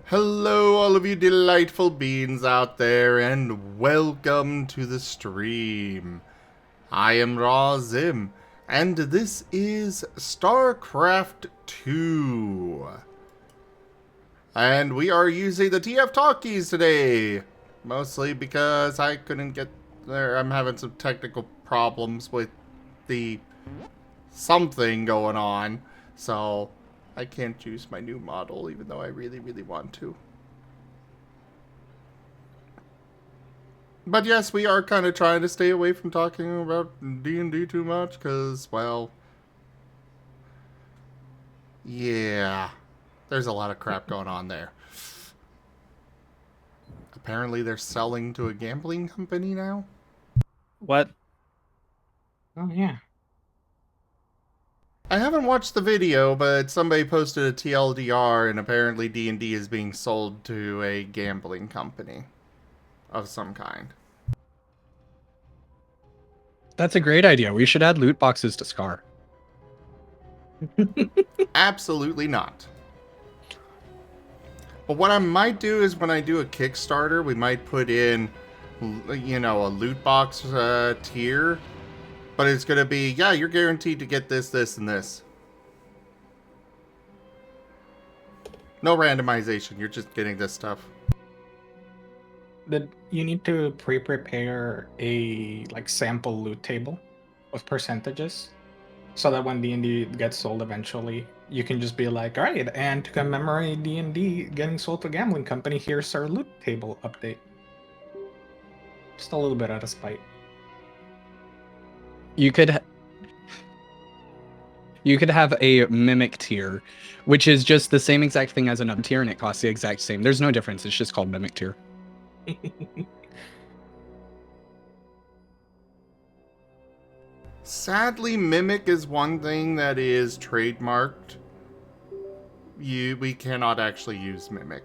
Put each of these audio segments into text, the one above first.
Hello, all of you delightful beings out there, and welcome to the stream. I am Raw Zim, and this is StarCraft II. And we are using the TF talkies today, mostly because I couldn't get there. I'm having some technical problems with the something going on, so I can't use my new model, even though I really, really want to. But yes, we are kind of trying to stay away from talking about D&D too much, because, well, yeah, there's a lot of crap going on there. Apparently they're selling to a gambling company now? What? Oh yeah. I haven't watched the video, but somebody posted a TLDR, and apparently D&D is being sold to a gambling company of some kind. That's a great idea. We should add loot boxes to Scar. Absolutely not. But what I might do is when I do a Kickstarter, we might put in, you know, a loot box tier. But it's going to be, yeah, you're guaranteed to get this, this, and this. No randomization. You're just getting this stuff. You need to pre-prepare a sample loot table with percentages, so that when D&D gets sold eventually, you can just be like, all right, and to commemorate D&D getting sold to a gambling company, here's our loot table update. Just a little bit out of spite. You could have a mimic tier, which is just the same exact thing as another tier, and it costs the exact same. There's no difference. It's just called mimic tier. Sadly, Mimic is one thing that is trademarked. We cannot actually use Mimic.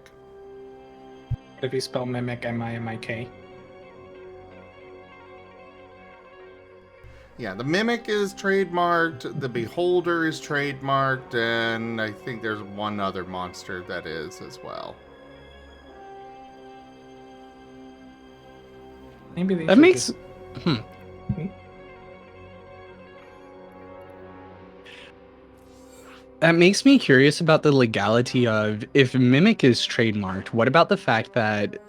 If you spell mimic M-I-M-I-K. Yeah, the Mimic is trademarked, the Beholder is trademarked, and I think there's one other monster that is as well. Maybe they That should makes. just... That makes me curious about the legality of if mimic is trademarked. What about the fact that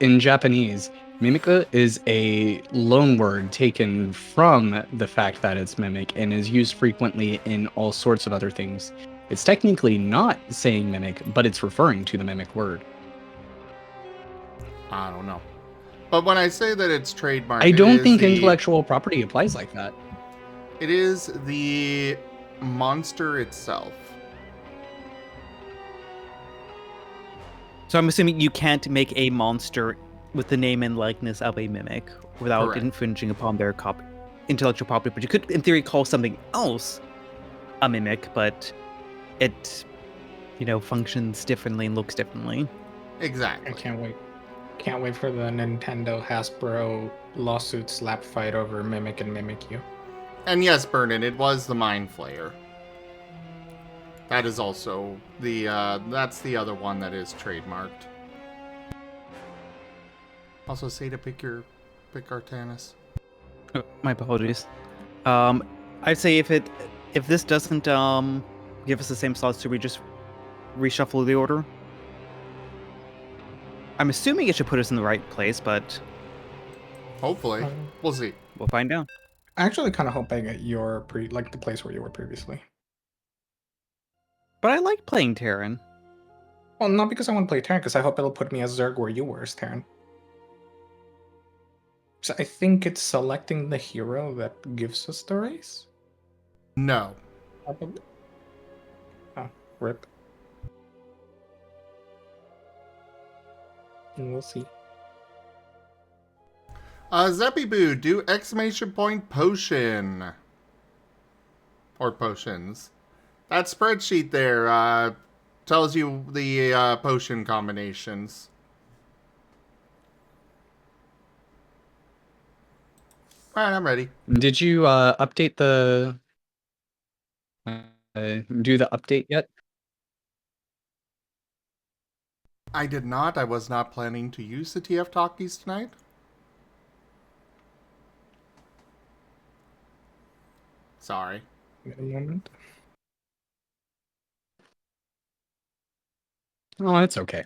in Japanese, mimic is a loan word taken from the fact that it's mimic and is used frequently in all sorts of other things. It's technically not saying mimic, but it's referring to the mimic word. I don't know. But when I say that it's trademarked, I don't think intellectual property applies like that. It is the monster itself. So I'm assuming you can't make a monster with the name and likeness of a mimic without Correct. infringing upon their intellectual property. But you could, in theory, call something else a mimic, but it, functions differently and looks differently. Exactly. I can't wait. Can't wait for the Nintendo Hasbro lawsuit slap fight over Mimic and Mimikyu. And yes, Burnin, it was the Mind Flayer. That is also the, that's the other one that is trademarked. Also, Seda, pick Artanis. Oh, my apologies. I'd say if this doesn't give us the same slots, should we just reshuffle the order? I'm assuming it should put us in the right place, but Hopefully. We'll see. we'll find out. I actually kind of hope I get your the place where you were previously. But I like playing Terran. Well, not because I want to play Terran, because I hope it'll put me as Zerg where you were as Terran. So I think it's selecting the hero that gives us the race? No. Probably. Oh, rip. And we'll see. Zeppy do exclamation point potion. Or potions. That spreadsheet there, tells you the, potion combinations. Alright, I'm ready. Did you update the do the update yet? I did not. I was not planning to use the TF talkies tonight. Sorry. Wait a moment. Oh, it's okay.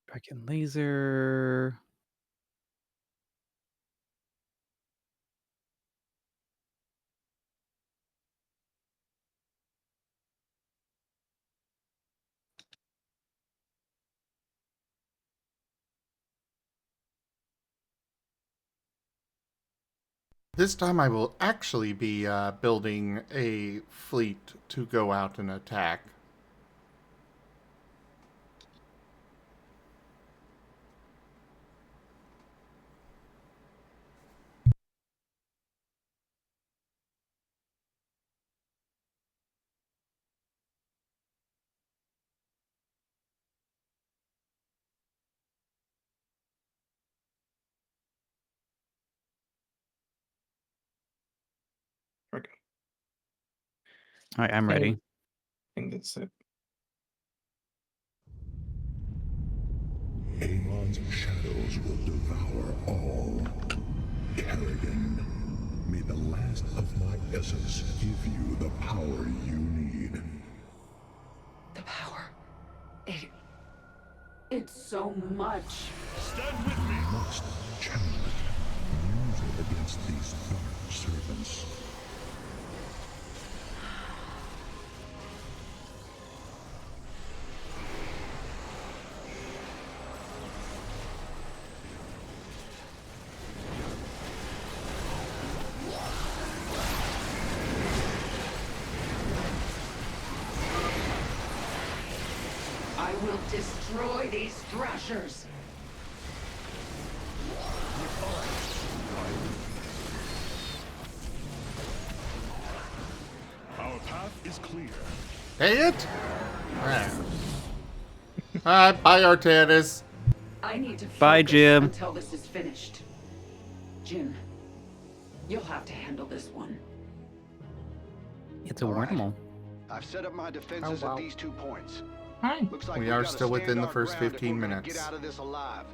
Dragon laser. This time I will actually be building a fleet to go out and attack. Okay. All right, I'm I ready. think that's it. Amon's shadows will devour all. Kerrigan, may the last of my essence give you the power you need. The power. It's so much. Stand with me! You must channel it. Use it against these dark servants. I will destroy these thrashers. Our path is clear. Dang it! Alright. Alright, bye Artanis. I need to focus Bye, Jim. until this is finished. Jim, you'll have to handle this one. It's a All right. wormhole. I've set up my defenses Oh, wow. at these 2 points. Hi. Looks like We we've are gotta still stand within the our first ground if 15 we're gonna minutes. Get out of this alive.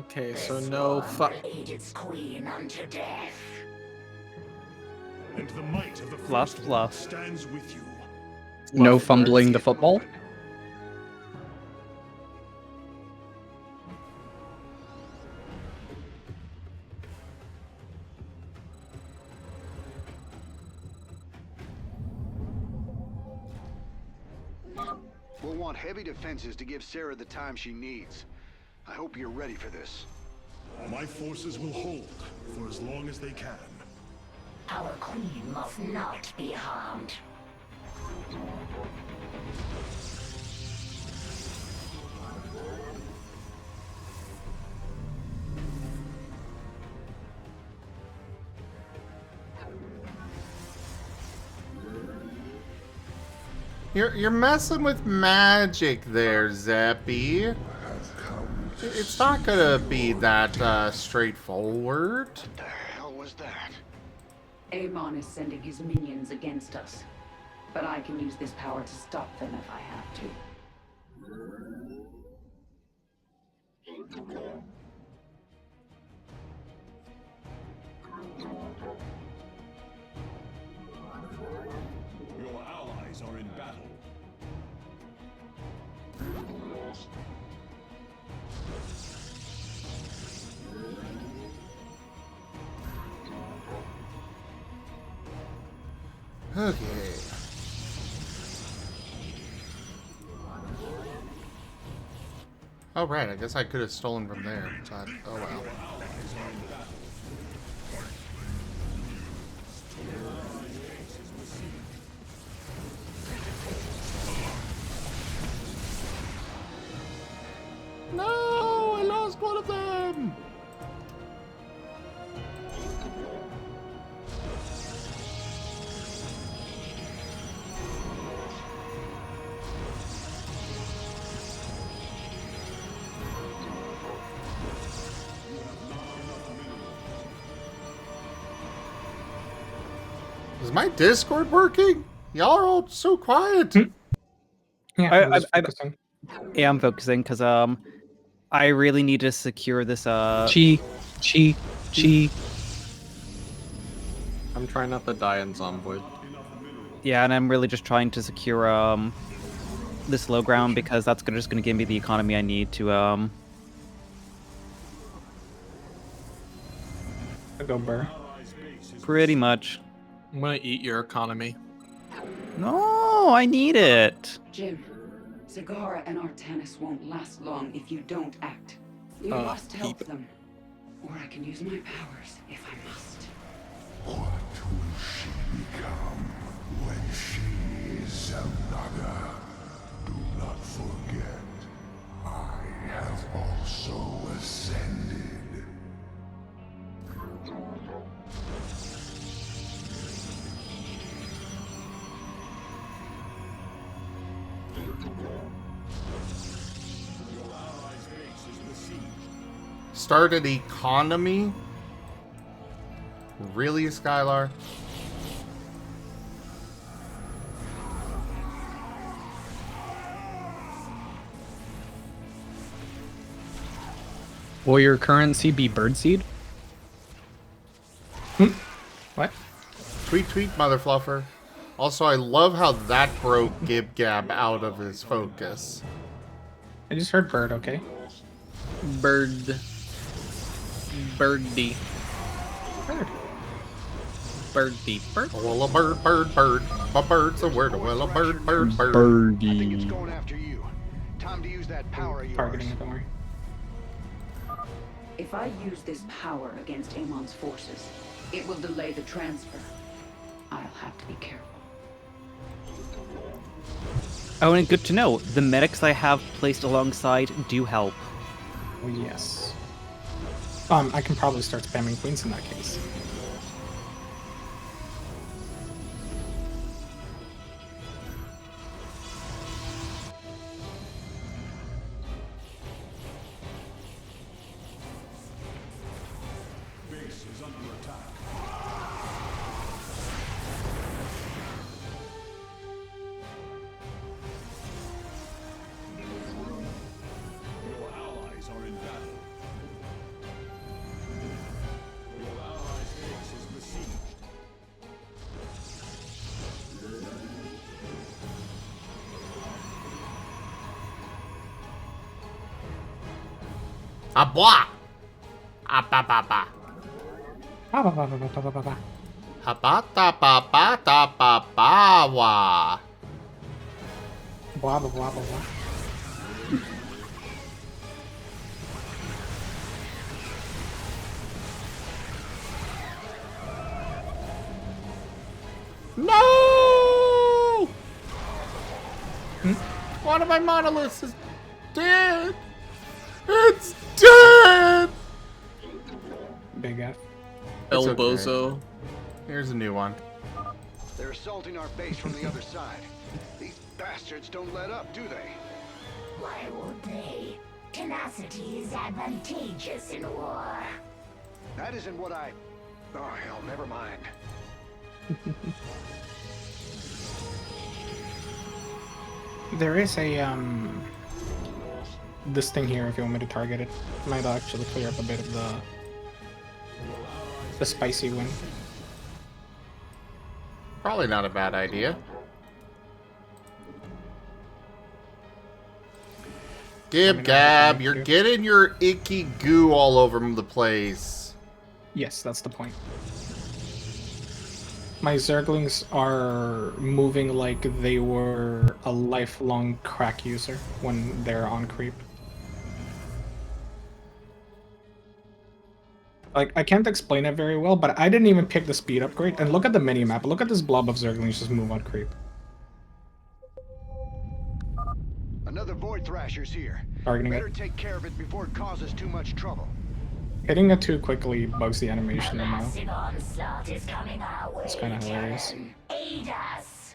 Okay, so no fuck. Ate its queen unto death. And the might of the Fluff, First fluff. One stands with you. No fumbling the football. We'll want heavy defenses to give Sarah the time she needs. I hope you're ready for this. My forces will hold for as long as they can. Our queen must not be harmed. You're messing with magic there, Zeppy. It's not gonna be that straightforward. The hell was that? Amon is sending his minions against us. But I can use this power to stop them if I have to. Your allies are in battle. Okay. Oh, right. I guess I could have stolen from there, but oh well. No! I lost one of them! Is my Discord working? Y'all are all so quiet. Yeah, I- I'm just I- focusing. Yeah, I'm focusing because I really need to secure this Chi. I'm trying not to die in Zomboid. yeah, and I'm really just trying to secure this low ground because that's just gonna give me the economy I need to I go burr. pretty much. I'm gonna eat your economy. No, I need it. Jim, Zagara and Artanis won't last long if you don't act. You must help keep- them. Or I can use my powers if I must. What will she become when she is another? Do not forget, I have also ascended. Start an economy? Really, Skylar? Will your currency be birdseed? What? Tweet, mother fluffer. Also, I love how that broke GibGab out of his focus. I just heard bird, okay? Birdie. Bird. Birdie. Bird. Well, a bird. My bird's a word. Well, a bird. I think it's going after you. Time to use that power of yours. Targeting it, don't worry. If I use this power against Amon's forces, it will delay the transfer. I'll have to be careful. Oh, and good to know. The medics I have placed alongside do help. Oh, yes. I can probably start spamming queens in that case. A blah. A ba ba ba. Ba, ba, ba, ba, ba, ba, ba, ba. Habata ba ba da ba ba wa. Blah, blah, blah, blah, blah. No! One of my monoliths is dead. It's dead. Big F. It's El okay. Bozo. Here's a new one. They're assaulting our base from the other side. These bastards don't let up, do they? Why would they? Tenacity is advantageous in war. That isn't what I... Oh, hell, never mind. There is a, this thing here if you want me to target it. Might actually clear up a bit of the spicy wind. Probably not a bad idea. GibGab, you're getting your icky goo all over the place. Yes, that's the point. My Zerglings are moving like they were a lifelong crack user when they're on creep. Like, I can't explain it very well, but I didn't even pick the speed upgrade. And look at the mini-map. Look at this blob of Zerglings just move on creep. Another Void Thrasher's here. Targeting Better it. take care of it before it causes too much trouble. Hitting it too quickly bugs the animation, A you know? massive onslaught is coming our way. It's kinda hilarious. Terran. Aid us.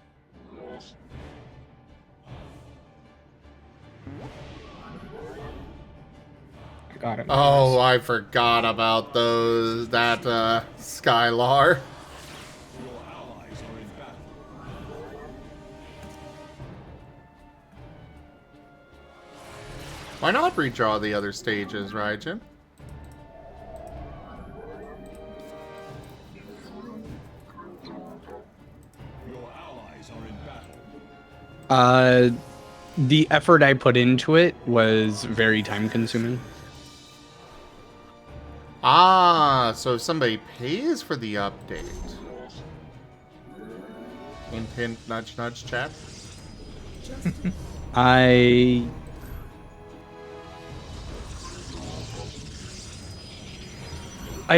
I got it. Oh, I forgot about those. That Skylar. Why not redraw the other stages, right, Jim? The effort I put into it was very time consuming. Ah, so somebody pays for the update. Hint, hint, nudge, nudge, chat. I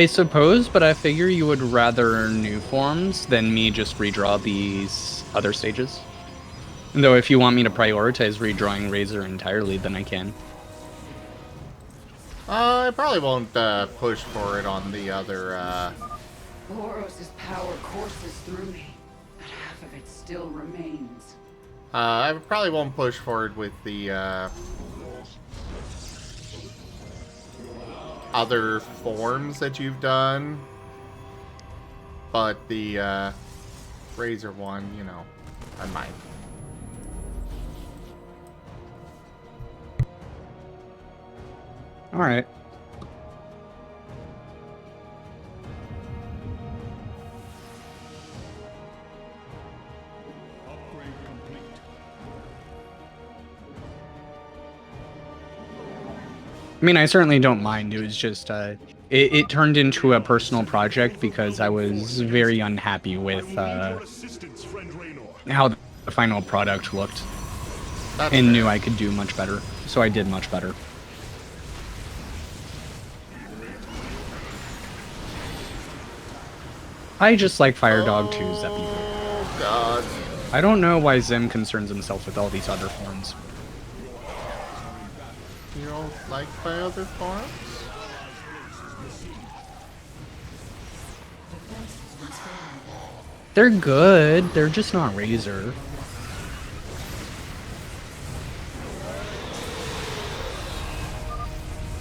suppose, but I figure you would rather new forms than me just redraw these other stages. Though if you want me to prioritize redrawing Razor entirely, then I can. I probably won't push for it on the other. Boros' power courses through me, but half of it still remains. I probably won't push for it with the other forms that you've done, but the Razor one, you know, I might. All right. I mean, I certainly don't mind. It was just, it turned into a personal project because I was very unhappy with how the final product looked. That's And fair. knew I could do much better. So I did much better. I just like Fire Dog 2's that people. Oh, God. I don't know why Zim concerns himself with all these other forms. You don't like my other forms? They're good, they're just not Razor.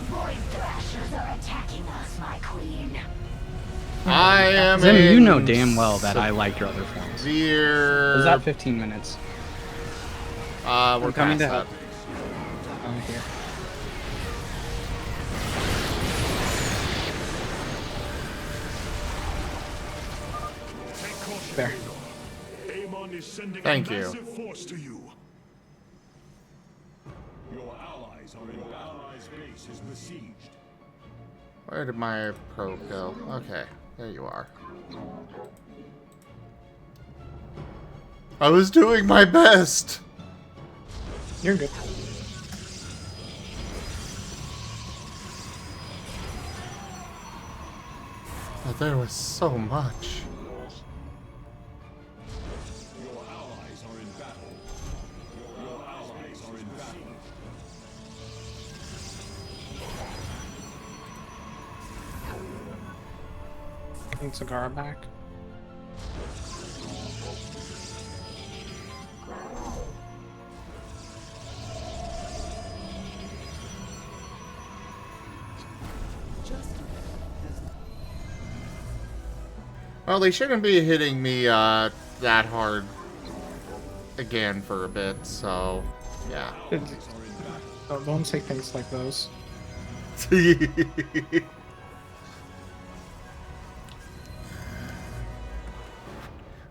Void thrashers are attacking us, my queen. I am Zim, you know in damn well that I like your other forms. severe. Was that 15 minutes? We're I'm coming past to that. help. I'm here. There. Amon is sending Thank a you. massive force to you. Your allies are in battle. Allies' base is besieged. Where did my probe go? Okay, there you are. I was doing my best. You're good. But there was so much. Your allies are in battle. Your allies are in battle. Need Cigar back. Well, they shouldn't be hitting me that hard again for a bit, so yeah. Don't say things like those.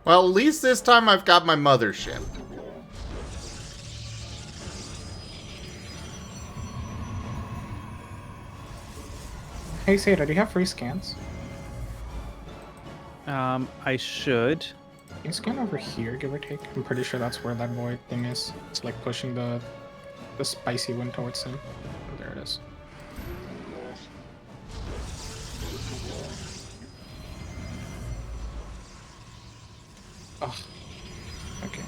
Well, at least this time I've got my mothership. Hey Seda, do you have free scans? I should. Can you scan over here, give or take? I'm pretty sure that's where that void thing is. It's like pushing the spicy one towards him. Oh, there it is. Oh. Okay.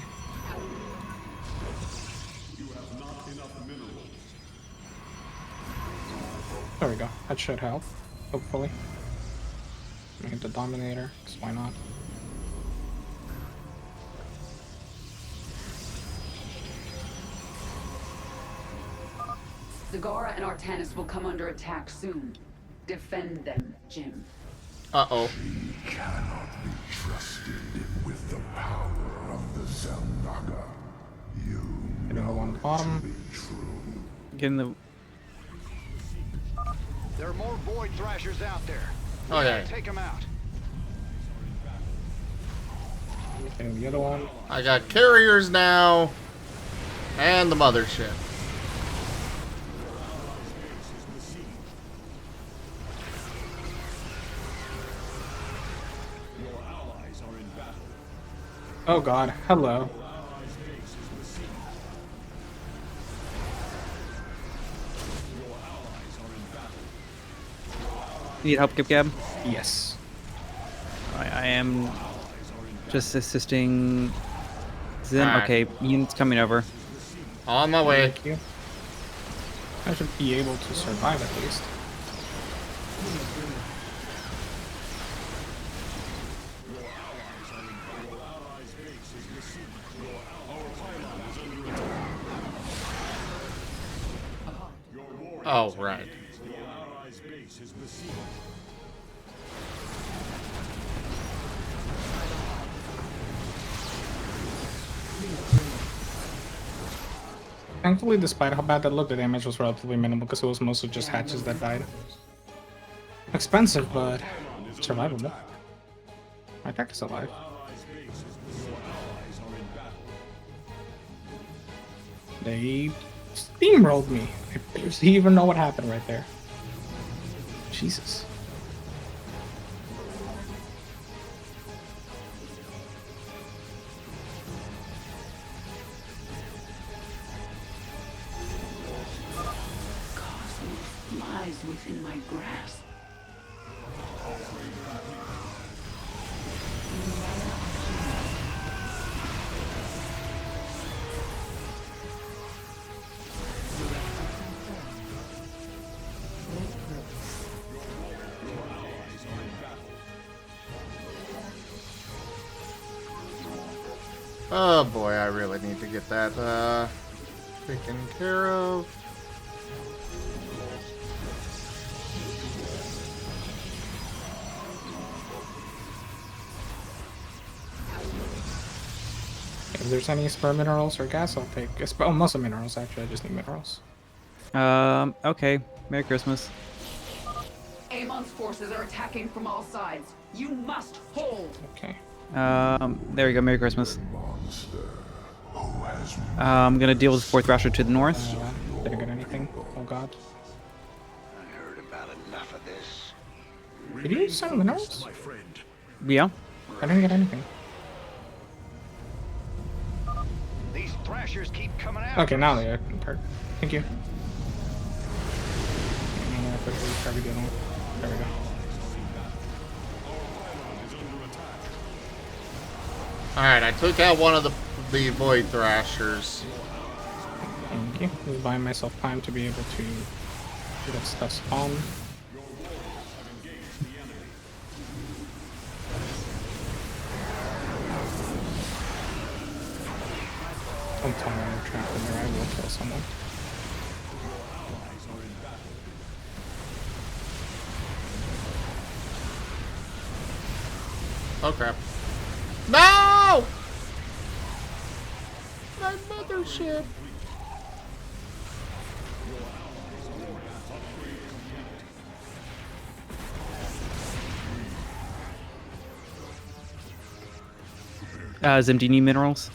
You have not enough minerals. There we go. That should help. Hopefully. Let me hit the Dominator, because why not? Zagara and Artanis will come under attack soon. Defend them, Jim. Uh-oh. He cannot be trusted with the power of the Zelnaga. You Hitting the one on the bottom. be true. Getting the There are more Void Thrashers out there. Oh, We yeah. gotta take them out. And the other one. I got carriers now. And the mothership. Oh god, hello. You need help, GibGab? Yes. I am just assisting Zim. Alright. Okay, units coming over. On my way. Thank you. I should be able to survive at least. Oh, right. Thankfully, despite how bad that looked, the damage was relatively minimal because it was mostly just hatches that died. Expensive, but survivable. My tech is alive. They steamrolled me. I barely even know what happened right there. Jesus. Cosmos lies within my grasp. Oh boy, I really need to get that taken care of. If there's any spare minerals or gas, I'll take. Oh, most of minerals, actually. I just need minerals. Okay. Merry Christmas. Amon's forces are attacking from all sides. You must hold. Okay. There we go. Merry Christmas. Monster who has I'm gonna deal with the fourth Thrasher to the north. Didn't get anything. Oh god. I heard about enough of this. Did you use some minerals? Yeah. I didn't get anything. These Thrashers keep coming out. Okay, now they are. Thank you. There we go. There we go. Alright, I took out one of the Void Thrashers. Thank you. Just buying myself time to be able to get stuff spawned. Don't tell me I'm trapped in there. I will kill someone. Oh crap. No! My mothership. Zim, do you need minerals?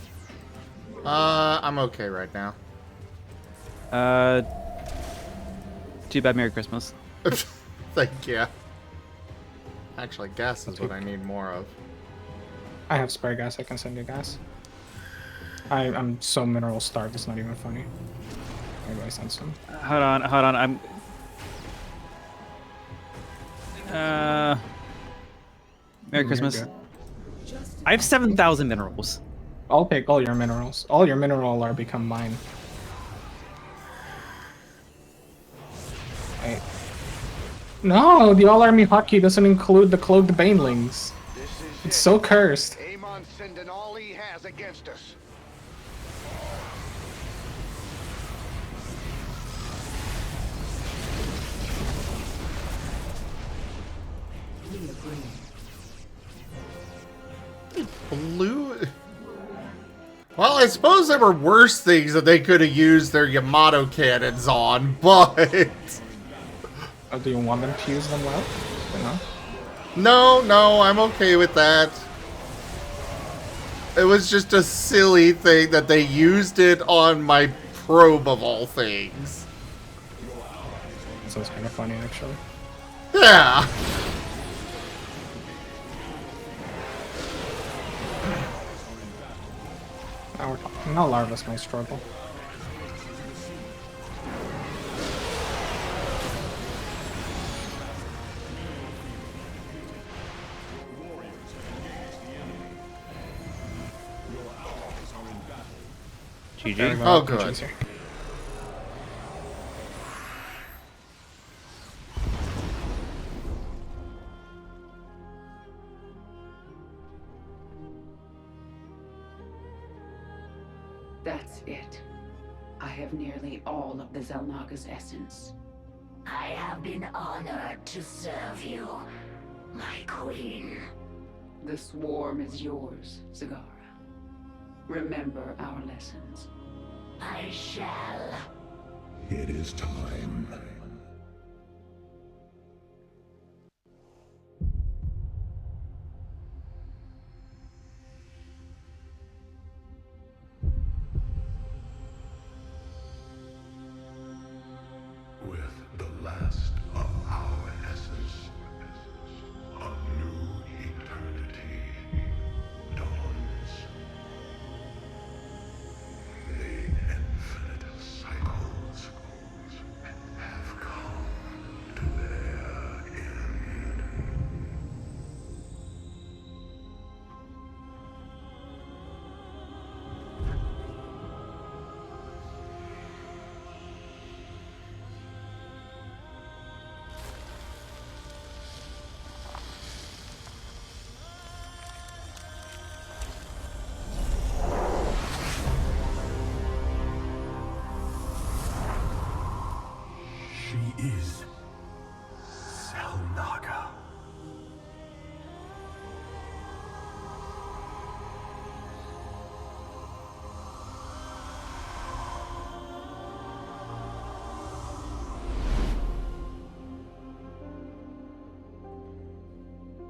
I'm okay right now. Too bad. Merry Christmas. Thank you. Actually, gas is what I need more of. I have spare gas. I can send you gas. I'm so mineral starved. It's not even funny. Maybe I send some. Hold on. I'm. Merry Christmas. good. I have 7,000 minerals. I'll take all your minerals. All your mineral are become mine. Wait. No, the all-army hotkey doesn't include the cloaked banelings. This is It's it. so cursed. Amon's sending all he has against us. Blue. Well, I suppose there were worse things that they could have used their Yamato cannons on, but Or do you want them to use them well? You know? No, I'm okay with that. It was just a silly thing that they used it on my probe of all things. So it's kind of funny, actually. Yeah. Now we're talking. Now larvas may struggle. There we GG. go, Oh, much good. easier. That's it. I have nearly all of the Xel'Naga's essence. I have been honored to serve you, my queen. The swarm is yours, Zagara. Remember our lessons. I shall. It is time. With the last of our essence, a new eternity dawns. The infinite cycles have come to their end. She is Xel'Naga.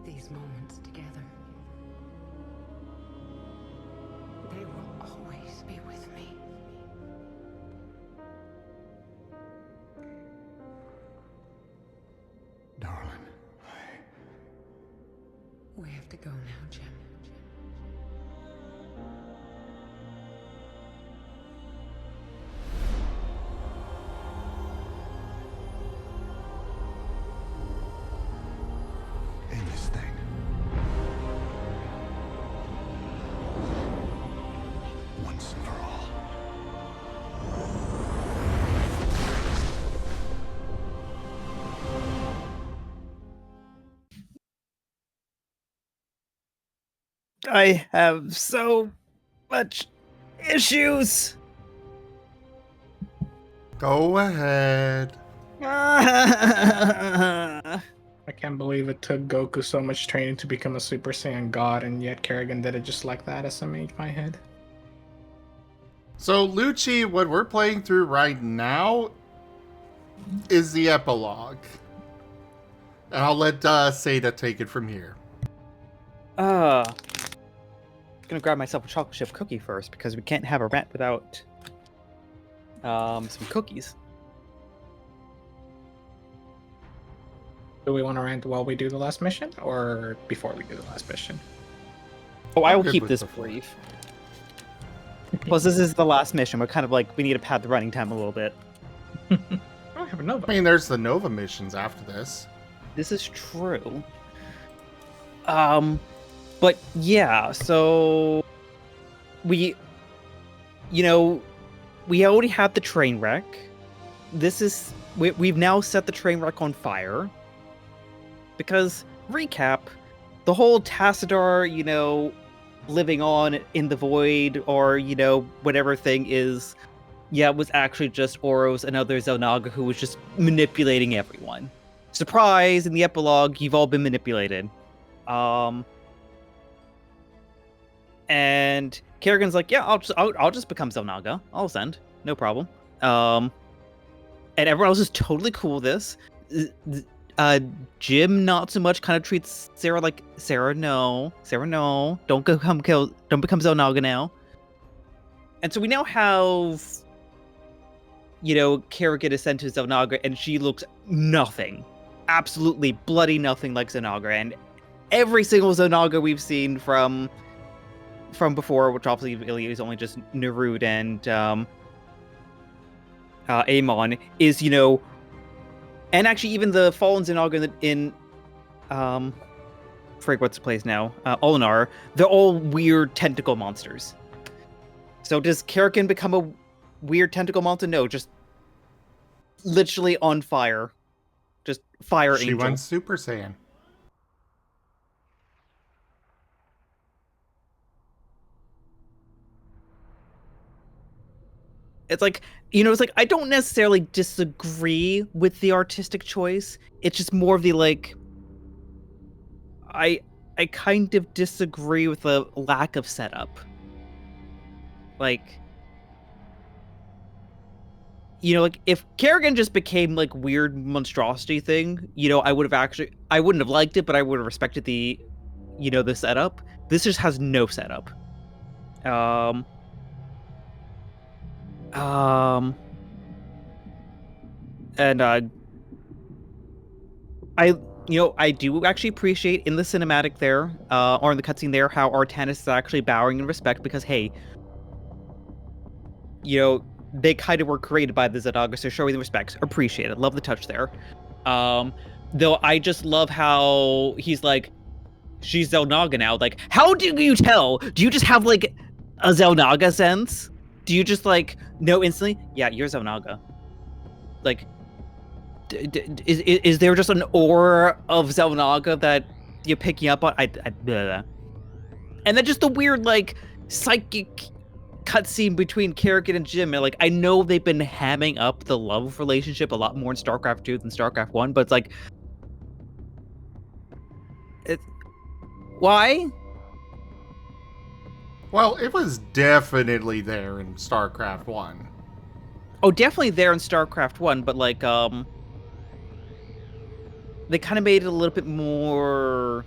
These moments together, they will always be with me. Darling, We have to go now, Jim. end this thing. Once and for all. I have so much issues. Go ahead. I I can't believe it took Goku so much training to become a Super Saiyan God, and yet Kerrigan did it just like that, SMH my head. So, Lucci, what we're playing through right now is the epilogue. And I'll let Seda take it from here. gonna grab myself a chocolate chip cookie first because we can't have a rant without some cookies. Do we want to rant while we do the last mission, or before we do the last mission? Oh, I I'm will good keep with this before. brief. Plus, this is the last mission. We're kind of like, we need to pad the running time a little bit. I have a Nova. I mean, there's the Nova missions after this. This is true. But yeah, so we already had the train wreck. We've now set the train wreck on fire. Because, recap, the whole Tassadar, living on in the void, or, whatever thing is, was actually just Oros, another Xel'Naga who was just manipulating everyone. Surprise, in the epilogue, you've all been manipulated. And Kerrigan's like, yeah, I'll just become Xel'Naga. I'll ascend. No problem. And everyone else is totally cool with this. Jim not so much kind of treats Sarah like Sarah no, don't become Zelnaga now. And so we now have, Kerrigan is sent to Zelnaga, and she looks nothing, absolutely bloody nothing like Zelnaga. And every single Zelnaga we've seen from before, which obviously really is only just Nerud and Amon, is and actually even the fallen Zelnaga in frig, what's the place now? Ulnar, they're all weird tentacle monsters. So does Kerrigan become a weird tentacle monster? No, just literally on fire. Just fire She angel. went Super Saiyan. It's like, I don't necessarily disagree with the artistic choice. It's just more of the I kind of disagree with the lack of setup. If Kerrigan just became weird monstrosity thing, I wouldn't have liked it, but I would have respected the setup. This just has no setup. And I do actually appreciate in the cinematic there, or in the cutscene there, how Artanis is actually bowing in respect because, hey, they kind of were created by the Zelnaga, so showing the respects. Appreciate it. Love the touch there. Though I just love how he's like, she's Zelnaga now. How do you tell? Do you just have a Zelnaga sense? Do you just know instantly? Yeah, you're Zelnaga. Is there just an aura of Zelnaga that you're picking up on? Blah. And then just the weird psychic cutscene between Kerrigan and Jim. And I know they've been hamming up the love relationship a lot more in StarCraft II than StarCraft 1, but it's why? Well, it was definitely there in StarCraft 1. Oh, definitely there in StarCraft 1, but they kind of made it a little bit more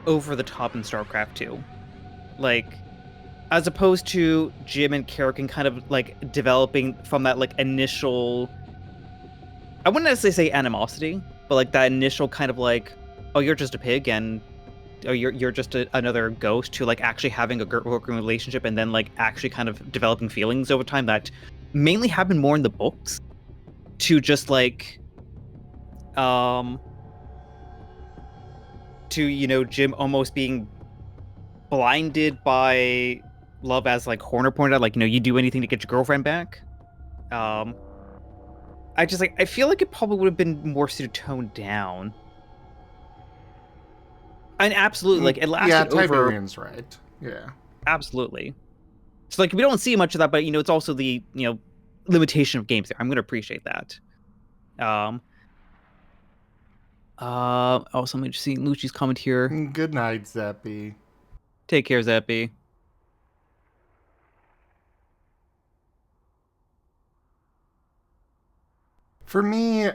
over the top in StarCraft 2. As opposed to Jim and Kerrigan kind of developing from that initial, I wouldn't necessarily say animosity, but that initial kind of oh, you're just a pig, and oh, you're just another ghost, to actually having a working relationship, and then actually kind of developing feelings over time that mainly happen more in the books, to just to Jim almost being blinded by love, as Horner pointed out, you do anything to get your girlfriend back. I feel like it probably would have been more suited toned down. And absolutely, it lasted over. Tiberian's right. Yeah, absolutely. So we don't see much of that, but it's also the limitation of games there. I'm going to appreciate that. Also, I'm just seeing Lucci's comment here. Good night, Zeppy. Take care, Zeppy. For me,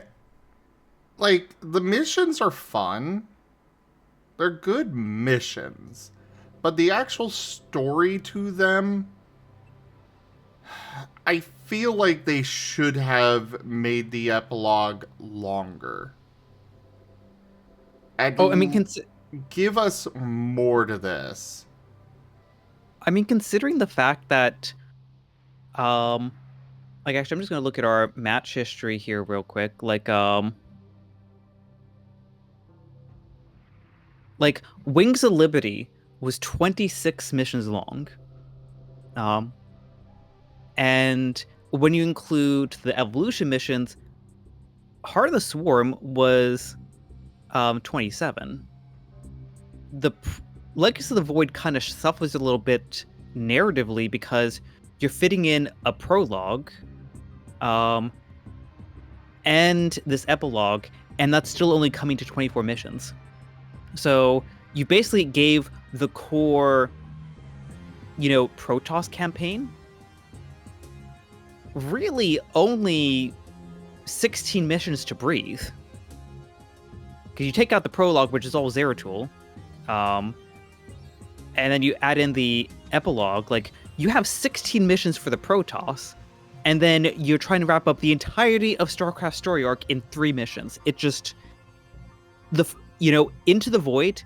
the missions are fun. They're good missions. But the actual story to them, I feel like they should have made the epilogue longer. Give us more to this. I mean, considering the fact that, actually, I'm just gonna look at our match history here real quick. Wings of Liberty was 26 missions long. And when you include the evolution missions, Heart of the Swarm was 27. The Legacy of the Void kind of suffers a little bit narratively because you're fitting in a prologue and this epilogue, and that's still only coming to 24 missions. So you basically gave the core, Protoss campaign really only 16 missions to breathe. Because you take out the prologue, which is all Zeratul, and then you add in the epilogue, like, you have 16 missions for the Protoss, and then you're trying to wrap up the entirety of StarCraft story arc in 3 missions. It just... Into the Void,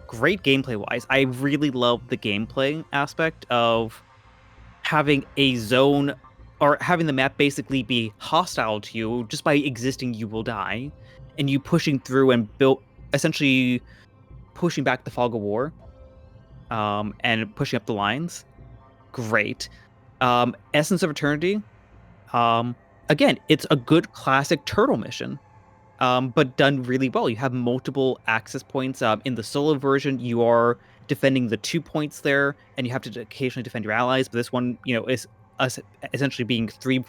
great gameplay-wise. I really love the gameplay aspect of having a zone, or having the map basically be hostile to you. Just by existing, you will die. And you pushing through and essentially pushing back the fog of war, and pushing up the lines. Great. Essence of Eternity. Again, it's a good classic turtle mission, but done really well. You have multiple access points. In the solo version, you are defending the 2 points there, and you have to occasionally defend your allies. But this one, is essentially being 3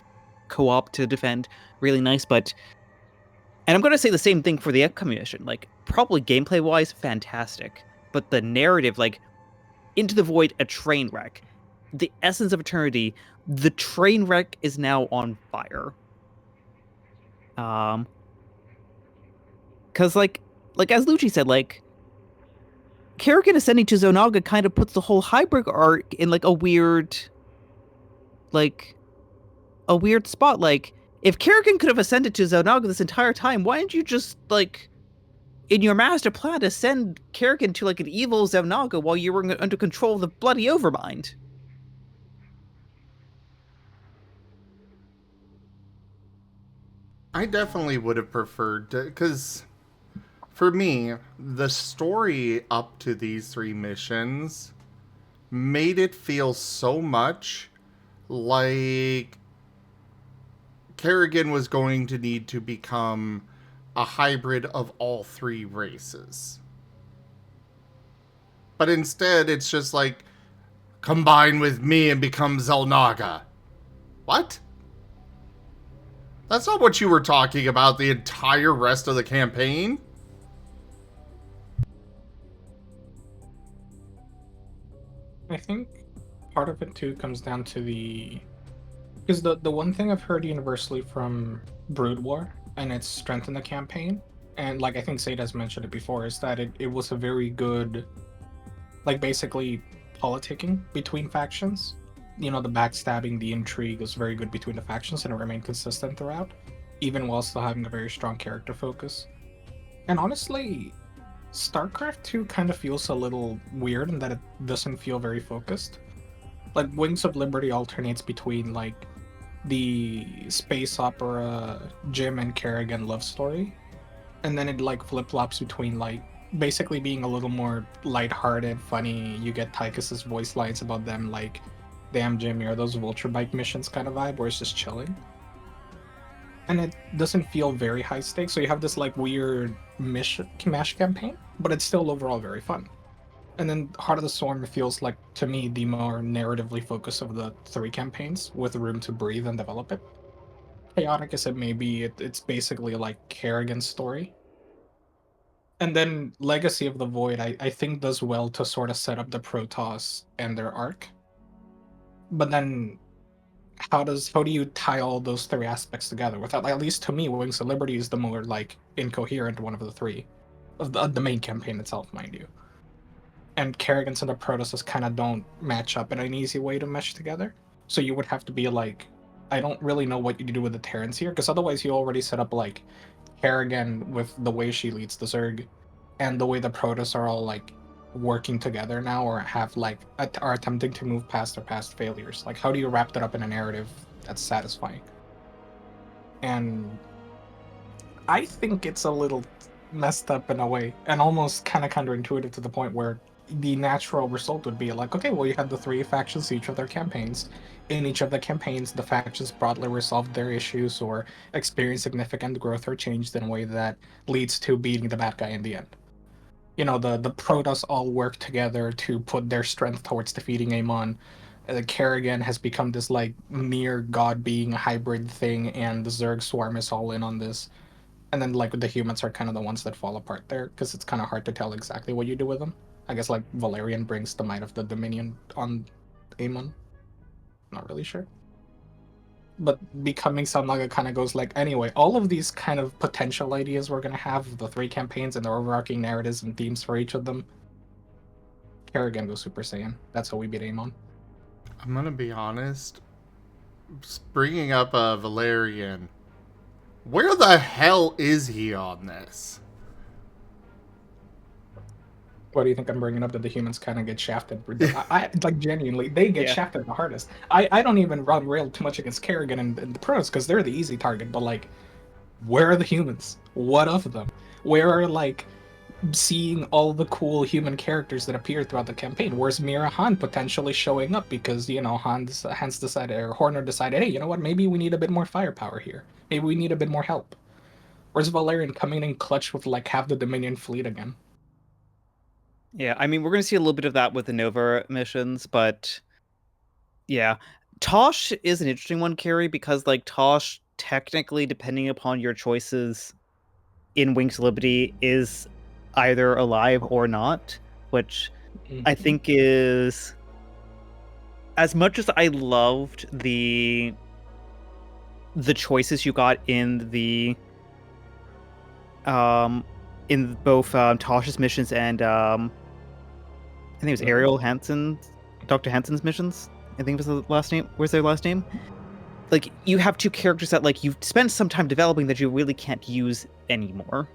co-op to defend. Really nice, and I'm going to say the same thing for the upcoming mission. Like, probably gameplay-wise, fantastic. But the narrative, like, Into the Void, a train wreck. The Essence of Eternity, the train wreck is now on fire. Because, like as Lucci said, like, Kerrigan ascending to Zonaga kind of puts the whole hybrid arc in, like, a weird spot. Like, if Kerrigan could have ascended to Zonaga this entire time, why didn't you just, like, in your master plan, ascend Kerrigan to, like, an evil Zonaga while you were under control of the bloody Overmind? I definitely would have preferred to, because for me, the story up to these 3 missions made it feel so much like Kerrigan was going to need to become a hybrid of all 3 races. But instead, it's just like, combine with me and become Zelnaga. What? That's not what you were talking about the entire rest of the campaign. I think part of it too comes down to because the one thing I've heard universally from Brood War and its strength in the campaign, and like I think Seda's mentioned it before, is that it was a very good, like, basically politicking between factions. The backstabbing, the intrigue was very good between the factions, and it remained consistent throughout, even while still having a very strong character focus. And honestly, StarCraft II kind of feels a little weird in that it doesn't feel very focused. Like, Wings of Liberty alternates between, like, the space opera Jim and Kerrigan love story, and then it, like, flip-flops between, like, basically being a little more lighthearted, funny. You get Tychus's voice lines about them, like, damn Jimmy, or those vulture bike missions kind of vibe, where it's just chilling. And it doesn't feel very high stakes, so you have this, like, weird mash campaign, but it's still overall very fun. And then Heart of the Storm feels like, to me, the more narratively focused of the 3 campaigns, with room to breathe and develop it. Chaotic as it may be, it's basically like Kerrigan's story. And then Legacy of the Void, I think, does well to sort of set up the Protoss and their arc. But then, how do you tie all those 3 aspects together? Without, at least to me, Wings of Liberty is the more, like, incoherent one of the 3. Of the main campaign itself, mind you. And Kerrigan's and the Protosses kind of don't match up in an easy way to mesh together. So you would have to be like, I don't really know what you do with the Terrans here, because otherwise you already set up, like, Kerrigan with the way she leads the Zerg, and the way the Protoss are all, like, working together now, or have, like, are attempting to move past their past failures. Like, how do you wrap that up in a narrative that's satisfying? And I think it's a little messed up in a way, and almost kind of counterintuitive, to the point where the natural result would be like, okay, well, you had the 3 factions, each of their campaigns. In each of the campaigns, the factions broadly resolved their issues or experienced significant growth or change in a way that leads to beating the bad guy in the end. The Protoss all work together to put their strength towards defeating Amon. Kerrigan has become this, like, near god being hybrid thing, and the Zerg swarm is all in on this. And then, like, the humans are kind of the ones that fall apart there, because it's kind of hard to tell exactly what you do with them. I guess, like, Valerian brings the might of the Dominion on Amon. Not really sure. But becoming Salnaga kind of goes like, anyway, all of these kind of potential ideas we're going to have, the 3 campaigns and the overarching narratives and themes for each of them, Kerrigan goes Super Saiyan. That's how we beat Amon. I'm gonna be honest. Bringing up Valerian, where the hell is he on this? What do you think I'm bringing up that the humans kind of get shafted? I like genuinely, they get Yeah. shafted the hardest. I don't even run rail too much against Kerrigan and the pros because they're the easy target. But like, where are the humans? What of them? Where are like seeing all the cool human characters that appear throughout the campaign? Where's Mira Han potentially showing up because Hans decided or Horner decided, hey, you know what? Maybe we need a bit more firepower here. Maybe we need a bit more help. Where's Valerian coming in clutch with like half the Dominion fleet again? Yeah, I mean, we're going to see a little bit of that with the Nova missions, but yeah. Tosh is an interesting one, Carrie, because like Tosh, technically, depending upon your choices in Wings of Liberty, is either alive or not, which I think is, as much as I loved the choices you got in the in both Tosh's missions and I think it was Ariel Hansen, Dr. Hansen's missions. I think was the last name. Where's their last name? Like, you have 2 characters that like you've spent some time developing that you really can't use anymore.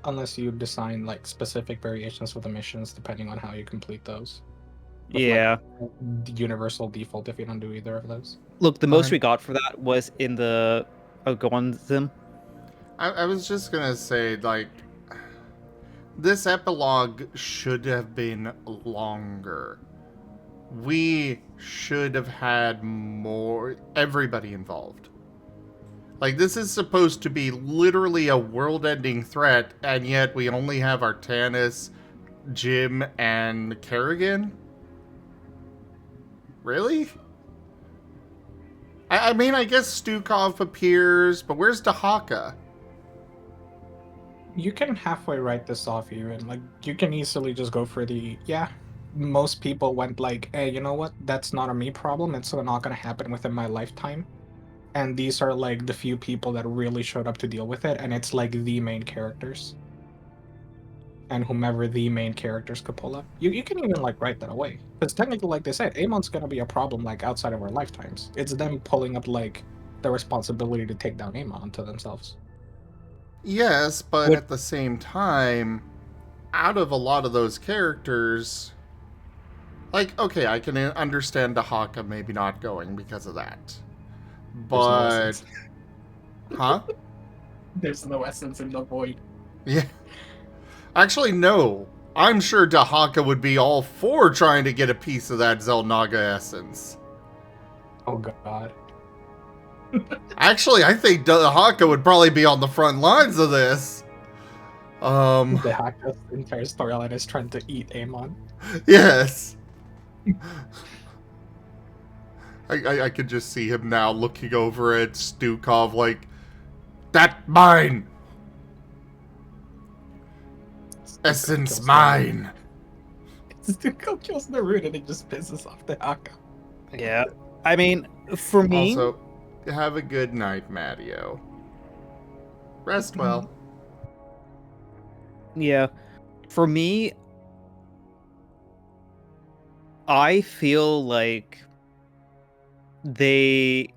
Unless you design like specific variations for the missions depending on how you complete those. With, Yeah. like, the universal default if you don't do either of those. Look, the most we got for that was in the go on Zim. I was just gonna say, like, this epilogue should have been longer. We should have had more, everybody involved. Like, this is supposed to be literally a world-ending threat, and yet we only have Artanis, Jim, and Kerrigan? Really? I mean, I guess Stukov appears, but where's Dahaka? You can halfway write this off even. Like, you can easily just go for the, most people went like, hey, you know what? That's not a me problem. It's not going to happen within my lifetime. And these are like the few people that really showed up to deal with it. And it's like the main characters. And whomever the main characters could pull up. You can even like write that away. Because technically, like they said, Amon's going to be a problem like outside of our lifetimes. It's them pulling up like the responsibility to take down Amon to themselves. Yes, but at the same time, out of a lot of those characters, like, okay, I can understand Dahaka maybe not going because of that. But, huh? There's no essence in the void. Yeah. Actually, no. I'm sure Dahaka would be all for trying to get a piece of that Zelnaga essence. Oh, God. Actually, I think Dahaka would probably be on the front lines of this. Dahaka's entire storyline is trying to eat Amon. Yes. I could just see him now looking over at Stukov like, that mine! Essence mine! Stukov kills Naruto and it just pisses off Dahaka. Yeah. I mean, for me... Also, have a good night, Matteo. Rest well. Yeah. For me, I feel like they...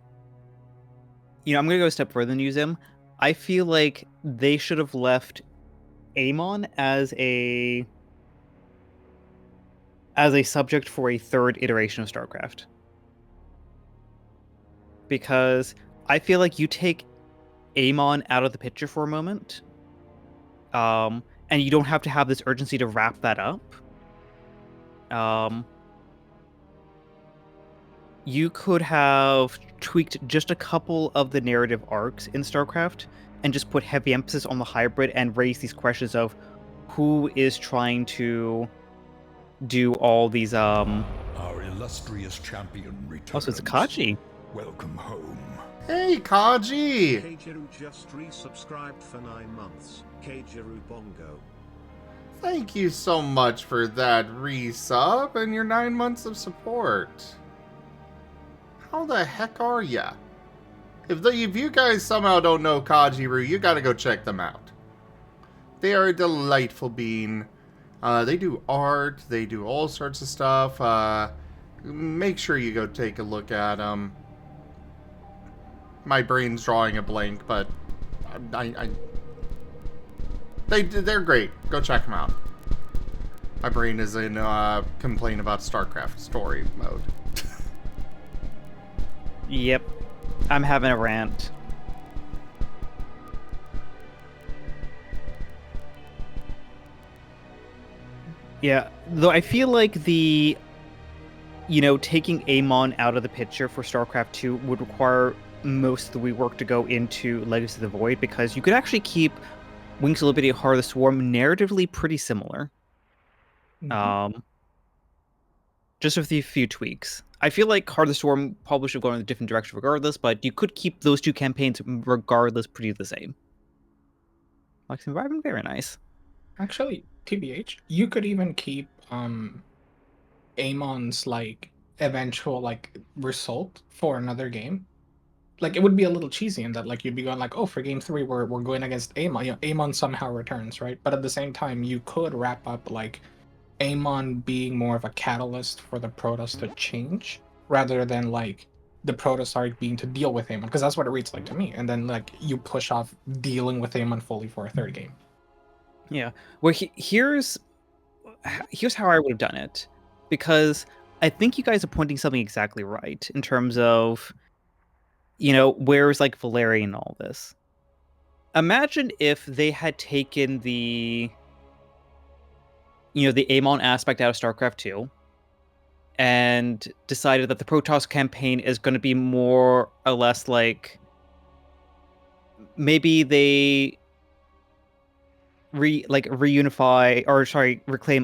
I'm going to go a step further than use him. I feel like they should have left Amon as a subject for a 3rd iteration of StarCraft. Because I feel like you take Amon out of the picture for a moment, and you don't have to have this urgency to wrap that up. You could have tweaked just a couple of the narrative arcs in StarCraft and just put heavy emphasis on the hybrid and raise these questions of who is trying to do all these Our illustrious champion returns. Also, it's Kaji. Welcome home. Hey, Kaji! Keijiru just resubscribed for 9 months. Keijiru Bongo. Thank you so much for that resub and your 9 months of support. How the heck are ya? If you guys somehow don't know Kajiru, you gotta go check them out. They are a delightful being. They do art, they do all sorts of stuff. Make sure you go take a look at them. My brain's drawing a blank, but they're great. Go check them out. My brain is in complain about StarCraft story mode. Yep. I'm having a rant. Yeah, though I feel like taking Amon out of the picture for StarCraft II would require most of the rework to go into Legacy of the Void, because you could actually keep Wings of Liberty and Heart of the Swarm narratively pretty similar. Just with a few tweaks. I feel like Heart of the Swarm probably should go in a different direction regardless, but you could keep those two campaigns regardless pretty the same. Like environment, very nice. Actually, TBH, you could even keep Amon's eventual result for another game. Like, it would be a little cheesy in that you'd be going oh, for game 3 we're going against Amon. Amon somehow returns, right? But at the same time, you could wrap up Amon being more of a catalyst for the protoss to change, rather than the protoss arc being to deal with Amon, because that's what it reads like to me. And then you push off dealing with Amon fully for a third game. Yeah. Well, here's how I would have done it, because I think you guys are pointing something exactly right in terms of, where's Valerian and all this. Imagine if they had taken the Amon aspect out of StarCraft II and decided that the Protoss campaign is going to be more or less maybe they reclaim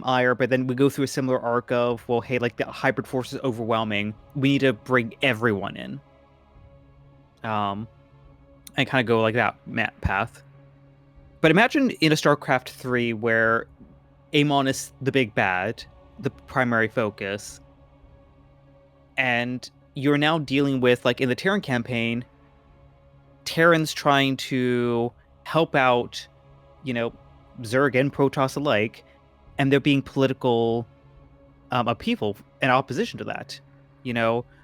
Ire, but then we go through a similar arc of, well, hey, the hybrid force is overwhelming. We need to bring everyone in. And kind of go that path. But imagine in a StarCraft 3 where Amon is the big bad, the primary focus, and you're now dealing with, in the Terran campaign, Terrans trying to help out, Zerg and Protoss alike, and there being political upheaval in opposition to that.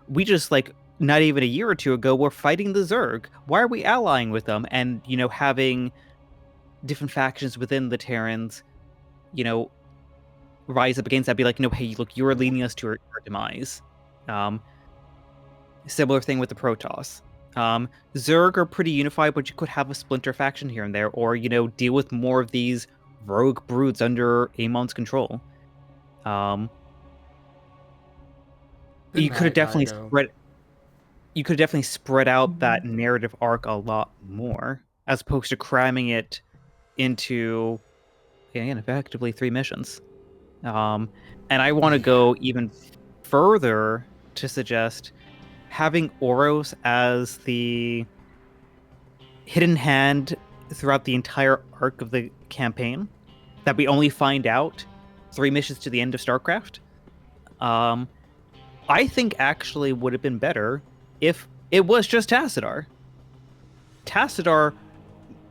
We just, not even a year or two ago, we're fighting the Zerg. Why are we allying with them? And, having different factions within the Terrans, rise up against that, be hey, look, you're leading us to our demise. Similar thing with the Protoss. Zerg are pretty unified, but you could have a splinter faction here and there, or, deal with more of these rogue broods under Amon's control. You could have definitely spread out that narrative arc a lot more, as opposed to cramming it into, again, effectively 3 missions. And I want to go even further to suggest having Oros as the hidden hand throughout the entire arc of the campaign, that we only find out 3 missions to the end of StarCraft. I think actually would have been better if it was just Tassadar. Tassadar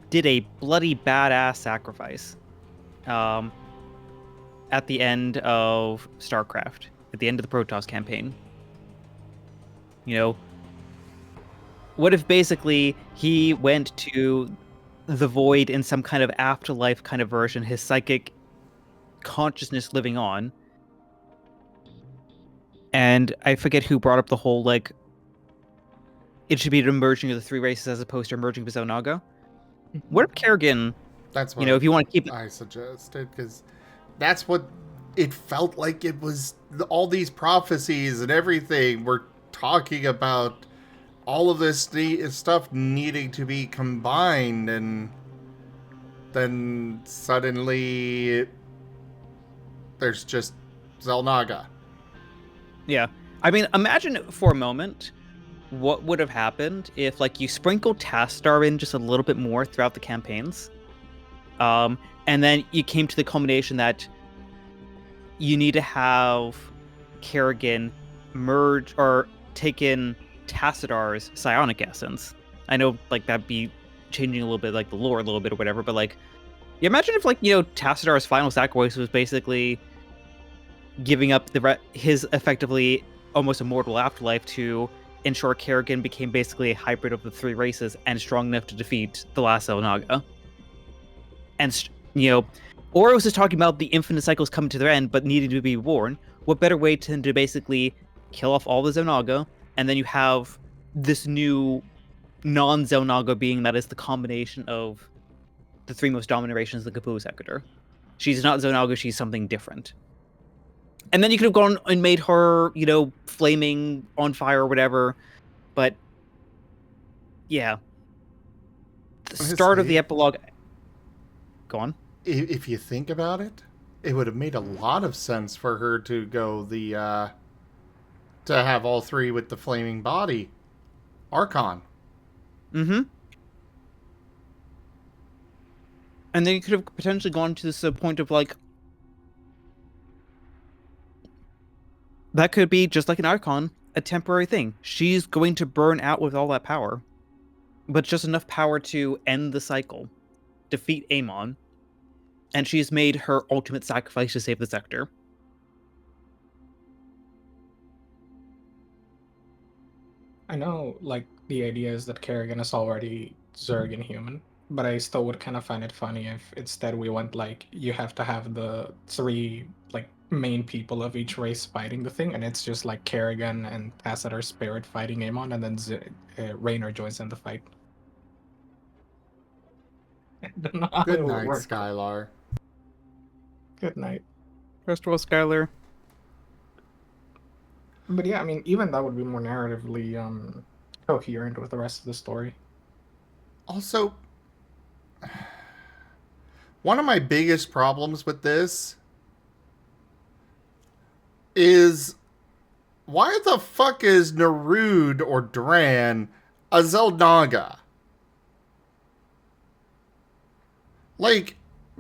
did a bloody badass sacrifice at the end of StarCraft, at the end of the Protoss campaign. What if basically he went to the Void in some kind of afterlife kind of version, his psychic consciousness living on? And I forget who brought up the whole, it should be an merging of the 3 races as opposed to merging with Zelnaga. What if Kerrigan, that's what if you want to keep it... I suggested, because that's what it felt like. It was all these prophecies and everything were talking about, all of this stuff needing to be combined, and then suddenly there's just Zelnaga. Yeah. I mean, imagine for a moment what would have happened if, you sprinkled Tastar in just a little bit more throughout the campaigns. And then you came to the culmination that you need to have Kerrigan merge or take in Tacidar's psionic essence. I know, like, that'd be changing a little bit, like, the lore a little bit or whatever, but, like, you imagine if, like, Tacidar's final sacrifice was basically giving up his effectively almost immortal afterlife to ensure Kerrigan became basically a hybrid of the three races and strong enough to defeat the last Xel'Naga. And, or it was just talking about the infinite cycles coming to their end but needing to be worn. What better way than to basically kill off all the Xel'Naga, and then you have this new non-Xel'Naga being that is the combination of the three most dominant races of the Kapua sector. She's not Xel'Naga, she's something different. And then you could have gone and made her, flaming on fire or whatever. But yeah. The start of the epilogue. Go on. If you think about it, it would have made a lot of sense for her to go to have all three with the flaming body. Archon. Mm-hmm. And then you could have potentially gone to this point of, like, that could be just like an Archon, a temporary thing. She's going to burn out with all that power, but just enough power to end the cycle, defeat Amon, and she's made her ultimate sacrifice to save the sector. I know, like, the idea is that Kerrigan is already Zerg and human, but I still would kind of find it funny if instead we went, like, you have to have the three, like, main people of each race fighting the thing, and it's just, like, Kerrigan and Tacitor Spirit fighting Amon, and then Raynor joins in the fight. I don't know how Good it would night, work. Skylar. Good night. First of all, Skylar. But yeah, I mean, even that would be more narratively coherent with the rest of the story. Also, one of my biggest problems with this is why the fuck is Nerud or Duran a Xel'Naga? Like,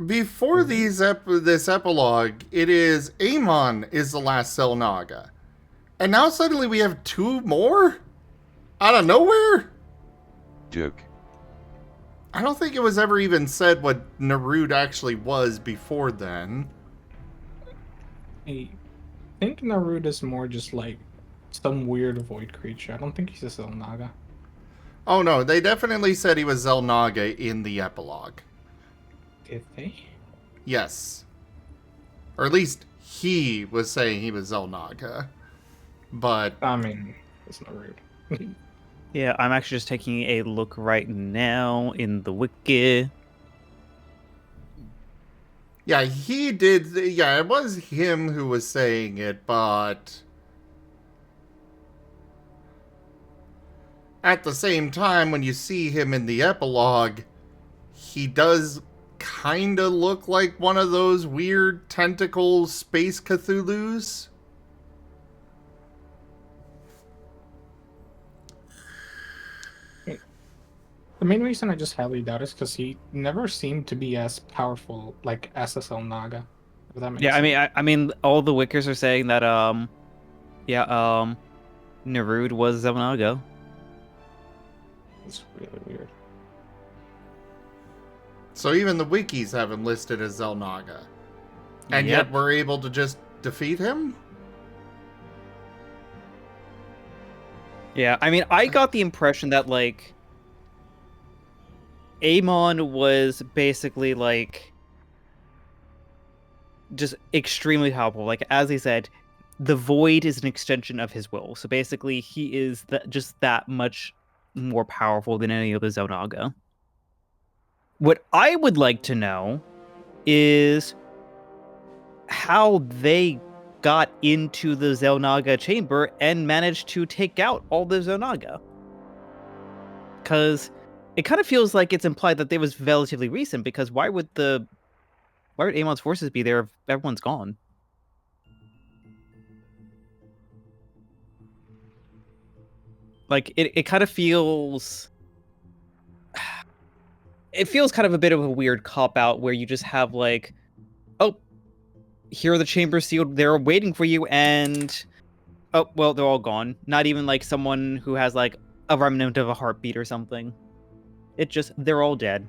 before this epilogue, it is Amon is the last Xel'Naga. And now suddenly we have two more? Out of nowhere? Duke. I don't think it was ever even said what Nerud actually was before then. I think Narud is more just like some weird void creature. I don't think he's a Xel'Naga. Oh no, they definitely said he was Xel'Naga in the epilogue. Did they? Yes. Or at least he was saying he was Xel'Naga. But I mean, it's not rude. Yeah, I'm actually just taking a look right now in the wiki. yeah, he did. Yeah, it was him who was saying it, but at the same time, when you see him in the epilogue, he does kind of look like one of those weird tentacle space Cthulhus. The main reason I just highly doubt is because he never seemed to be as powerful, like as a Xel'Naga. If that makes Yeah, sense. I mean, all the Wickers are saying that, Nerud was Xel'Naga. It's really weird. So even the wikis have him listed as Xel'Naga. And Yep. yet we're able to just defeat him? Yeah, I mean, I got the impression that, like, Amon was basically, like, just extremely powerful. Like, as he said, the void is an extension of his will. So basically, he is just that much more powerful than any other Xel'Naga. What I would like to know is how they got into the Xel'Naga chamber and managed to take out all the Xel'Naga. Because it kind of feels like it's implied that they was relatively recent, because why would Amon's forces be there if everyone's gone? Like, it kind of feels it feels kind of a bit of a weird cop out where you just have like, oh, here are the chambers sealed, they're waiting for you, and oh well, they're all gone. Not even like someone who has like a remnant of a heartbeat or something. It just, they're all dead.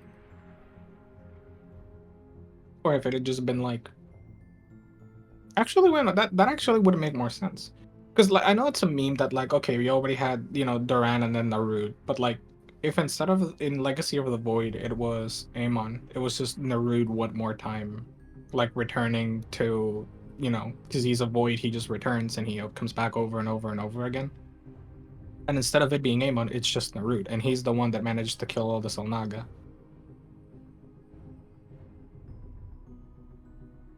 Or if it had just been like, actually, wait, no, that actually would make more sense. Because like I know it's a meme that like, okay, we already had, you know, Duran and then Narud, but like if instead of in Legacy of the Void it was Amon, it was just Narud one more time, like returning to, you know, because he's a Void, he just returns and he comes back over and over and over again. And instead of it being Amon, it's just Narud, and he's the one that managed to kill all the Selnaga.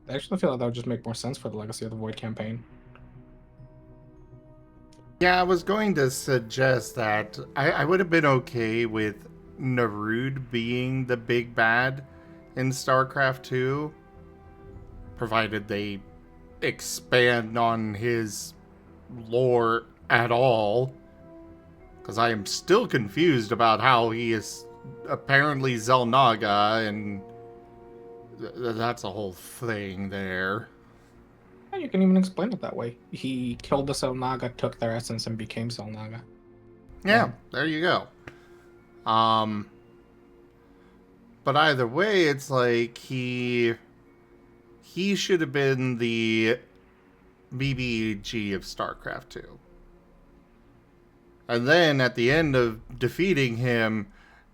I actually feel like that would just make more sense for the Legacy of the Void campaign. Yeah, I was going to suggest that I would have been okay with Narud being the big bad in StarCraft II, provided they expand on his lore at all. Because I am still confused about how he is apparently Zelnaga, and that's a whole thing there. And you can even explain it that way. He killed the Selnaga, took their essence, and became Selnaga. Yeah, there you go. But either way, it's like he should have been the BBG of StarCraft 2. And then at the end of defeating him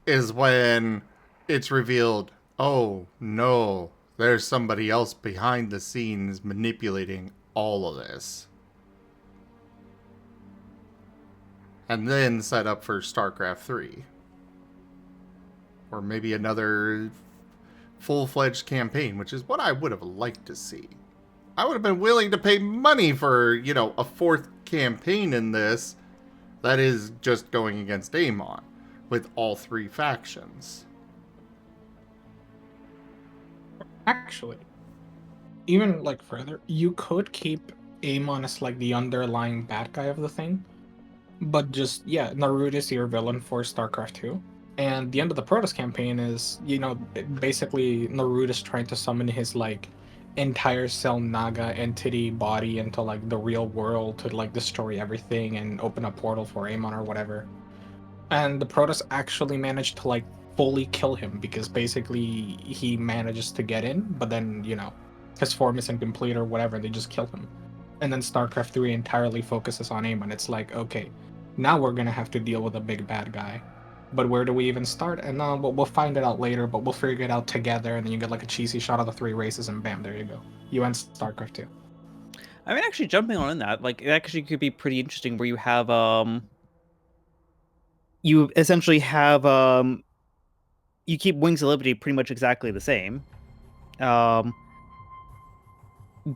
is when it's revealed, oh no, there's somebody else behind the scenes manipulating all of this. And then set up for StarCraft 3. Or maybe another full-fledged campaign, which is what I would have liked to see. I would have been willing to pay money for, you know, a fourth campaign in this that is just going against Amon with all three factions. Actually, even like further, you could keep Amon as like the underlying bad guy of the thing, but just, yeah, Narud is your villain for StarCraft 2. And the end of the Protoss campaign is, you know, basically Narud is trying to summon his like entire Selnaga entity body into like the real world to like destroy everything and open a portal for Amon or whatever. And the Protoss actually managed to like fully kill him because basically he manages to get in, but then, you know, his form isn't complete or whatever, they just kill him. And then StarCraft 3 entirely focuses on Amon. It's like, okay, now we're gonna have to deal with a big bad guy. But where do we even start? And we'll find it out later, but we'll figure it out together, and then you get like a cheesy shot of the three races, and bam, there you go. You end StarCraft 2. I mean, actually jumping on that, like, it actually could be pretty interesting where you have, you essentially have, you keep Wings of Liberty pretty much exactly the same. But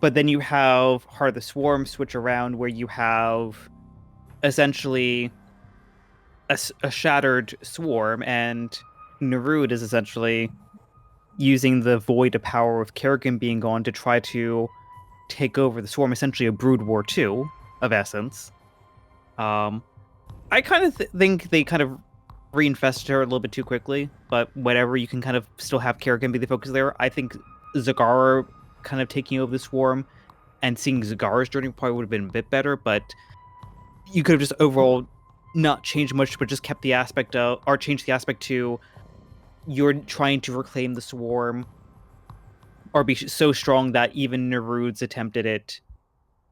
then you have Heart of the Swarm switch around where you have essentially a shattered swarm, and Narud is essentially using the void of power of Kerrigan being gone to try to take over the swarm, essentially a Brood War 2 of essence. I kind of think they kind of reinfested her a little bit too quickly, but whatever, you can kind of still have Kerrigan be the focus there. I think Zagara kind of taking over the swarm and seeing Zagara's journey probably would have been a bit better, but you could have just overall not changed much, but just kept the aspect of, or changed the aspect to, you're trying to reclaim the swarm, or be so strong that even Narud's attempt at it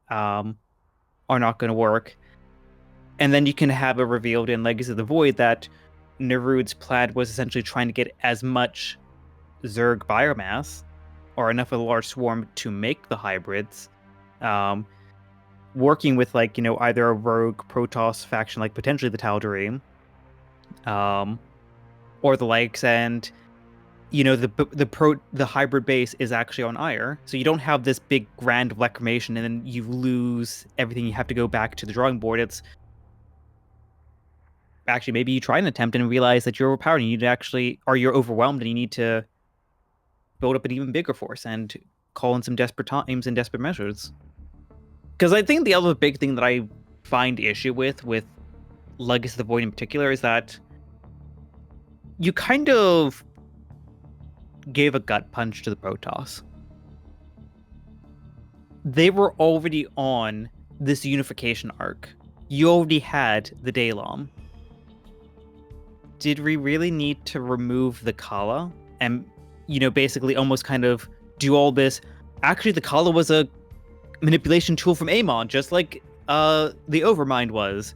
are not going to work. And then you can have it revealed in Legacy of the Void that Narud's plan was essentially trying to get as much Zerg biomass, or enough of a large swarm to make the hybrids, working with, like, you know, either a rogue Protoss faction, like potentially the Tal'Darim, or the likes, and, you know, the hybrid base is actually on Ire, so you don't have this big grand reclamation and then you lose everything, you have to go back to the drawing board. It's actually, maybe you try an attempt and realize that you're overpowered and you need to actually, or you're overwhelmed and you need to build up an even bigger force and call in some desperate times and desperate measures. Because I think the other big thing that I find issue with Legacy of the Void in particular is that you kind of gave a gut punch to the Protoss. They were already on this unification arc. You already had the Daylom. Did we really need to remove the Kala and, basically almost kind of do all this? Actually, the Kala was a manipulation tool from Amon, just like the Overmind was.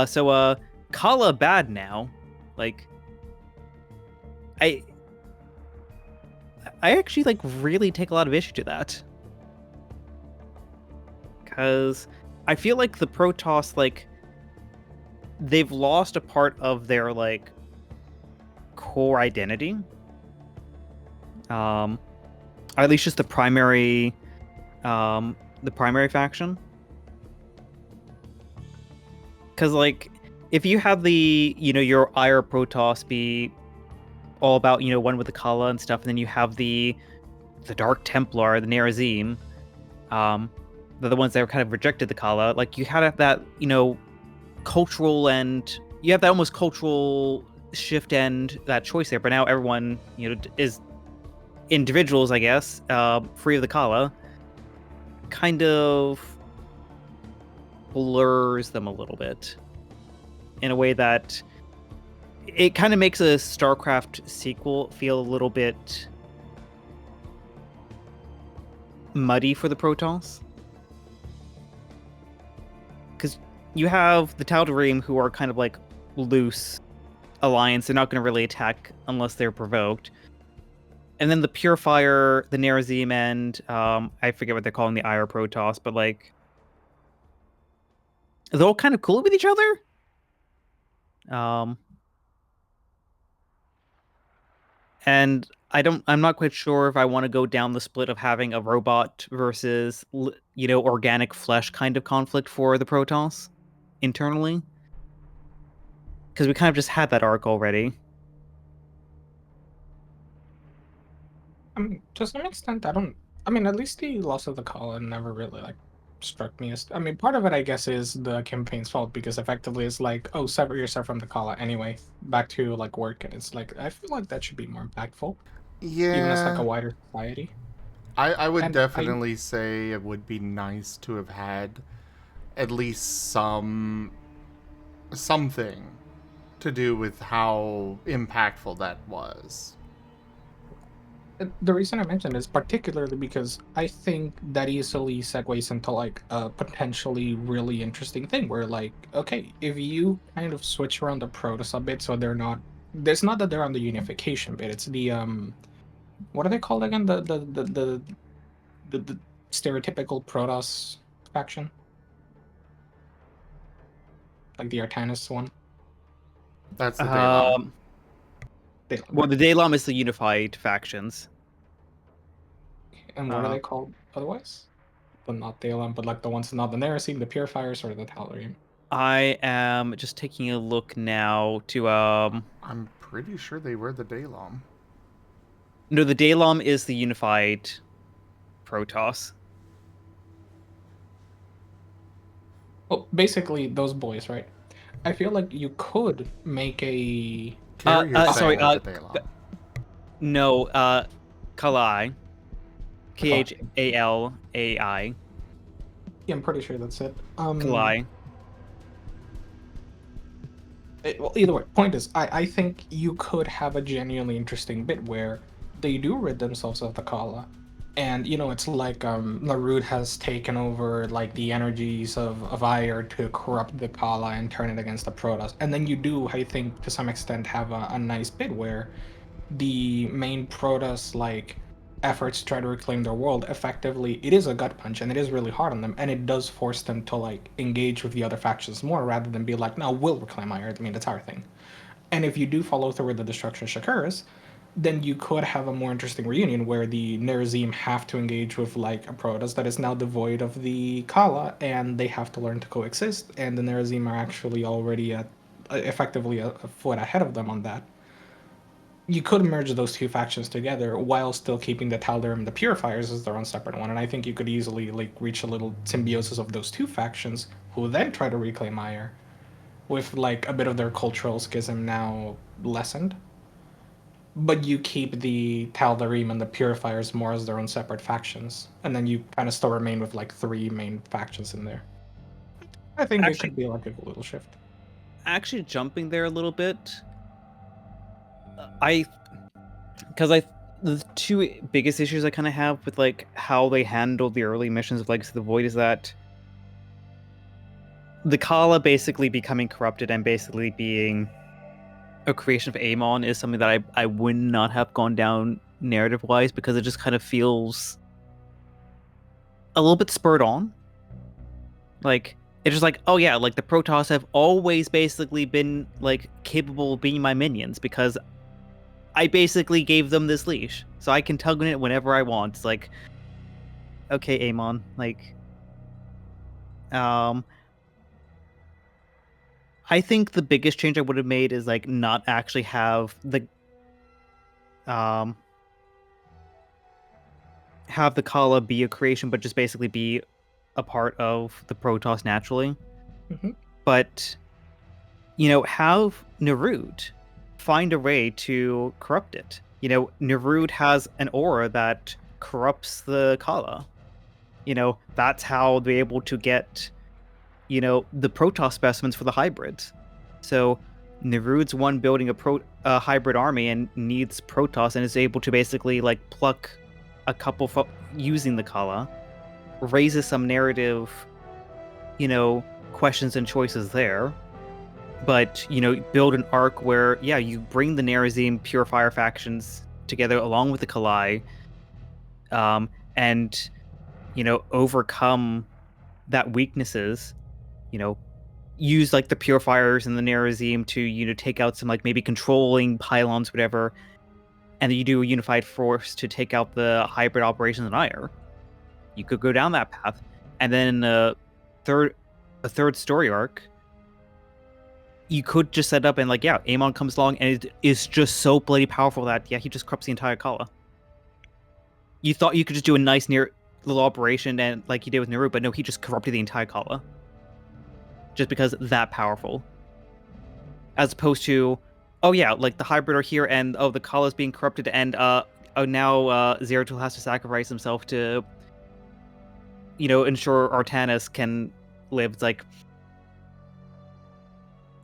So Kala bad now. Like, I actually really take a lot of issue to that. Because I feel like the Protoss, they've lost a part of their, core identity. Or at least just the primary faction. Because, if you have the, your Ire Protoss be all about, one with the Kala and stuff, and then you have the Dark Templar, the Nerazim, they're the ones that kind of rejected the Kala. You had that, cultural and you have that almost cultural shift and that choice there. But now everyone, is individuals, I guess, free of the Kala. Kind of blurs them a little bit in a way that it kind of makes a StarCraft sequel feel a little bit muddy for the Protoss. Because you have the Tal'Darim, who are kind of loose alliance. They're not going to really attack unless they're provoked. And then the Purifier, the Nerazim, and I forget what they're calling the Ire Protoss, but they're all kind of cool with each other. And I'm not quite sure if I want to go down the split of having a robot versus, organic flesh kind of conflict for the Protoss internally. Because we kind of just had that arc already. To some extent, at least the loss of the Kala never really struck me as. Part of it, I guess, is the campaign's fault because effectively it's oh, sever yourself from the Kala anyway, back to work, and it's I feel like that should be more impactful. Yeah. Even as a wider society. I would definitely say it would be nice to have had at least something to do with how impactful that was. The reason I mentioned is particularly because I think that easily segues into a potentially really interesting thing where okay, if you kind of switch around the Protoss a bit so they're not, it's not that they're on the unification bit, it's the what are they called again, the stereotypical Protoss faction, the Artanis one. That's the Daylom. Well, the Daylom is the unified factions. And what are they called otherwise? But not Daylom, but the ones not the Nerazim, the Purifiers, or the Tal'Darim. I am just taking a look now to I'm pretty sure they were the Daylom. No, the Daylom is the unified Protoss. Well, basically those boys, right? I feel like you could make a. Sorry. No, Kalai. Khalai. Yeah, I'm pretty sure that's it. Kalai. Well, either way, point is, I think you could have a genuinely interesting bit where they do rid themselves of the Kala, and it's Larud has taken over the energies of Ire to corrupt the Kala and turn it against the Protoss, and then you do, I think, to some extent, have a nice bit where the main Protoss efforts to try to reclaim their world, effectively it is a gut punch and it is really hard on them, and it does force them to engage with the other factions more rather than be no, we'll reclaim Ire, it's our thing. And if you do follow through with the destruction occurs, then you could have a more interesting reunion where the Nerazim have to engage with a Protoss that is now devoid of the Kala, and they have to learn to coexist, and the Nerazim are actually already effectively a foot ahead of them on that. You could merge those two factions together while still keeping the Tal'Darim and the Purifiers as their own separate one, and I think you could easily reach a little symbiosis of those two factions, who then try to reclaim Ire, with a bit of their cultural schism now lessened. but you keep the Tal'Darim and the Purifiers more as their own separate factions, and then you kind of still remain with like 3 main factions in there. I think it Actually- could be like a little shift. Actually, jumping there a little bit, the 2 biggest issues I kind of have with like how they handled the early missions of Legacy of the Void is that the Kala basically becoming corrupted and basically being a creation of Amon is something that I would not have gone down narrative-wise, because it just kind of feels a little bit spurred on. Like, it's just like, oh yeah, like the Protoss have always basically been like capable of being my minions because I basically gave them this leash, so I can tug on it whenever I want. It's like, okay, Amon, like, I think the biggest change I would have made is like not actually have the Kala be a creation, but just basically be a part of the Protoss naturally. Mhm. But have Nerud find a way to corrupt it. Nerud has an aura that corrupts the Kala. That's how they're able to get the Protoss specimens for the hybrids. So Nerud's one building a hybrid army and needs Protoss and is able to basically like pluck a couple using the Kala, raises some narrative, questions and choices there. But build an arc where you bring the Nerazim Purifier factions together along with the Kalai, and overcome that weaknesses. Use like the Purifiers and the Nerazim to take out some like maybe controlling pylons, whatever, and then you do a unified force to take out the hybrid operations in Ire. You could go down that path, and then a third story arc, you could just set up and like Amon comes along and it is just so bloody powerful that he just corrupts the entire Kala. You thought you could just do a nice little operation and like he did with Naru, but no, he just corrupted the entire Kala. Just because that powerful. As opposed to, like the hybrid are here and the Kala's being corrupted and now Zeratul has to sacrifice himself to ensure Artanis can live. It's like,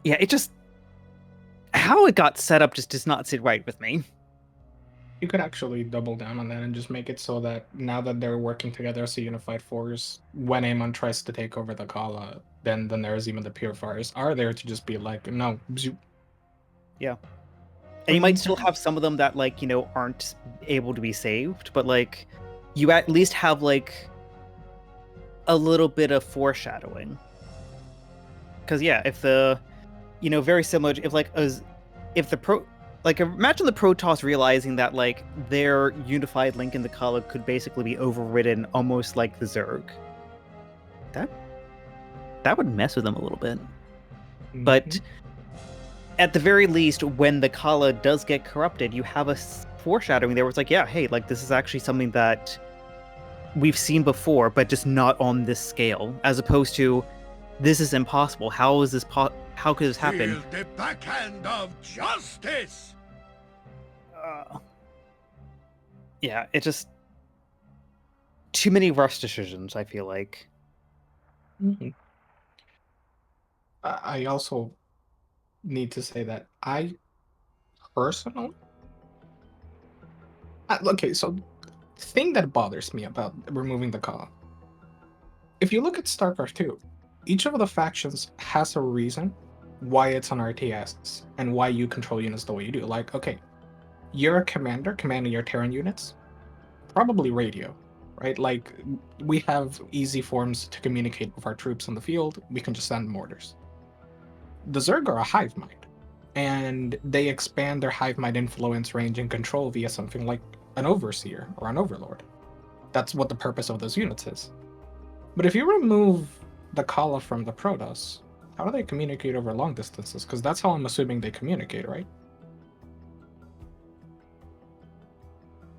it just, how it got set up just does not sit right with me. You could actually double down on that and just make it so that now that they're working together as a unified force, when Amon tries to take over the Kala, then the Nerazim and the Purifiers are there to just be like, no. Yeah. And you might still have some of them that like, aren't able to be saved, but like you at least have like a little bit of foreshadowing. Because if the very similar, imagine the Protoss realizing that like their unified link in the Kala could basically be overridden almost like the Zerg. That would mess with them a little bit. Mm-hmm. But at the very least, when the Kala does get corrupted, you have a foreshadowing there where it's like, hey, like this is actually something that we've seen before, but just not on this scale, as opposed to this is impossible. How is this how could this happen? Feel the backhand of justice. It just too many rush decisions, I feel like. Mm-hmm. I also need to say that I personally, okay, so thing that bothers me about removing the Kala, if you look at StarCraft II, each of the factions has a reason why it's on RTS and why you control units the way you do. Like, okay, you're a commander commanding your Terran units, probably radio, right? Like, we have easy forms to communicate with our troops on the field. We can just send them orders. The Zerg are a hive mind, and they expand their hive mind influence, range, and control via something like an overseer or an overlord. That's what the purpose of those units is. But if you remove the Kala from the Protoss, how do they communicate over long distances? Because that's how I'm assuming they communicate, right?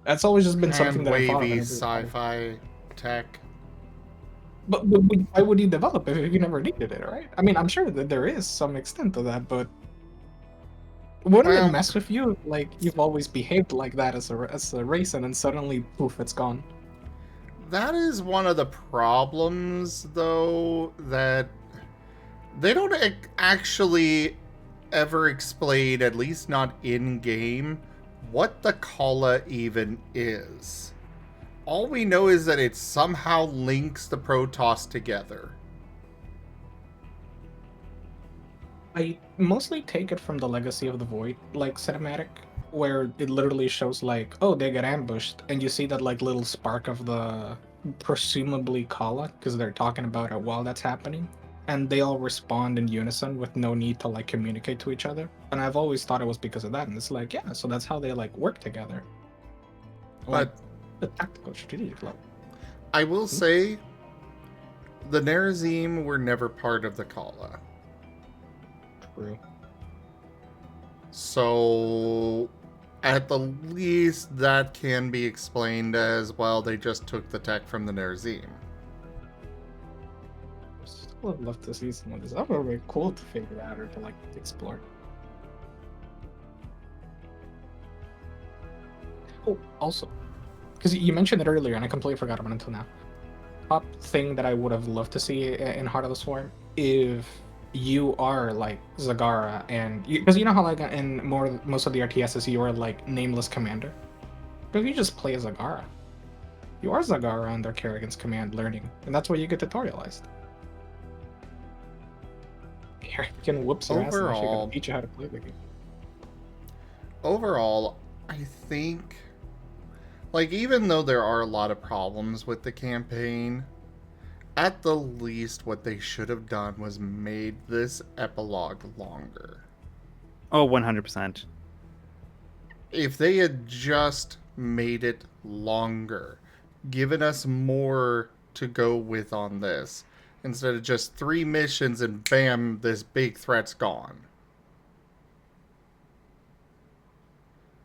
That's always just been something that I thought of. Wavy sci-fi tech. But why would you develop it if you never needed it, right? I mean, I'm sure that there is some extent to that, but Wouldn't Well- it mess with you? Like, you've always behaved like that as a race, and then suddenly, poof, it's gone. That is one of the problems, though, that they don't actually ever explain, at least not in-game, what the Kala even is. All we know is that it somehow links the Protoss together. I mostly take it from the Legacy of the Void, like, cinematic, where it literally shows, like, oh, they get ambushed, and you see that, like, little spark of the presumably Kala, because they're talking about it while that's happening, and they all respond in unison with no need to, like, communicate to each other. And I've always thought it was because of that, and it's like, yeah, so that's how they, like, work together. Like, But the tactical strategic level. I will say, the Nerazim were never part of the Kala. True. So, at the least, that can be explained as, well, they just took the tech from the Nerazim. Still would love to see some of this. That would be cool to figure out or to, like, explore. Oh, also, because you mentioned it earlier and I completely forgot about it until now. Top thing that I would have loved to see in Heart of the Swarm, if you are like Zagara, and because you know how like in most of the RTSs you are like nameless commander, but if you just play as Zagara, you are Zagara under Kerrigan's command learning, and that's where you get tutorialized. Kerrigan whoops your ass and actually Overall- gonna teach you how to play the game. Overall, I think, like, even though there are a lot of problems with the campaign, at the least what they should have done was made this epilogue longer. Oh, 100%. If they had just made it longer, given us more to go with on this, instead of just 3 missions and bam, this big threat's gone.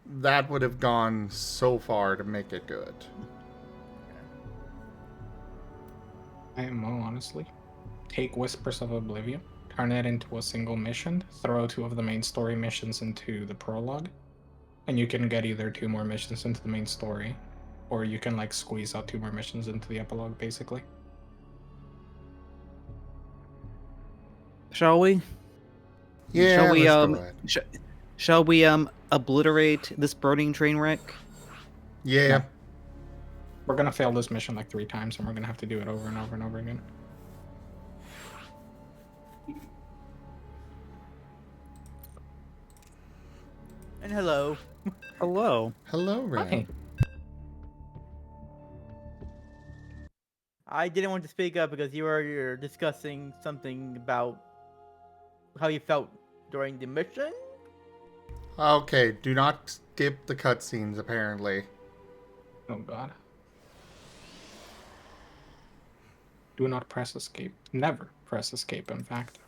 That would have gone so far to make it good. IMO, honestly. Take Whispers of Oblivion, turn it into a single mission, throw 2 of the main story missions into the prologue, and you can get either 2 more missions into the main story, or you can like squeeze out 2 more missions into the epilogue, basically. Shall we? Yeah, Shall we let's go ahead. shall we obliterate this burning train wreck? Yeah. No. We're gonna fail this mission like 3 times, and we're gonna have to do it over and over and over again. And hello. Hello. Hello, Ren. Hi. I didn't want to speak up because you're discussing something about how you felt during the mission. Okay, do not skip the cutscenes, apparently. Oh god. Do not press escape. Never press escape, in fact.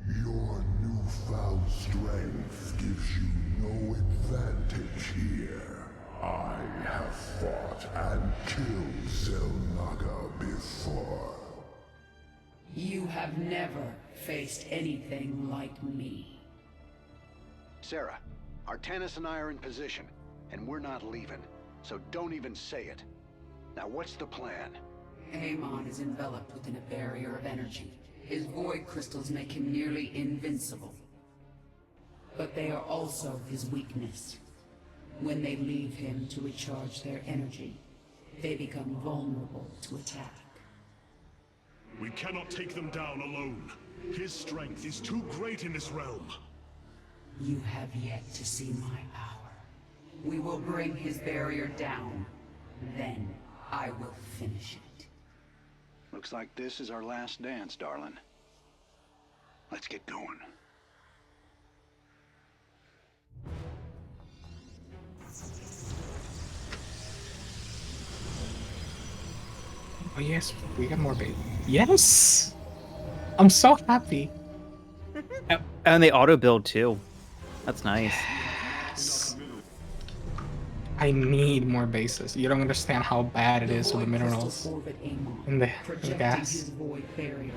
Your newfound strength gives you no advantage here. I have fought and killed Zelnaga before. You have never faced anything like me. Sarah, Artanis and I are in position, and we're not leaving, so don't even say it. Now what's the plan? Amon is enveloped within a barrier of energy. His void crystals make him nearly invincible. But they are also his weakness. When they leave him to recharge their energy, they become vulnerable to attack. We cannot take them down alone. His strength is too great in this realm. You have yet to see my power. We will bring his barrier down. Then I will finish it. Looks like this is our last dance, darling. Let's get going. Oh yes, we got more baby. Yes! I'm so happy. And they auto build too. That's nice. Yes. I need more bases. You don't understand how bad it is with the minerals in the gas. His void barrier.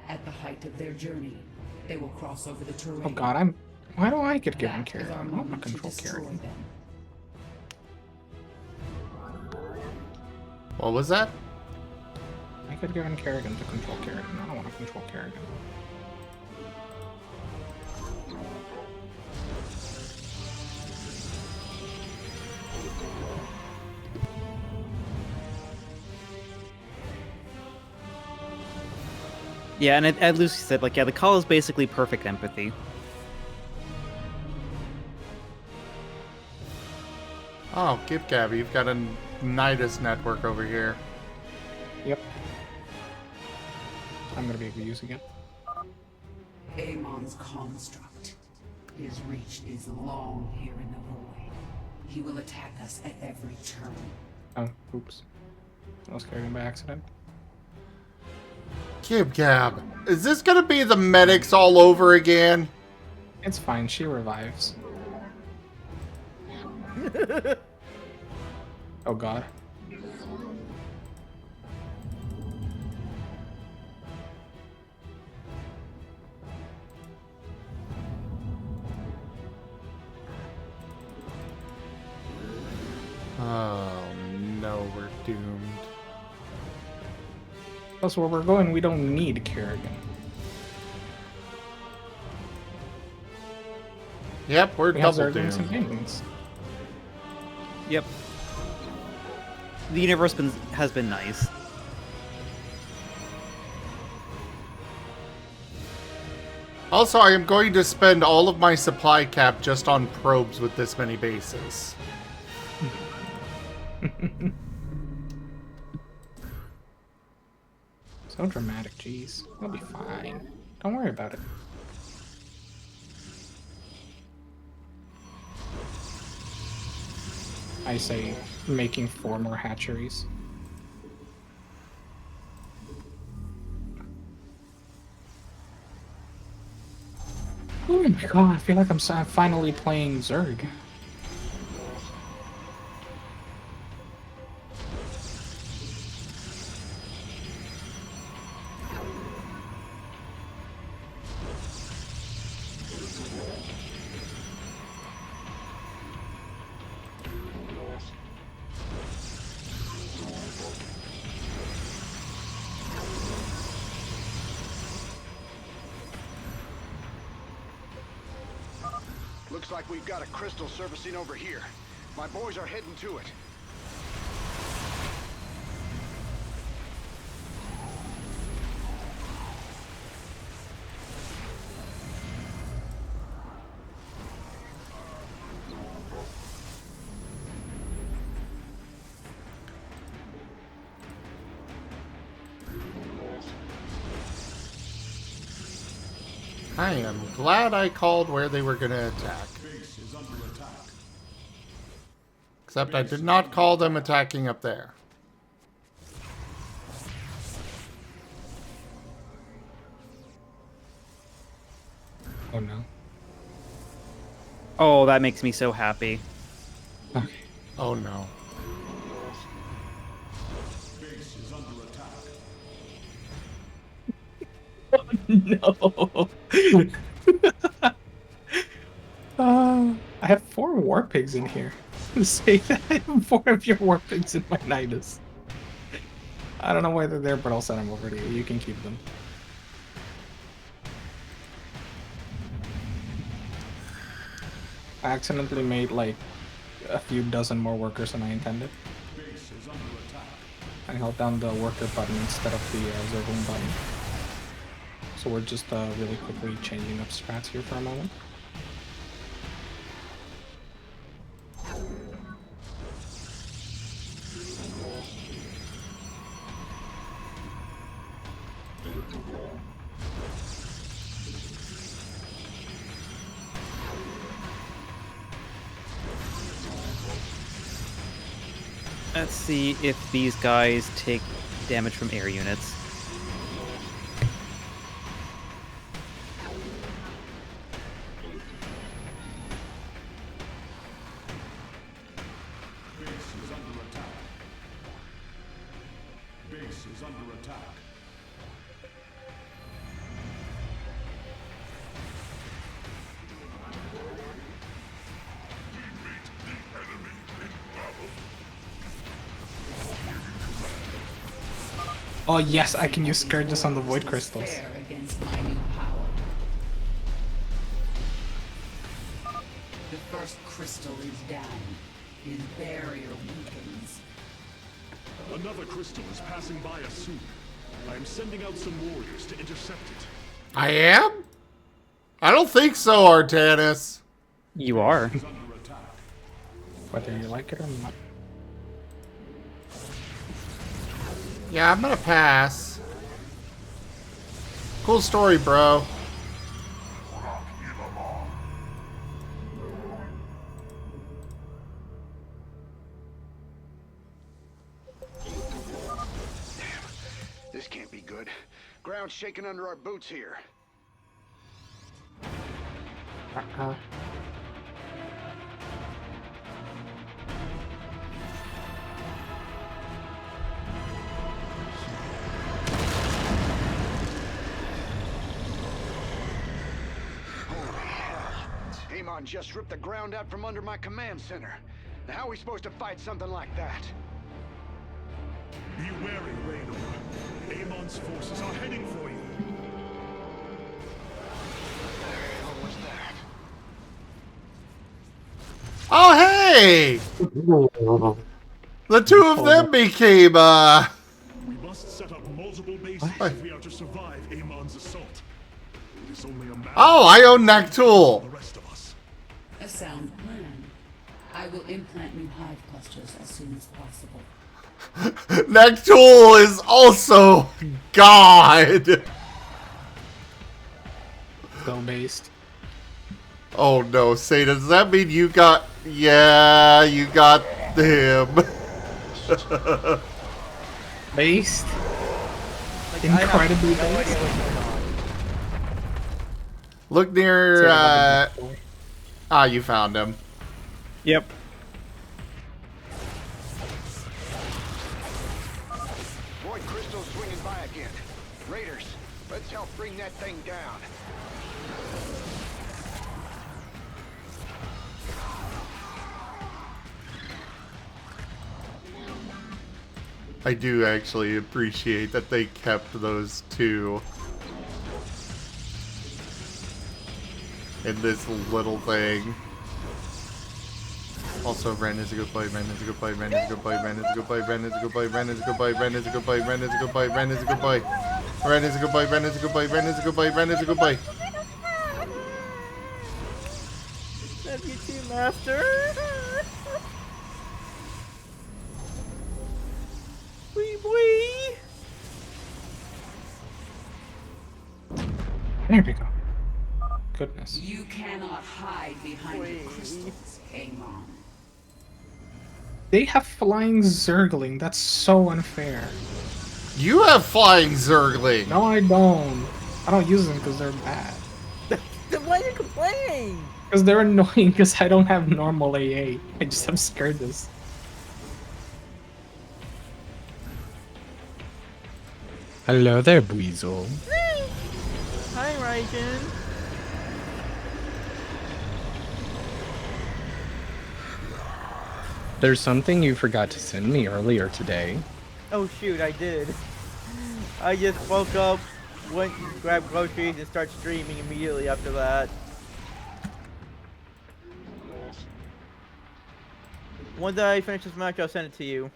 At the height of their journey, they will cross over the terrain. Oh god, why do I get given That carry? is our I want to moment to control destroy carry. them. What was that? I get given Kerrigan to control Kerrigan. I don't want to control Kerrigan. Yeah, and as Lucy said, like, yeah, the call is basically perfect empathy. Oh, GibGab, you've got a Nidus network over here. Yep. I'm gonna be able to use again. Amon's construct. His reach is long here in the void. He will attack us at every turn. Oh, oops. I was Kerrigan by accident. GibGab, is this gonna be the medics all over again? It's fine, she revives. Oh god. Oh no, we're doomed. Plus, where we're going, we don't need Kerrigan. Yep, we're We have double Zerglings and doomed. Penguins. Yep. The universe has been nice. Also, I am going to spend all of my supply cap just on probes with this many bases. So dramatic, jeez. It'll be fine. Don't worry about it. I say making 4 more hatcheries. Oh my god, I feel like I'm finally playing Zerg. Looks like we've got a crystal surfacing over here. My boys are heading to it. I am glad I called where they were going to attack. Base is under attack. Except I did not call them attacking up there. Oh no. Oh, that makes me so happy. Okay. Oh no. Base is under attack. No. I have 4 war pigs in here. Say that I have 4 of your war pigs in my Nidus. I don't know why they're there, but I'll send them over to you. You can keep them. I accidentally made like a few dozen more workers than I intended. Base is under attack. I held down the worker button instead of the zergling button. So we're just really quickly changing up strats here for a moment. Let's see if these guys take damage from air units. Base is under attack. Base is under attack. Oh yes, I can use Scourges on the Void Crystals. Fair against my new power. The first crystal is down. His barrier weakens. Another crystal is passing by us soon. I am sending out some warriors to intercept it. I am? I don't think so, Artanis. You are. It's under attack. Whether you like it or not. Yeah, I'm gonna pass. Cool story, bro. This can't be good. Ground's shaking under our boots here. Amon just ripped the ground out from under my command center. Now how are we supposed to fight something like that? Be wary, Raynor. Amon's forces are heading for you. What was that? Oh, hey! The two of them became, We must set up multiple bases if we are to survive Amon's assault. It is only a matter Oh, I own Naktul. of the rest of us. A sound plan. I will implant new hive clusters as soon as possible. Naktul is also God. Go based. Oh no, Seda, does that mean you got... Yeah, you got him. Based. Like, Incredibly I have no idea based. what's going on. Look near, you found him. Yep. Void crystal swinging by again. Raiders, let's help bring that thing down. I do actually appreciate that they kept those two in this little thing. Also, Ren is a good play, Ren is a good play, Ren is a good play, Ren is a good play, Ren is a good play, Ren is a good play, Ren is a good play, Ren is a good play, Ren is a good play, Ren is a good play, Ren is a good play, Ren is a good play, Ren is a good play. Love you too, Master. Wee wee. There we go. Goodness. You cannot hide behind the crystals, Amon. They have flying Zergling. That's so unfair. You have flying Zergling. No, I don't. I don't use them because they're bad. Then why are you complaining? Because they're annoying because I don't have normal AA. I just have Scourges. Hello there, Buizel. Hi, Raijin. There's something you forgot to send me earlier today. Oh shoot, I did. I just woke up, went and grabbed groceries, and started streaming immediately after that. Once I finish this match, I'll send it to you.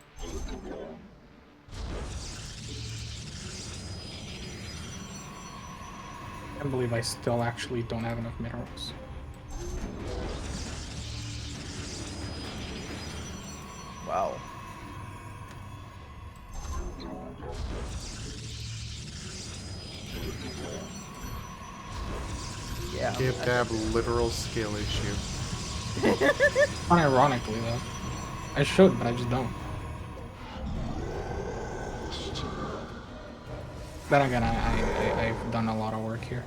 I can't believe I still actually don't have enough minerals. Wow. Yeah. GibGab literal skill issue. Unironically, though. I should, but I just don't. Then again, I've done a lot of work here.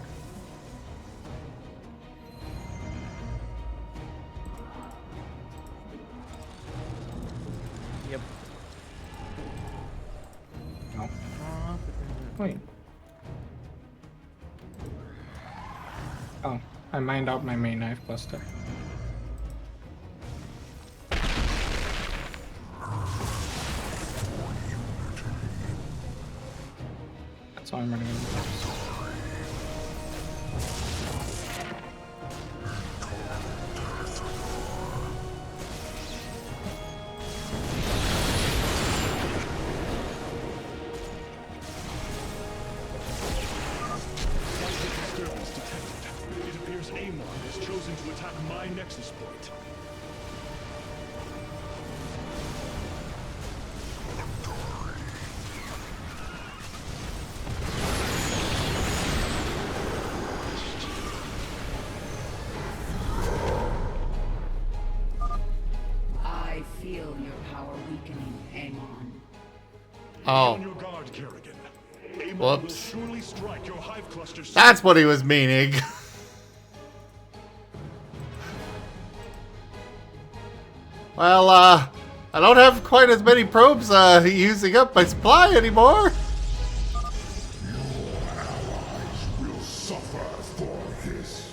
Yep. No. Wait. Oh, I mined out my main knife cluster. That's all I'm running into. Disturbance detected. It appears Amon has chosen to attack my nexus point. I feel your power weakening, Amon. Oh, On your guard, Kerrigan. Amon will whoops. surely strike your hive cluster soon. That's what he was meaning. Well, I don't have quite as many probes using up my supply anymore. Your allies will suffer for this.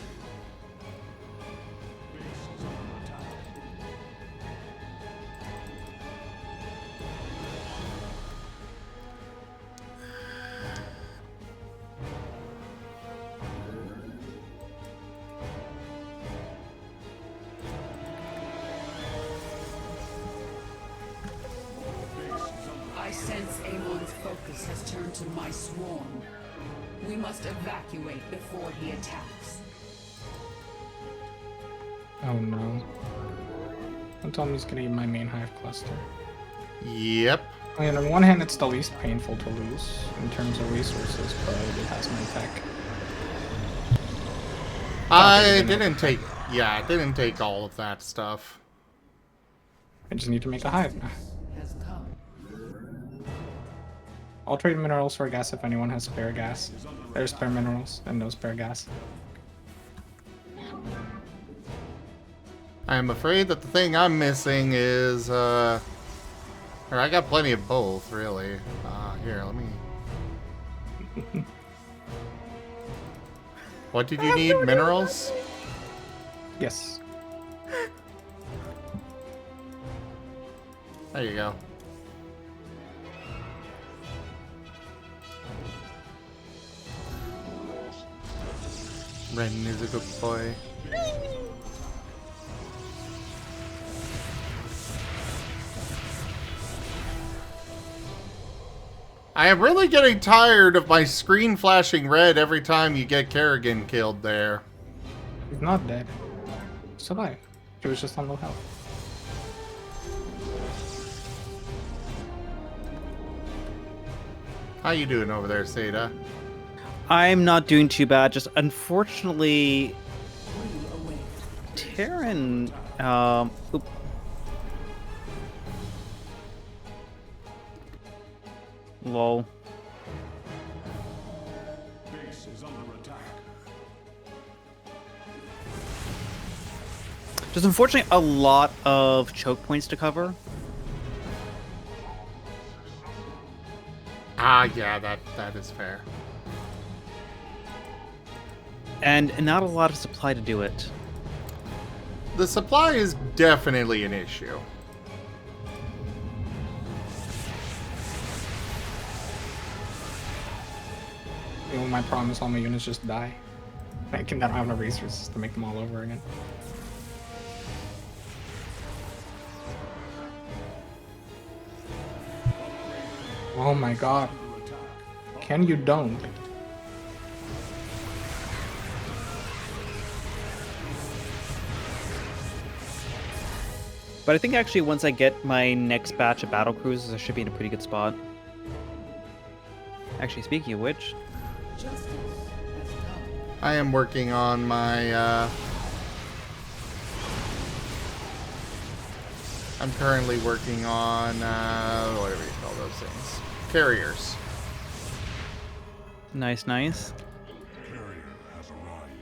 I sense Amon's focus has turned to my swarm. We must evacuate before he attacks. Oh no. Don't tell me he's gonna eat my main hive cluster. Yep. I mean, on one hand, it's the least painful to lose in terms of resources, but it has my tech. I didn't take. Yeah, I didn't take all of that stuff. I just need to make a hive now. Has come. I'll trade minerals for gas if anyone has spare gas. There's spare minerals and no spare gas. I'm afraid that the thing I'm missing is, or I got plenty of both, really. Here, let me... What did you need? Minerals? Yes. There you go. Ren is a good boy. I am really getting tired of my screen flashing red every time you get Kerrigan killed there. He's not dead. He's alive. He was just on low health. How you doing over there, Seda? I'm not doing too bad. Just unfortunately, Terran. Oop. Lol. Base is under attack. Just unfortunately a lot of choke points to cover. Yeah, that is fair. And not a lot of supply to do it. The supply is definitely an issue. You know, my problem is all my units just die. I don't have enough resources to make them all over again. Oh my god. Can you don't? But I think actually once I get my next batch of battle cruisers, I should be in a pretty good spot. Actually, speaking of which, I am working on my, I'm currently working on, whatever you call those things. Carriers. Nice, nice. Carrier has arrived.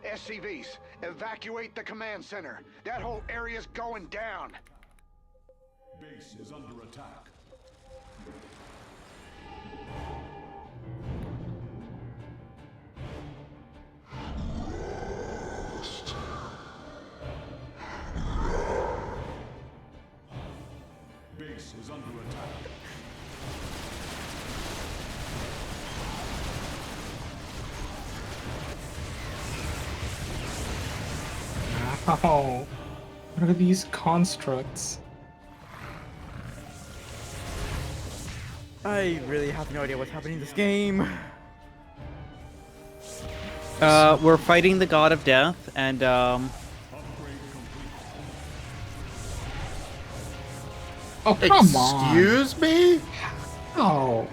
SCVs, evacuate the command center. That whole area's going down. Base is under attack. Base is under attack. Oh, what are these constructs? I really have no idea what's happening in this game. We're fighting the god of death, and Oh, come on. Excuse me? Oh.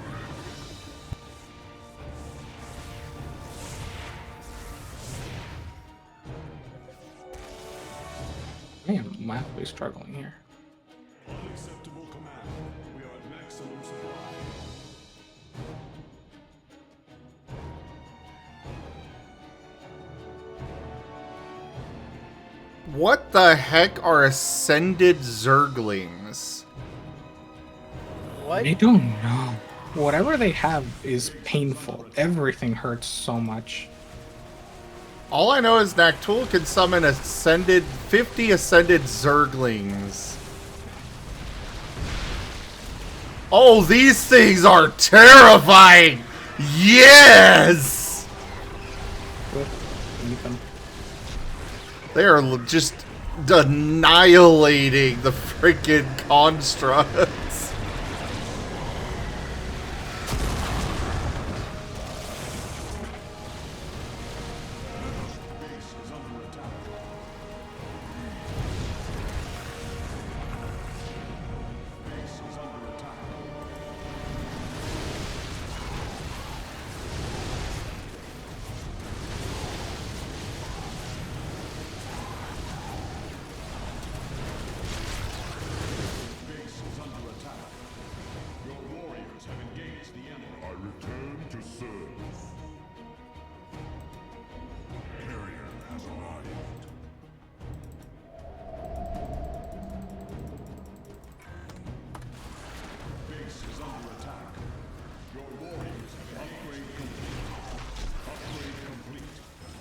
I am mildly struggling here. Unacceptable command. We are at maximum supply. What the heck are ascended zerglings? What? I don't know. Whatever they have is painful. Everything hurts so much. All I know is Naktul can summon 50 ascended zerglings. Oh, these things are terrifying! Yes! Good. Ethan. They are just annihilating the freaking constructs.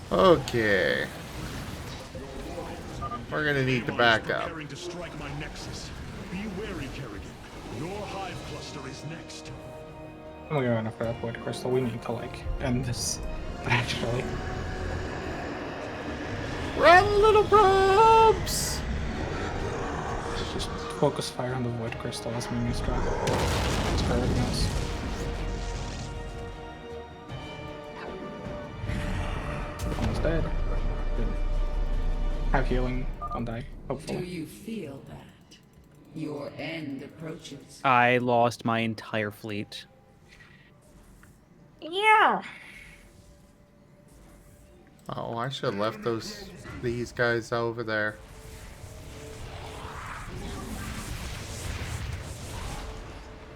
Okay. We're gonna need to back up. Preparing to strike my nexus. Be wary, Kerrigan. Your hive cluster is next. I'm going for that void crystal. We need to like end this. Actually. Run, little probes! Just focus fire on the void crystal as Mimi's drop. It's hurting us. Almost dead. Good. Have healing. Don't die. Do Hopefully. you feel that? Your end approaches. I lost my entire fleet. Yeah. Oh, I should have left these guys over there.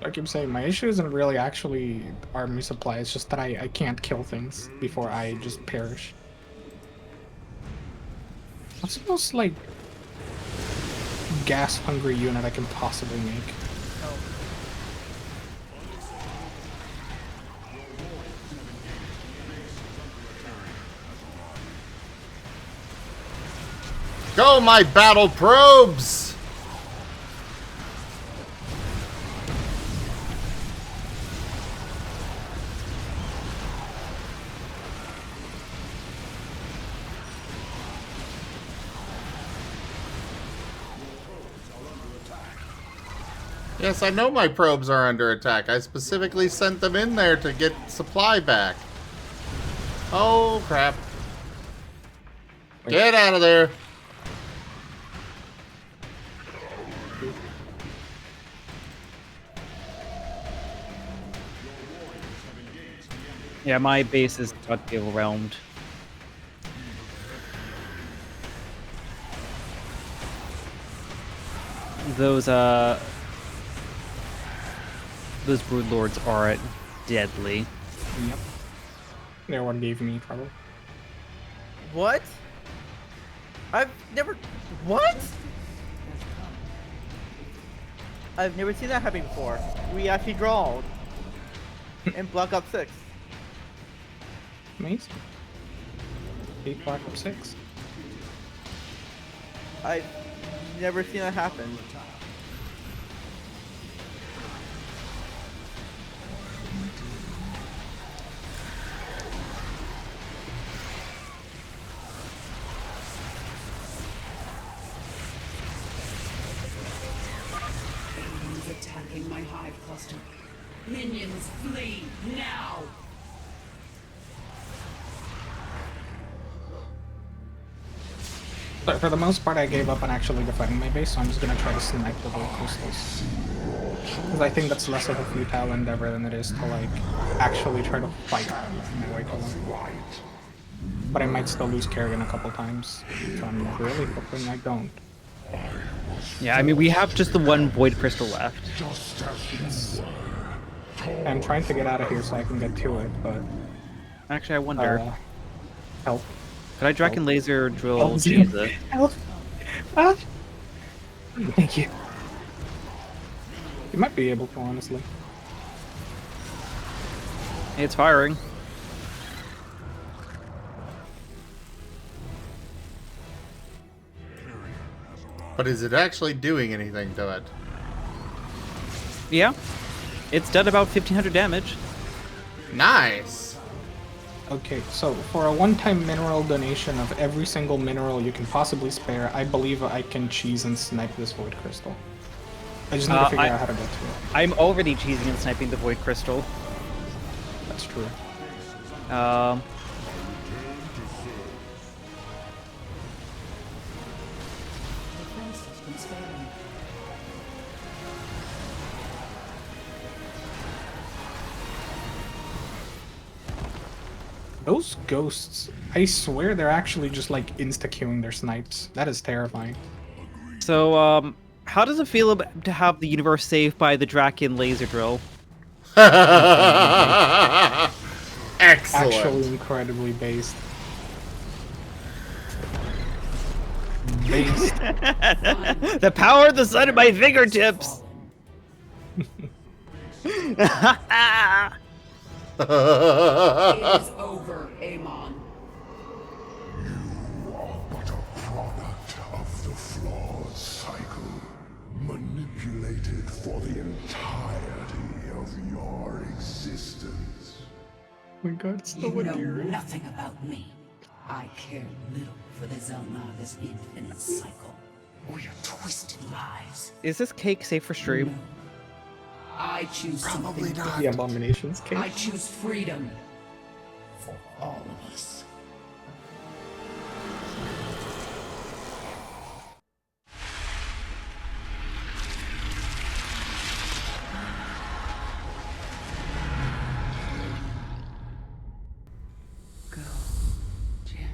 I keep saying my issue isn't really actually army supply. It's just that I can't kill things before I just perish. What's the most like gas hungry unit I can possibly make? Go, my battle probes! Yes, I know my probes are under attack. I specifically sent them in there to get supply back. Oh, crap. Get out of there. Yeah, my base is about to be overwhelmed. Those brood lords are deadly. Yep. They what gave me trouble. What? I've never. What? I've never seen that happen before. We actually drawled in Black Ops 6. Amazing. 8 Black Ops 6. I've never seen that happen. He's attacking my hive cluster. Minions, flee now! But for the most part, I gave up on actually defending my base, so I'm just gonna try to snipe the void crystals. Because I think that's less of a futile endeavor than it is to, like, actually try to fight my way to one. But I might still lose Kerrigan a couple times, so I'm really hoping I don't. Yeah, I mean, we have just the one void crystal left. I'm trying to get out of here so I can get to it, but... Actually, I wonder. Help. Could I Draken laser drill Help. Jesus? Help! Ah. Thank you. You might be able to, honestly. It's firing. But is it actually doing anything to it? Yeah. It's done about 1,500 damage. Nice! Okay, so for a one-time mineral donation of every single mineral you can possibly spare, I believe I can cheese and snipe this void crystal. I just need to figure out how to get to it. I'm already cheesing and sniping the void crystal. That's true. Those ghosts, I swear they're actually just like insta-queuing their snipes. That is terrifying. So, how does it feel to have the universe saved by the Draken laser drill? Excellent. Actually incredibly based. Based. The power of the sun at my fingertips! It is over, Amon. You are but a product of the flawed cycle, manipulated for the entirety of your existence. Oh my god, it's so You know endearing. nothing about me. I care little for the Zelnaga's infinite cycle, or your twisted lies. Is this cake safe for stream? I choose Probably something not. The abominations case. I choose freedom for all of us. Go, Jim.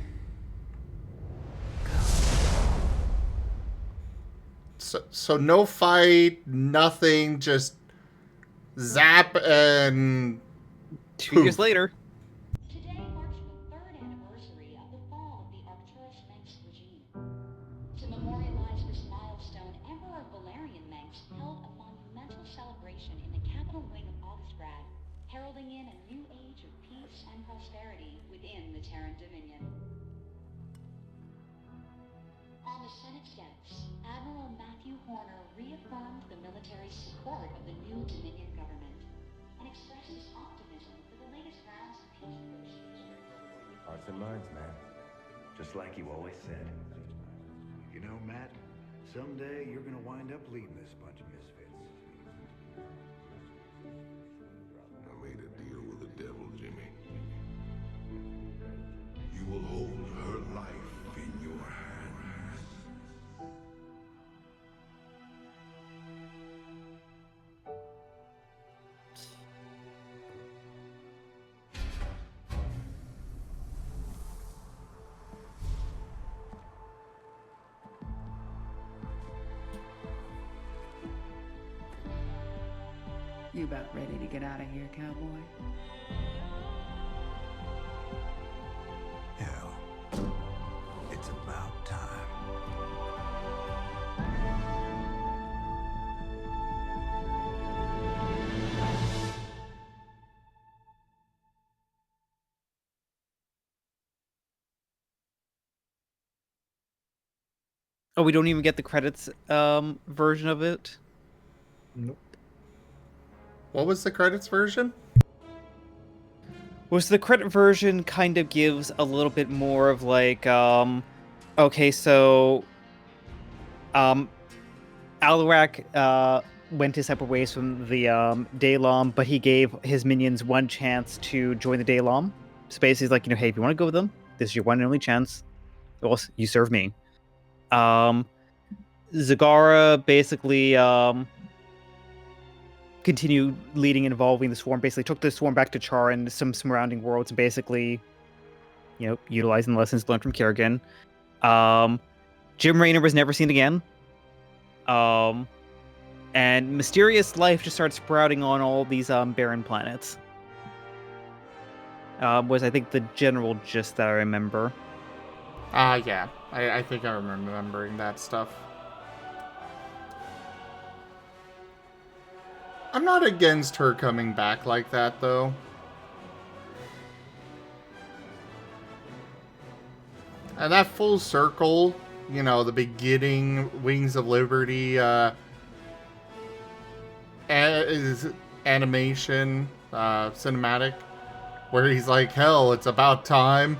So no fight, nothing, just zap and 2 years later. Today marks the third anniversary of the fall of the Arcturus Manx regime. To memorialize this milestone, Emperor Valerian Manx held a monumental celebration in the capital wing of Augustgrad, heralding in a new age of peace and prosperity within the Terran Dominion. On the Senate steps, Admiral Matthew Horner reaffirmed the military support of the new Dominion government and expressed his optimism for the latest rounds of peace negotiations. Hearts and minds, man. Just like you always said. You know, Matt, someday you're gonna wind up leading this bunch of misfits. I made a deal with the devil, Jimmy. You will hold her life in your hands. You about ready to get out of here, cowboy? Hell, it's about time. Oh, we don't even get the credits version of it? Nope. What was the credits version? Was the credit version kind of gives a little bit more of like, okay, so, Alarak, went his separate ways from the, Daylom, but he gave his minions one chance to join the Daylom. So basically, he's like, hey, if you want to go with them, this is your one and only chance. Well, you serve me. Zagara basically, continued leading and evolving the swarm, basically took the swarm back to Char and some surrounding worlds, and basically, utilizing the lessons learned from Kerrigan. Jim Raynor was never seen again. And mysterious life just started sprouting on all these barren planets. Was, I think, the general gist that I remember. Yeah. I think I remember remembering that stuff. I'm not against her coming back like that, though. And that full circle, the beginning, Wings of Liberty, is animation, cinematic, where he's like, hell, it's about time.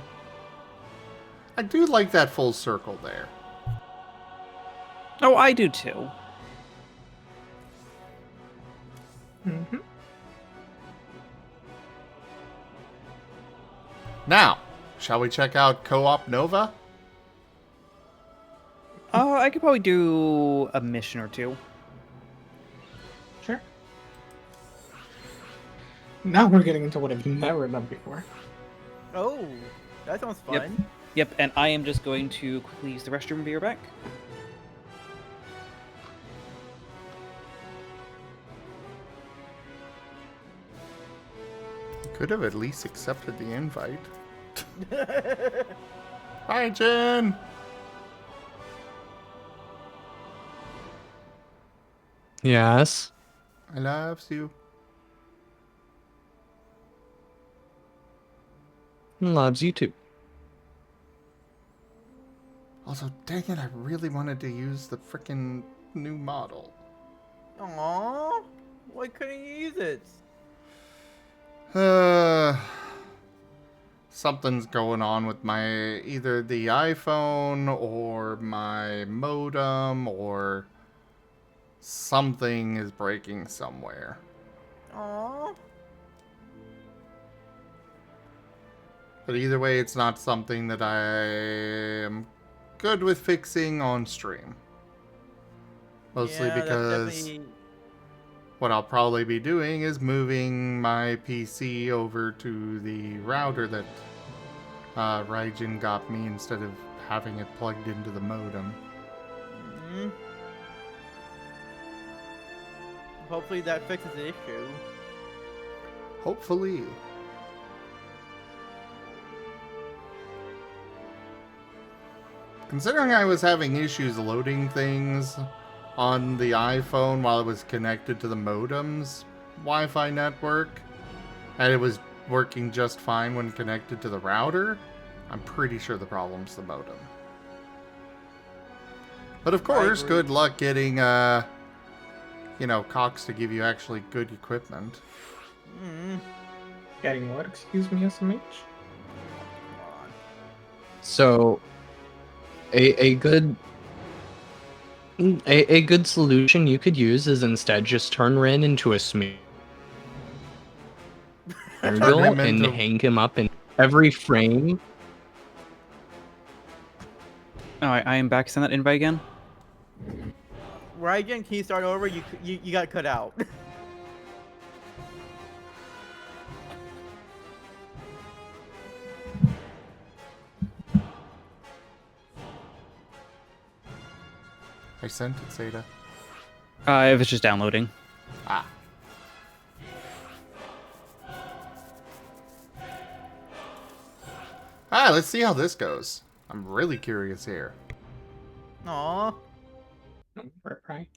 I do like that full circle there. Oh, I do too. Mm-hmm. Now, shall we check out Co-op Nova? I could probably do a mission or two. Sure. Now we're getting into what I've never done before. Oh, that sounds fun. Yep, and I am just going to quickly use the restroom and be right back. Could have at least accepted the invite. Hi, Jen! Yes. I love you. Loves you too. Also, dang it, I really wanted to use the frickin' new model. Aww, why couldn't you use it? Something's going on with my either the iPhone or my modem or something is breaking somewhere. Aww. But either way, it's not something that I am good with fixing on stream. Mostly because what I'll probably be doing is moving my PC over to the router that Raijin got me instead of having it plugged into the modem. Mm-hmm. Hopefully that fixes the issue. Hopefully. Considering I was having issues loading things on the iPhone while it was connected to the modem's Wi-Fi network, and it was working just fine when connected to the router, I'm pretty sure the problem's the modem. But of course, good luck getting, Cox to give you actually good equipment. Getting what? Excuse me, SMH? So, a good solution you could use is instead just turn Rin into a smooth and hang him up in every frame. Alright, I am back. Send that invite again. Raijin, can you start over? You got cut out. I sent it, Seda. It was just downloading. Ah. Ah, let's see how this goes. I'm really curious here. Aww. Right.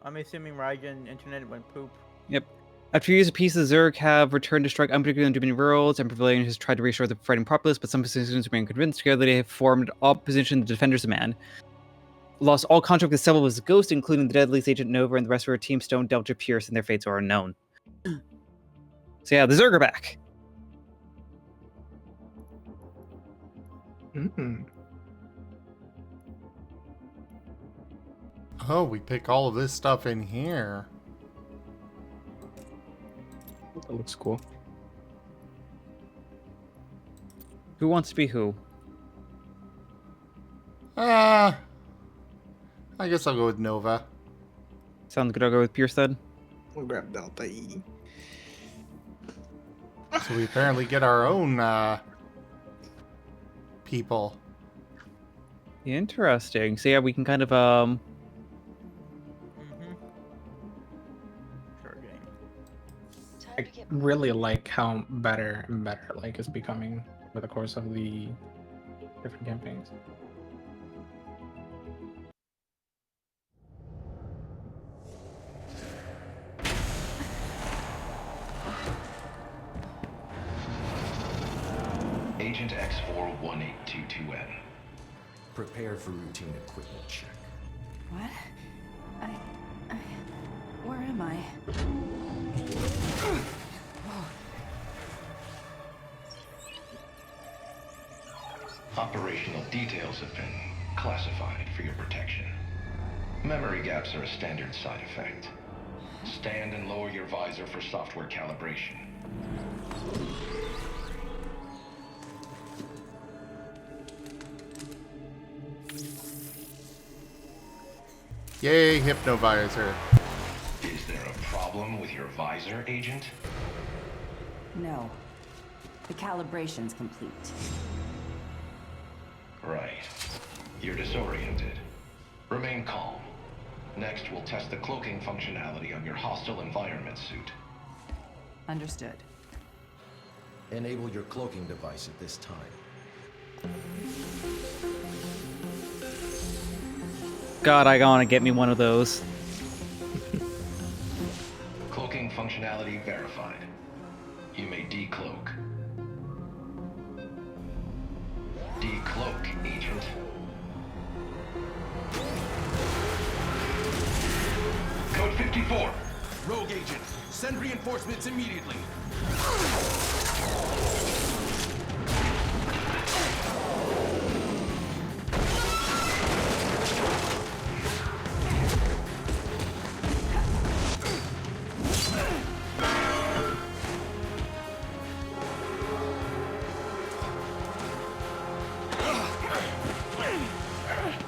I'm assuming Raijin internet went poop. Yep. After years, a piece of Zerg have returned to strike unpredictably on Dominion worlds, and Pavilion has tried to restore the fighting populace, but some citizens remain convinced together they have formed opposition to the Defenders of Man. Lost all contact with several of his ghosts, including the Deadliest Agent Nova and the rest of her team, Stone, Delta, Pierce, and their fates are unknown. So yeah, the Zerg are back. Mm-hmm. Oh, we pick all of this stuff in here. That looks cool. Who wants to be who? I guess I'll go with Nova. Sounds good. I'll go with Pierce then. We'll grab Delta E. So we apparently get our own people. Interesting. So yeah, we can kind of Sure game. I really like how better and better like is becoming over the course of the different campaigns. Agent X418222N. Prepare for routine equipment check. What? Where am I? Operational details have been classified for your protection. Memory gaps are a standard side effect. Stand and lower your visor for software calibration. Yay, Hypnovisor. Is there a problem with your visor, Agent? No. The calibration's complete. Right. You're disoriented. Remain calm. Next, we'll test the cloaking functionality on your hostile environment suit. Understood. Enable your cloaking device at this time. God, I gotta get me one of those. Cloaking functionality verified. You may decloak. Decloak, Agent. Code 54. Rogue agent, send reinforcements immediately.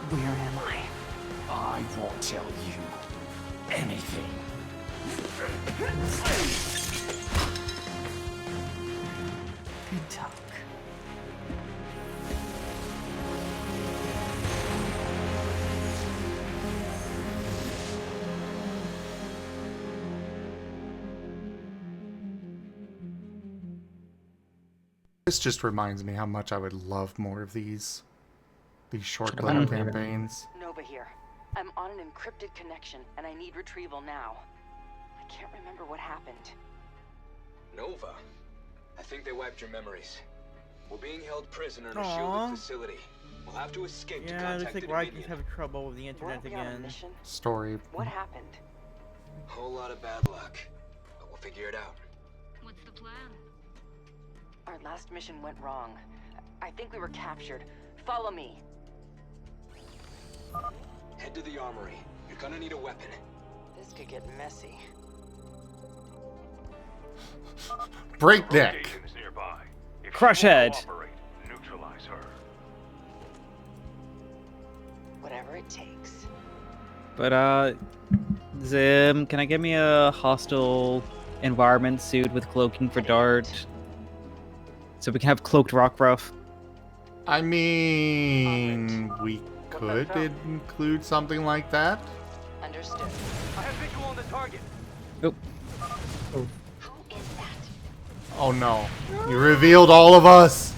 Where am I? I won't tell you anything. Good talk. This just reminds me how much I would love more of these short little campaigns. Nova here. I'm on an encrypted connection, and I need retrieval now. I can't remember what happened. Nova? I think they wiped your memories. We're being held prisoner in a Aww. shielded facility. We'll have to escape to Yeah, looks contact like the Raijin's Dominion. having trouble with the internet Weren't we on a again. mission? Story. What happened? Whole lot of bad luck. But we'll figure it out. What's the plan? Our last mission went wrong. I think we were captured. Follow me. Head to the armory. You're gonna need a weapon. This could get messy. Breakneck. Crush head. Neutralize her. Whatever it takes. But Zim, can I get me a hostile environment suit with cloaking for Dart? So we can have cloaked Rockruff. I mean, we could include something like that. Understood. I have visual on the target. Oh. Who is that? Oh no. You revealed all of us!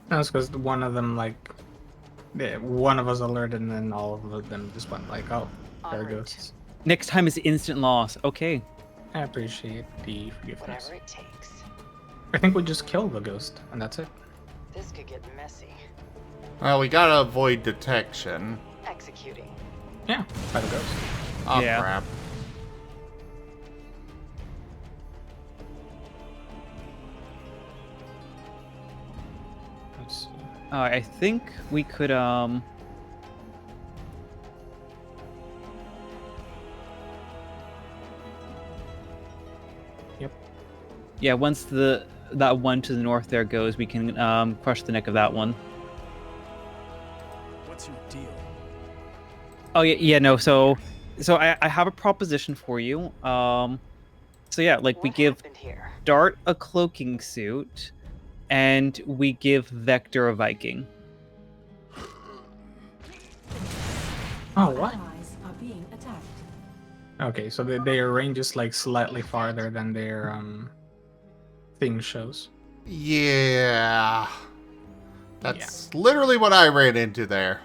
That's because one of them, like, yeah, one of us alerted, and then all of them just went like, "Oh, there it goes." Next time is instant loss. Okay. I appreciate the forgiveness. Whatever it takes. I think we just kill the ghost, and that's it. This could get messy. Well, we gotta avoid detection. Executing. Yeah, by the ghost. Oh, Yeah. crap. Let's see. I think we could Yep. Yeah, once that one to the north there goes, we can crush the neck of that one. What's your deal? Oh yeah, no. So I have a proposition for you. So yeah, like we give Dart a cloaking suit, and we give Vector a Viking. Oh, what? Allies are being attacked. Okay, so their range is like slightly farther than their thing shows. Yeah. That's literally what I ran into there.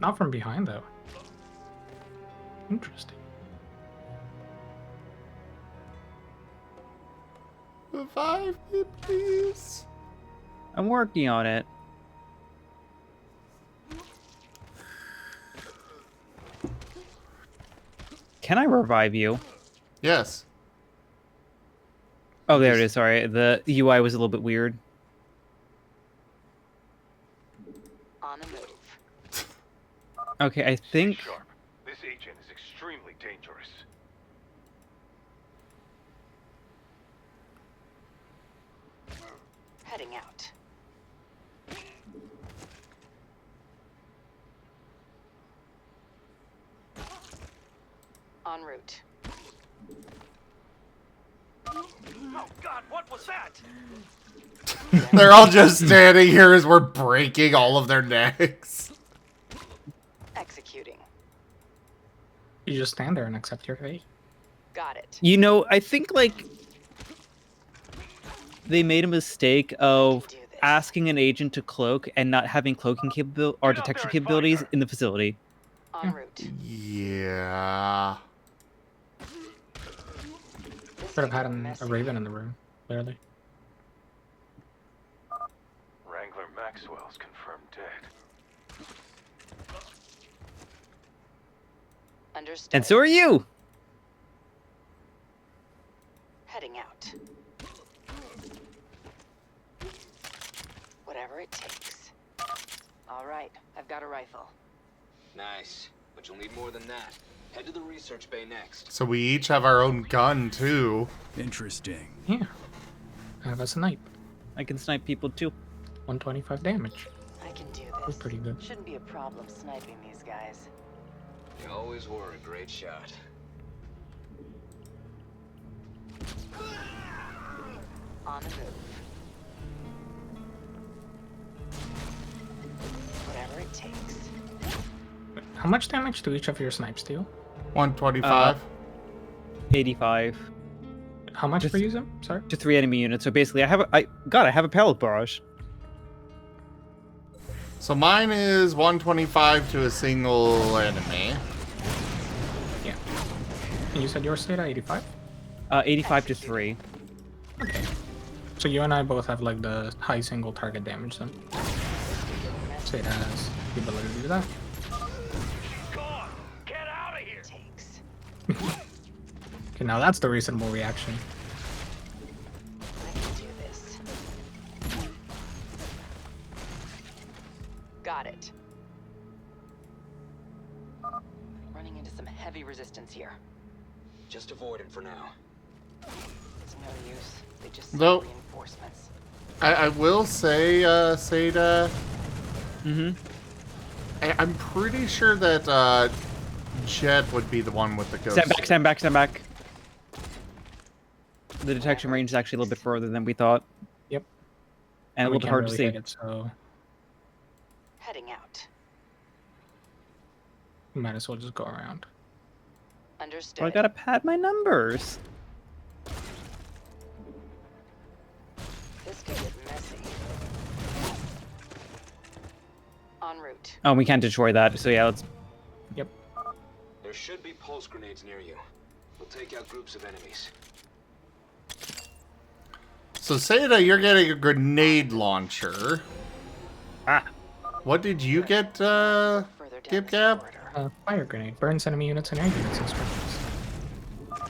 Not from behind though. Interesting. Revive me, please. I'm working on it. Can I revive you? Yes. Oh, there it is. Sorry, the UI was a little bit weird. On the move. Okay, I think. Sharp. This agent is extremely dangerous. Heading out. En route. Oh God, what was that? They're all just standing here as we're breaking all of their necks. Executing. You just stand there and accept your fate. Got it. You know, I think like they made a mistake of asking an agent to cloak and not having cloaking capability or detection capabilities in the facility. En route. Yeah. Could have had a raven in the room, clearly. Wrangler Maxwell's confirmed dead. Understood. And so are you. Heading out. Whatever it takes. All right, I've got a rifle. Nice, but you'll need more than that. Head to the research bay next. So we each have our own gun, too. Interesting. Yeah. I have a snipe. I can snipe people too. 125 damage. I can do That's this. pretty good. Shouldn't be a problem sniping these guys. You always were a great shot. On the move. Whatever it takes. How much damage do each of your snipes deal? 125. 85. How much for you, Zim? Sorry? To 3 enemy units. So basically, I have a pallet barrage. So mine is 125 to a single enemy. Yeah. And you said yours stayed at 85? 85 to 3. Okay. So you and I both have like the high single target damage then. So it has the ability to do that. Okay, now that's the reasonable reaction. I can do this. Got it. Running into some heavy resistance here. Just avoid him for now. It's no use. They just Nope. send reinforcements. I will say, Seda. Mm-hmm. I'm pretty sure that Jet would be the one with the ghost. Stand back. The detection range is actually a little bit further than we thought. Yep. And a we little bit can't hard really to see. hit it, so Heading out. we might as well just go around. Understood. I gotta pad my numbers. This could get messy. En route. Oh, we can't destroy that. So yeah, let's. Yep. There should be pulse grenades near you. We'll take out groups of enemies. So Seda, you're getting a grenade launcher. Ah. What did you get, GibGab? Fire grenade. Burns enemy units and air units in structures.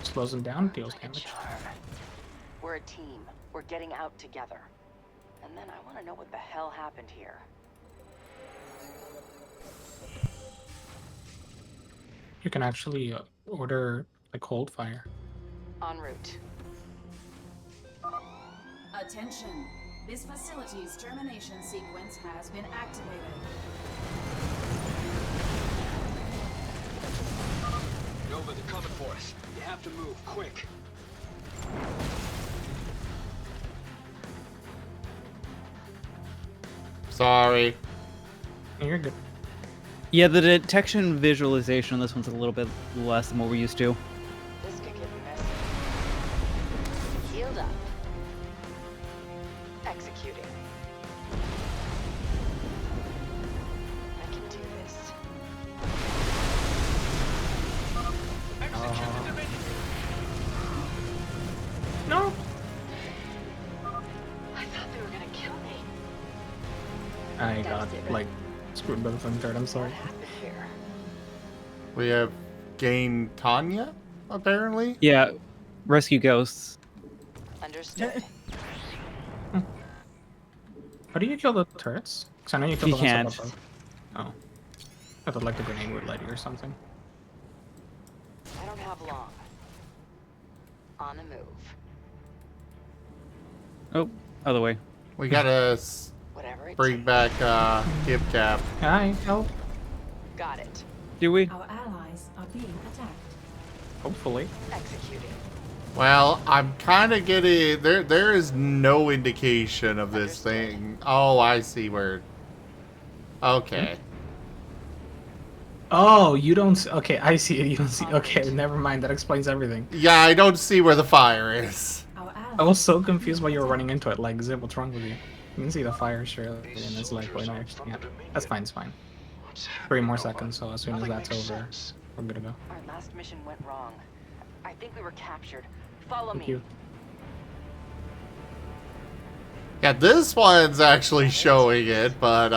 Slows them down, deals damage. We're a team. We're getting out together. And then I want to know what the hell happened here. You can actually order like cold fire. En route. Attention. This facility's termination sequence has been activated. Nova, they're coming for us. You have to move, quick. Sorry. You're good. Yeah, the detection visualization on this one's a little bit less than what we're used to. This could get messy. Healed up. Executing. I can do this. No. I thought they were gonna kill me. I got like screwed by the flame turret. I'm sorry. We have gained Tanya, apparently. Yeah, rescue ghosts. Understood. How do you kill the turrets? Because I know you kill You the ones can't. up above. Oh. I thought like the grenade would light you or something. I don't have long. On the move. Oh, other way. We gotta Whatever it bring back GibGab. Hi, help. Got it. Do we? Our allies are being attacked. Hopefully. Executing. Well, I'm kind of getting there is no indication of this thing. Oh, I see where. Okay. Oh, you don't. Okay, I see it. You don't see. Okay, never mind. That explains everything. Yeah, I don't see where the fire is. I was so confused while you were running into it. Like, Zip, what's wrong with you? You can see the fire surely, and it's like, wait, no, actually, yeah. That's fine. It's fine. 3 more seconds. So as soon as that's over, we're good to go. Our last mission went wrong. I think we were captured. Follow Thank me. you. Yeah, this one's actually showing it, but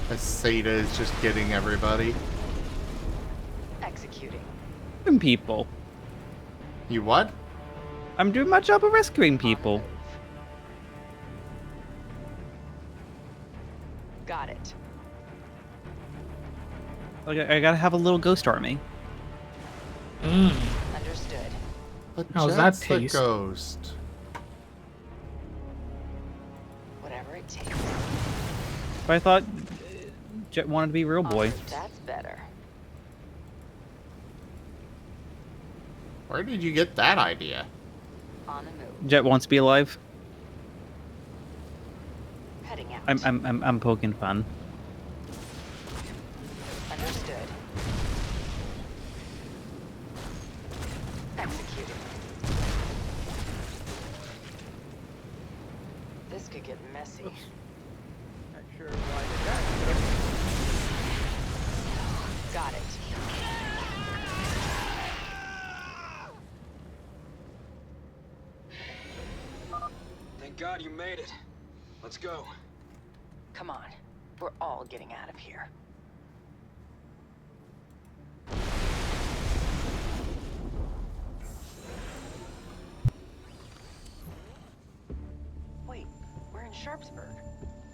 Seda is just getting everybody. Executing. People. You what? I'm doing my job of rescuing people. Got it. Like, I gotta have a little ghost army. Understood. But How's that Jet's the taste? ghost. Whatever it takes. But I thought Jet wanted to be real boy. That's better. Where did you get that idea? On the move. Jet wants to be alive. Heading out. I'm poking fun. Understood. Executing. This could get messy. Not sure why did that. Got it. Thank God you made it. Let's go. Come on. We're all getting out of here. Wait, we're in Sharpsburg.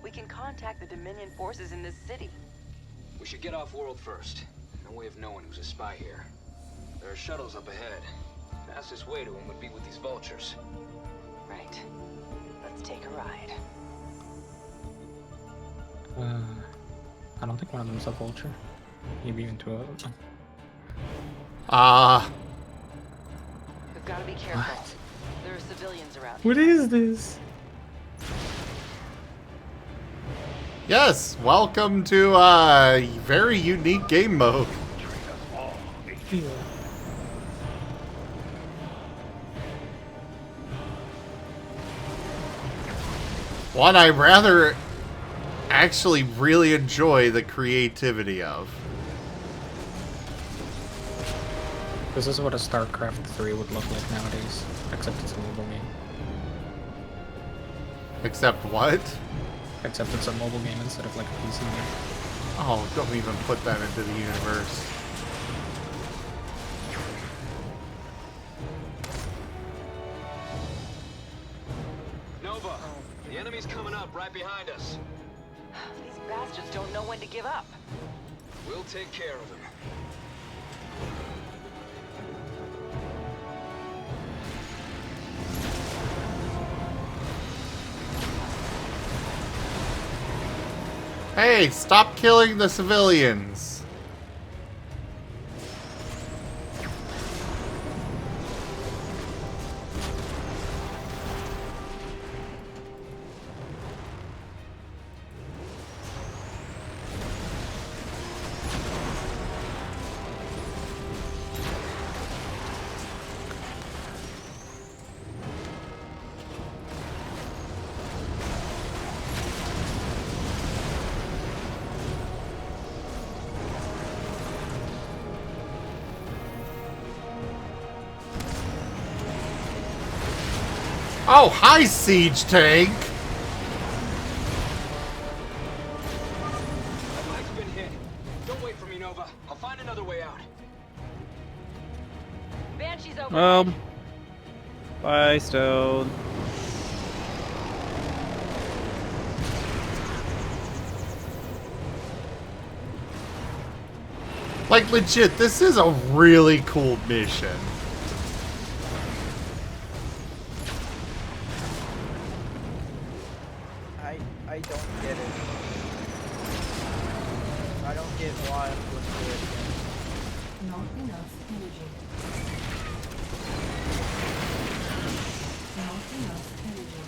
We can contact the Dominion forces in this city. We should get off world first. No way of knowing who's a spy here. There are shuttles up ahead. Fastest way to them would be with these vultures. Right. Let's take a ride. I don't think one of them's a vulture. Maybe even 2 of them. We've got to be careful. There are civilians around. What is this? Yes, welcome to a very unique game mode. One I rather actually really enjoy the creativity of. This is what a StarCraft III would look like nowadays, except it's a mobile game. Except what? Except it's a mobile game instead of like a PC game. Oh, don't even put that into the universe. Nova, the enemy's coming up right behind us. These bastards don't know when to give up. We'll take care of them. Hey, stop killing the civilians. Oh, hi, siege tank. My bike's been hit. Don't wait for me, Nova. I'll find another way out. Banshee's over. Bye, Stone. Like, legit, this is a really cool mission. I don't get it. I don't get why I'm going to do it again. Not enough energy. Not enough energy.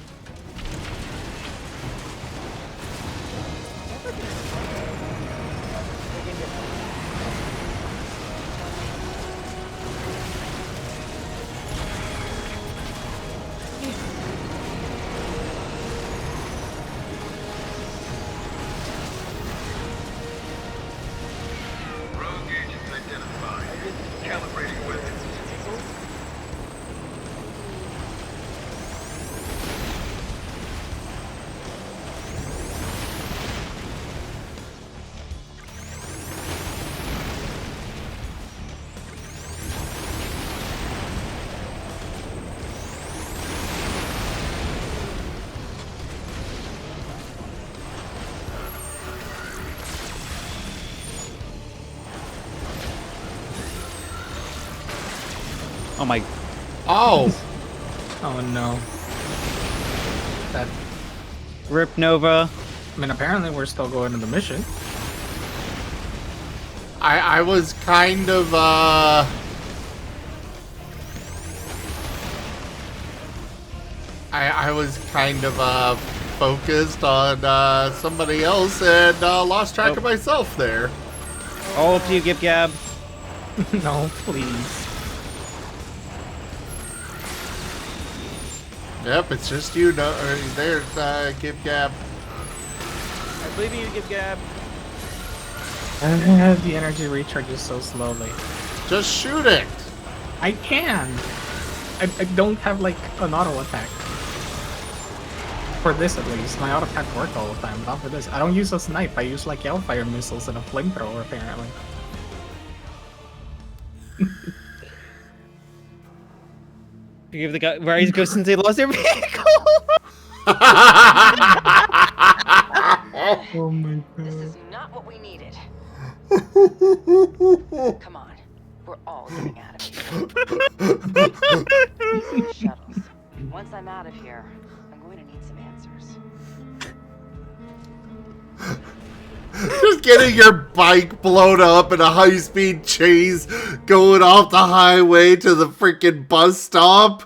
Rogue agents identified. Calibrating weapons. Oh my. Oh. Oh no. That. Rip Nova. I mean, apparently we're still going to the mission. I was kind of, I was kind of, focused on, somebody else and, lost track of myself there. All up to you, GibGab. No, please. Yep, it's just you, there's, GibGab. I believe in you, GibGab. The energy recharges so slowly. Just shoot it! I can! I don't have, like, an auto attack. For this, at least. My auto attack worked all the time, but not for this. I don't use a snipe, I use, like, Hellfire missiles and a flamethrower, apparently. You give the guy where he's go since they lost their vehicle. Oh my god. This is not what we needed. Come on. We're all getting out of here. These are shuttles. Once I'm out of here, I'm going to need some answers. Just getting your bike blown up in a high-speed chase going off the highway to the freaking bus stop.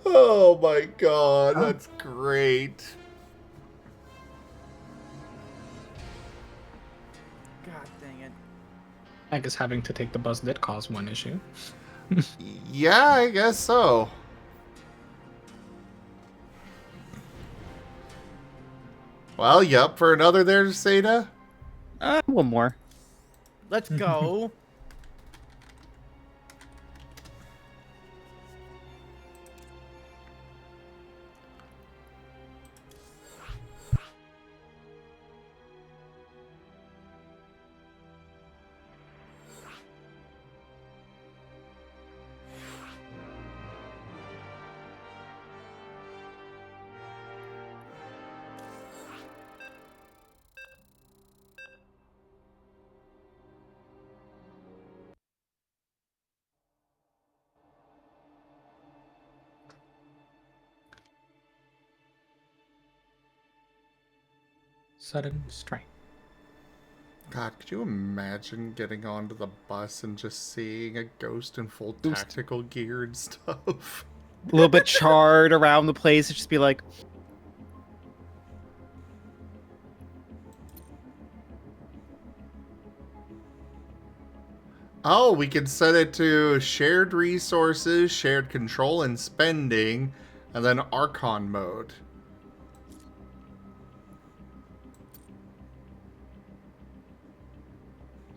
Oh my god, that's great. God dang it. I guess having to take the bus did cause one issue. Yeah, I guess so. Well, you up for another there, Seda? One more. Let's go. Sudden strike. God, could you imagine getting onto the bus and just seeing a ghost in full tactical gear and stuff? A little bit charred around the place. It'd just be like, Oh, we can set it to shared resources, shared control and spending, and then Archon mode.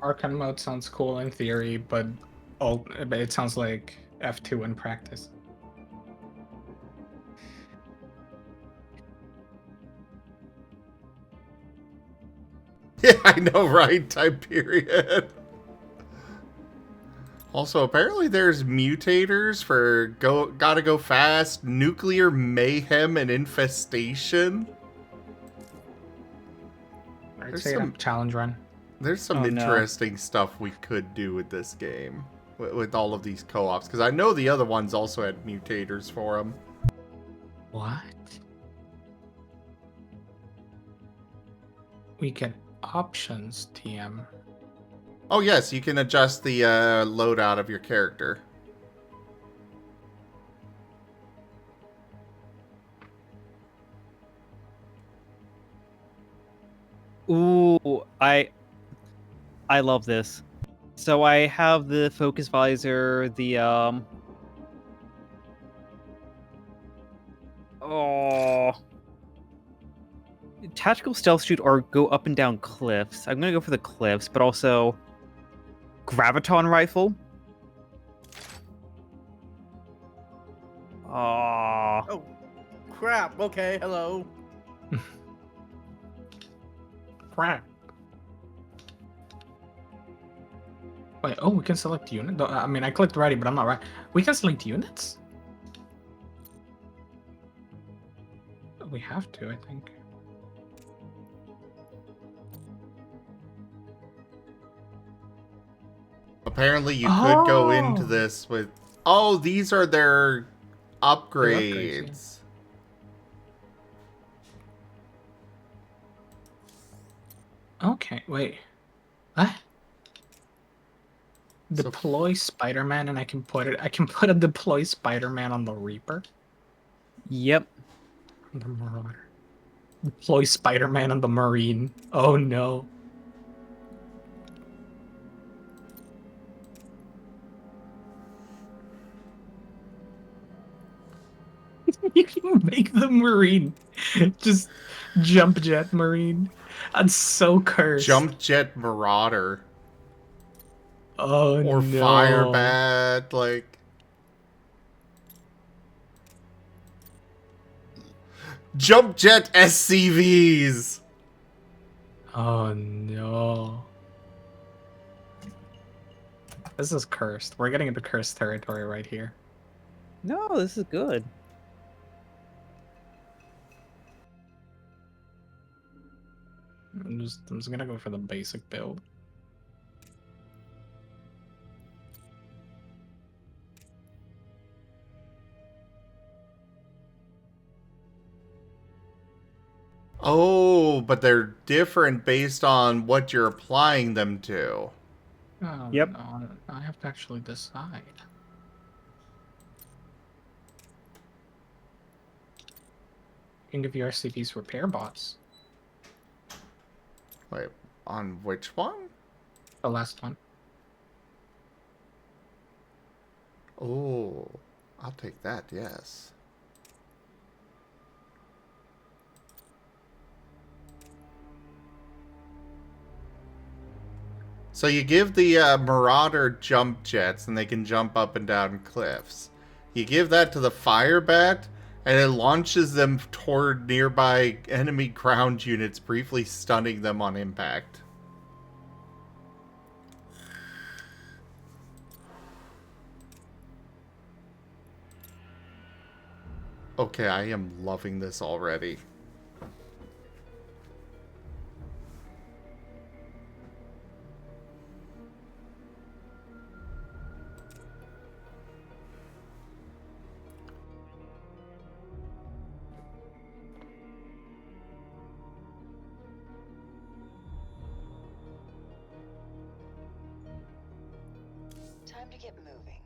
Archon mode sounds cool in theory, but it sounds like F2 in practice. Yeah, I know, right? Time period. Also, apparently there's mutators for gotta go fast, nuclear mayhem, and infestation. There's some challenge run. There's some interesting stuff we could do with this game, with all of these co-ops, because I know the other ones also had mutators for them. What? We get options, TM. Oh yes, you can adjust the loadout of your character. ooh, I love this. So I have the focus visor, the tactical stealth shoot or go up and down cliffs. I'm gonna go for the cliffs, but also graviton rifle. Oh, crap. Okay, hello. Crap. Wait, oh, we can select unit? I mean, I clicked ready, but I'm not right. We can select units? We have to, I think. Apparently you could go into this with... Oh, these are their upgrades. Okay, wait. What? Deploy Spider-Man and I can put a deploy Spider-Man on the Reaper? Yep. The Marauder. Deploy Spider-Man on the Marine. Oh no. You can make the Marine just jump jet Marine. That's so cursed. Jump jet Marauder. Oh or no. Fire Bat, like... Jump jet SCVs! Oh no. This is cursed. We're getting into cursed territory right here. No, this is good. I'm just gonna go for the basic build. Oh, but they're different based on what you're applying them to. Oh, yep. No, I have to actually decide. can give you RCP's repair bots. Wait, on which one? The last one. Oh, I'll take that, yes. So you give the Marauder jump jets, and they can jump up and down cliffs. You give that to the Fire Bat, and it launches them toward nearby enemy ground units, briefly stunning them on impact. Okay, I am loving this already. Time to get moving.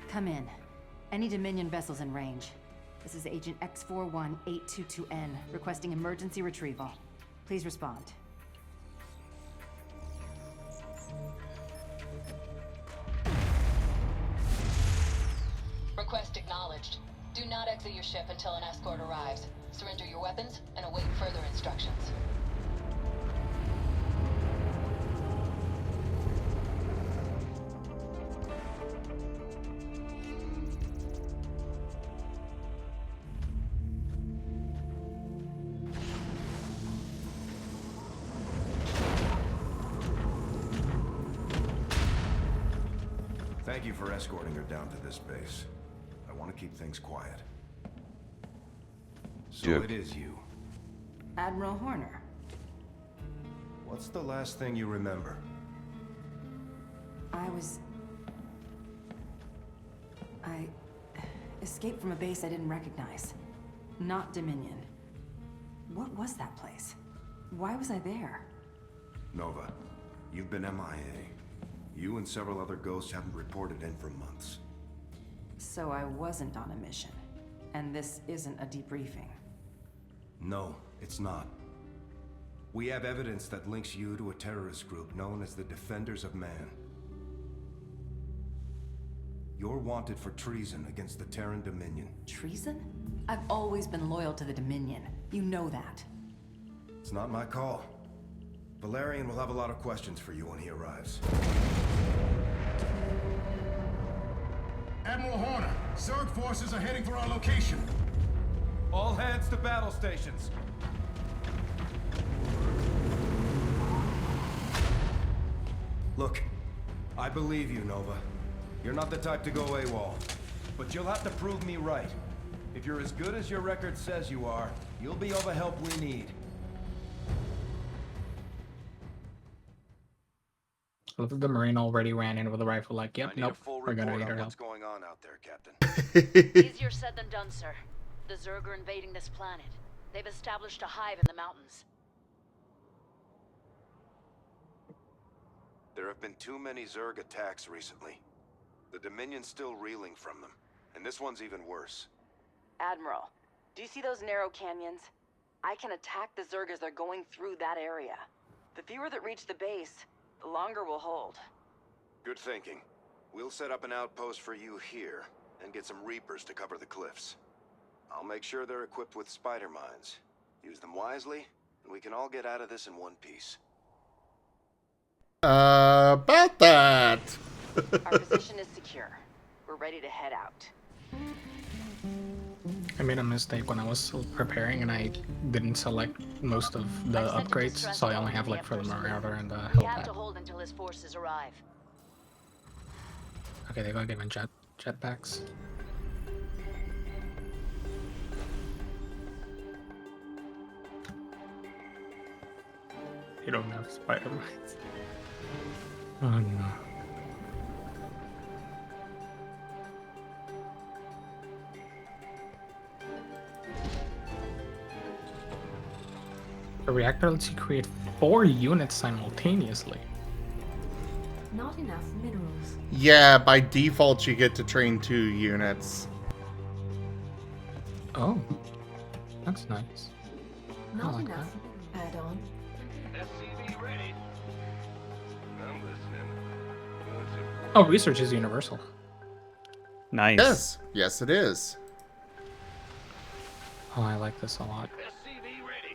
Come in. Any Dominion vessels in range. This is Agent X41822N, requesting emergency retrieval. Please respond. Request acknowledged. Do not exit your ship until an escort arrives. Surrender your weapons and await further instructions. Thank you for escorting her down to this base. I want to keep things quiet. So Yep. it is you. Admiral Horner. What's the last thing you remember? I escaped from a base I didn't recognize. Not Dominion. What was that place? Why was I there? Nova, you've been MIA. You and several other ghosts haven't reported in for months. So I wasn't on a mission. And this isn't a debriefing. No, it's not. We have evidence that links you to a terrorist group known as the Defenders of Man. You're wanted for treason against the Terran Dominion. Treason? I've always been loyal to the Dominion. You know that. It's not my call. Valerian will have a lot of questions for you when he arrives. Admiral Horner, Zerg forces are heading for our location. All hands to battle stations. Look, I believe you, Nova. You're not the type to go AWOL. But you'll have to prove me right. If you're as good as your record says you are, you'll be all the help we need. I love that the Marine already ran in with a rifle like, yep, I need nope, a full we're gonna report need on our help. what's going on out there, Captain. Easier said than done, sir. The Zerg are invading this planet. They've established a hive in the mountains. There have been too many Zerg attacks recently. The Dominion's still reeling from them, and this one's even worse. Admiral, do you see those narrow canyons? I can attack the Zerg as they're going through that area. The fewer that reach the base, the longer we'll hold. Good thinking. We'll set up an outpost for you here, and get some Reapers to cover the cliffs. I'll make sure they're equipped with spider mines. Use them wisely, and we can all get out of this in one piece. About that. Our position is secure. We're ready to head out. I made a mistake when I was preparing and I didn't select most of the upgrades, so I only have like for the Marauder and the We have Hellcat. to hold until his forces arrive. Okay, they're gonna give him jetpacks. You don't have spider mines. Oh no. The reactor lets you create 4 units simultaneously. Not enough minerals. Yeah, by default you get to train 2 units. Oh, that's nice. Not like enough. Add on. SCV ready. I'm listening. Oh, research is universal. Nice. Yes, yes it is. Oh, I like this a lot. SCV ready.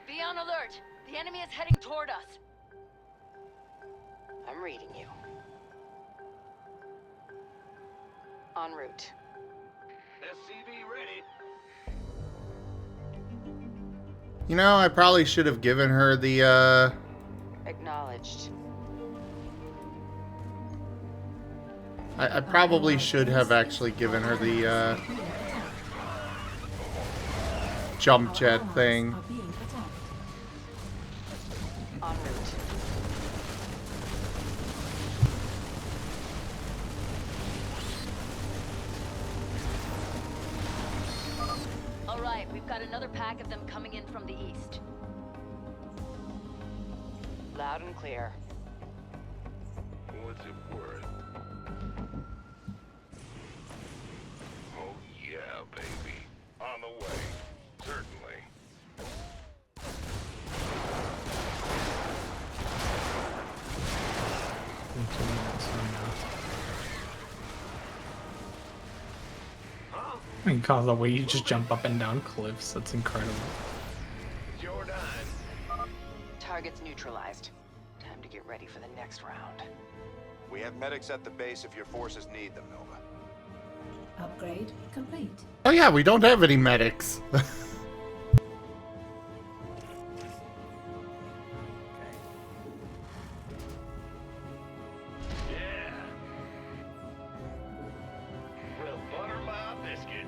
Be on alert. The enemy is heading toward us. I'm reading you. En route. SCV ready. You know, I probably should have given her the, Acknowledged. I probably should have actually given her the, jump jet thing. En route. All right, we've got another pack of them coming in from the east. Loud and clear. What's it worth? Oh yeah, baby. On the way. Certainly. I mean, God, the way you just jump up and down cliffs, that's incredible. Jordan. Targets neutralized. Time to get ready for the next round. We have medics at the base if your forces need them, Nova. Upgrade complete. Oh yeah, we don't have any medics. Yeah. Well, butter my biscuit.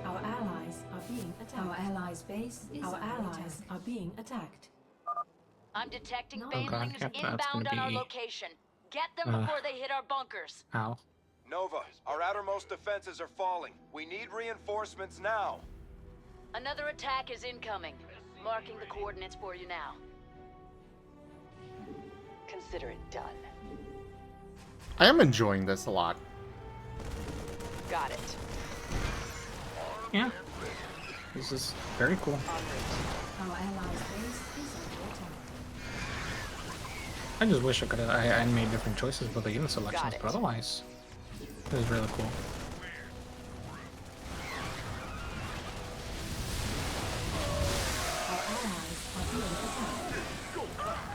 Our allies are being attacked. Our allies' base is Our allies are being attacked. I'm detecting Oh, banelings God, yep, that's inbound gonna on our be- location. Get them before they hit our bunkers. Ow. Nova, our outermost defenses are falling. We need reinforcements now. Another attack is incoming. Marking the coordinates for you now. Consider it done. I am enjoying this a lot. Got it. Yeah. This is very cool. En route. Our allies' base is under attack. I just wish I could have I made different choices with the unit selections, Got it. but otherwise, it was really cool. Our allies are being attacked.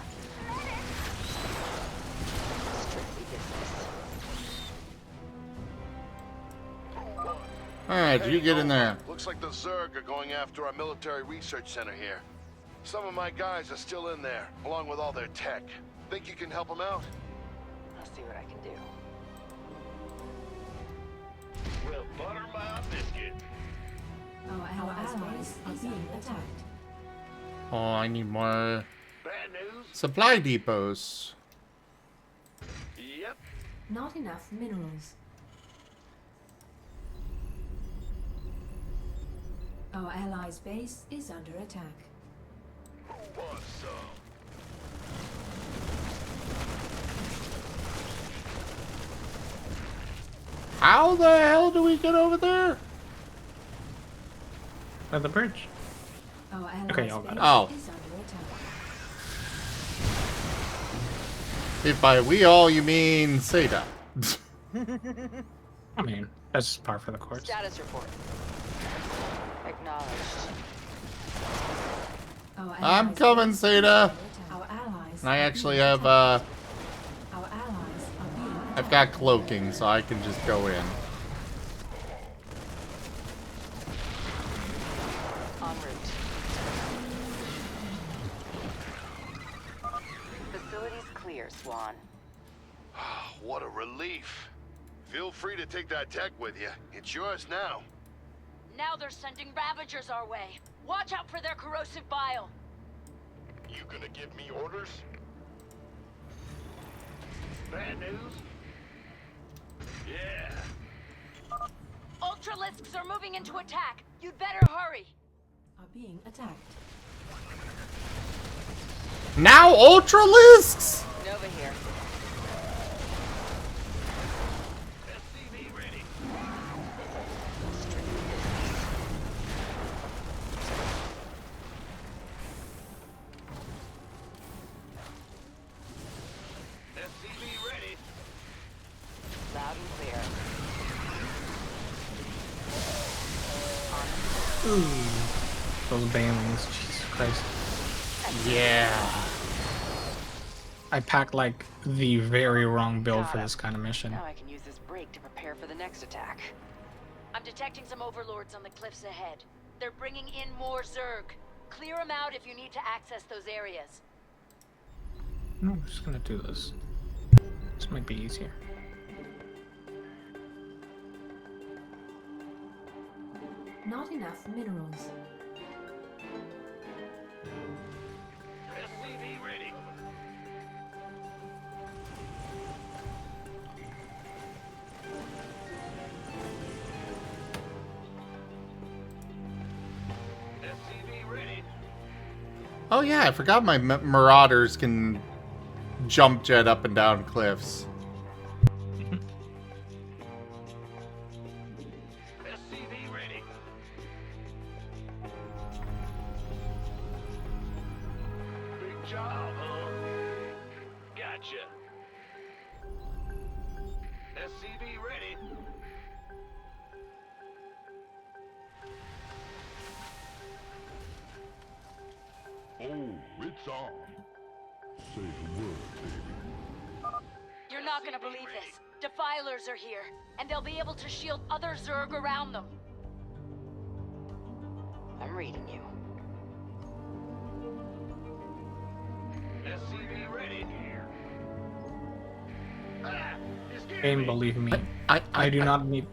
Strictly business. Alright, you get in there. Looks like the Zerg are going after our military research center here. Some of my guys are still in there, along with all their tech. Think you can help them out? I'll see what I can do. Well, butter my biscuit. Our allies are being attacked. Oh, I need more Bad news? supply depots. Yep. Not enough minerals. Our allies' base is under attack. Who wants some? How the hell do we get over there? By the bridge. Our allies' Okay, y'all got base it. Oh. is under attack. If by we all you mean Seda. I mean, that's just par for the course. Status report. Acknowledged. Our I'm allies' coming, base is Seda. under attack. Our allies And I are actually being have, attacked. Our allies are being attacked. I've got cloaking, so I can just go in. En route. Facilities clear, Swan. What a relief. Feel free to take that tech with you. It's yours now. Now they're sending Ravagers our way. Watch out for their corrosive bile. You gonna give me orders? Bad news? Ultralisks are moving into attack. You'd better hurry. Are being attacked. Now Ultralisks? Nova here. SCV ready. SCV ready. Loud and clear. Ooh. Those banelings, Jesus Christ. Yeah. I packed like the very wrong build for this kind of mission. Now I can use this break to prepare for the next attack. I'm detecting some overlords on the cliffs ahead. They're bringing in more zerg. Clear them out if you need to access those areas. No, I'm just gonna do this. This might be easier. Not enough minerals. SCV ready. SCV ready. Oh yeah, I forgot my Marauders can jump jet up and down cliffs. SCV ready. Big job, huh? Gotcha. SCV ready. Oh, it's on. Say the word, baby. You're not gonna believe this. Defilers are here, and they'll be able to shield other zerg around them. I'm reading you. SCV ready. Game, believe me. I do not need.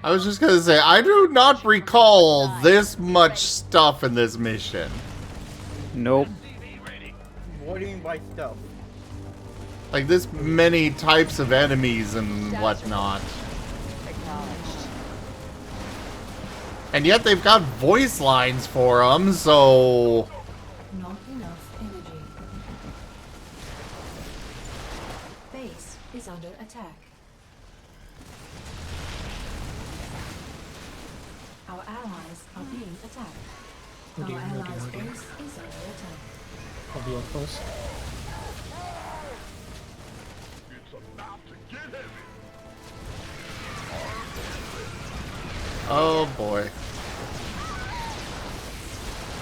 I was just gonna say, I do not recall this much stuff in this mission. Nope. What do you mean by stuff? Like this many types of enemies and whatnot. Acknowledged. And yet they've got voice lines for them, so... Not enough energy. Base is under attack. Our allies are being attacked. Our allies' base is under attack. I'll be up close. It's about to get heavy. Oh boy.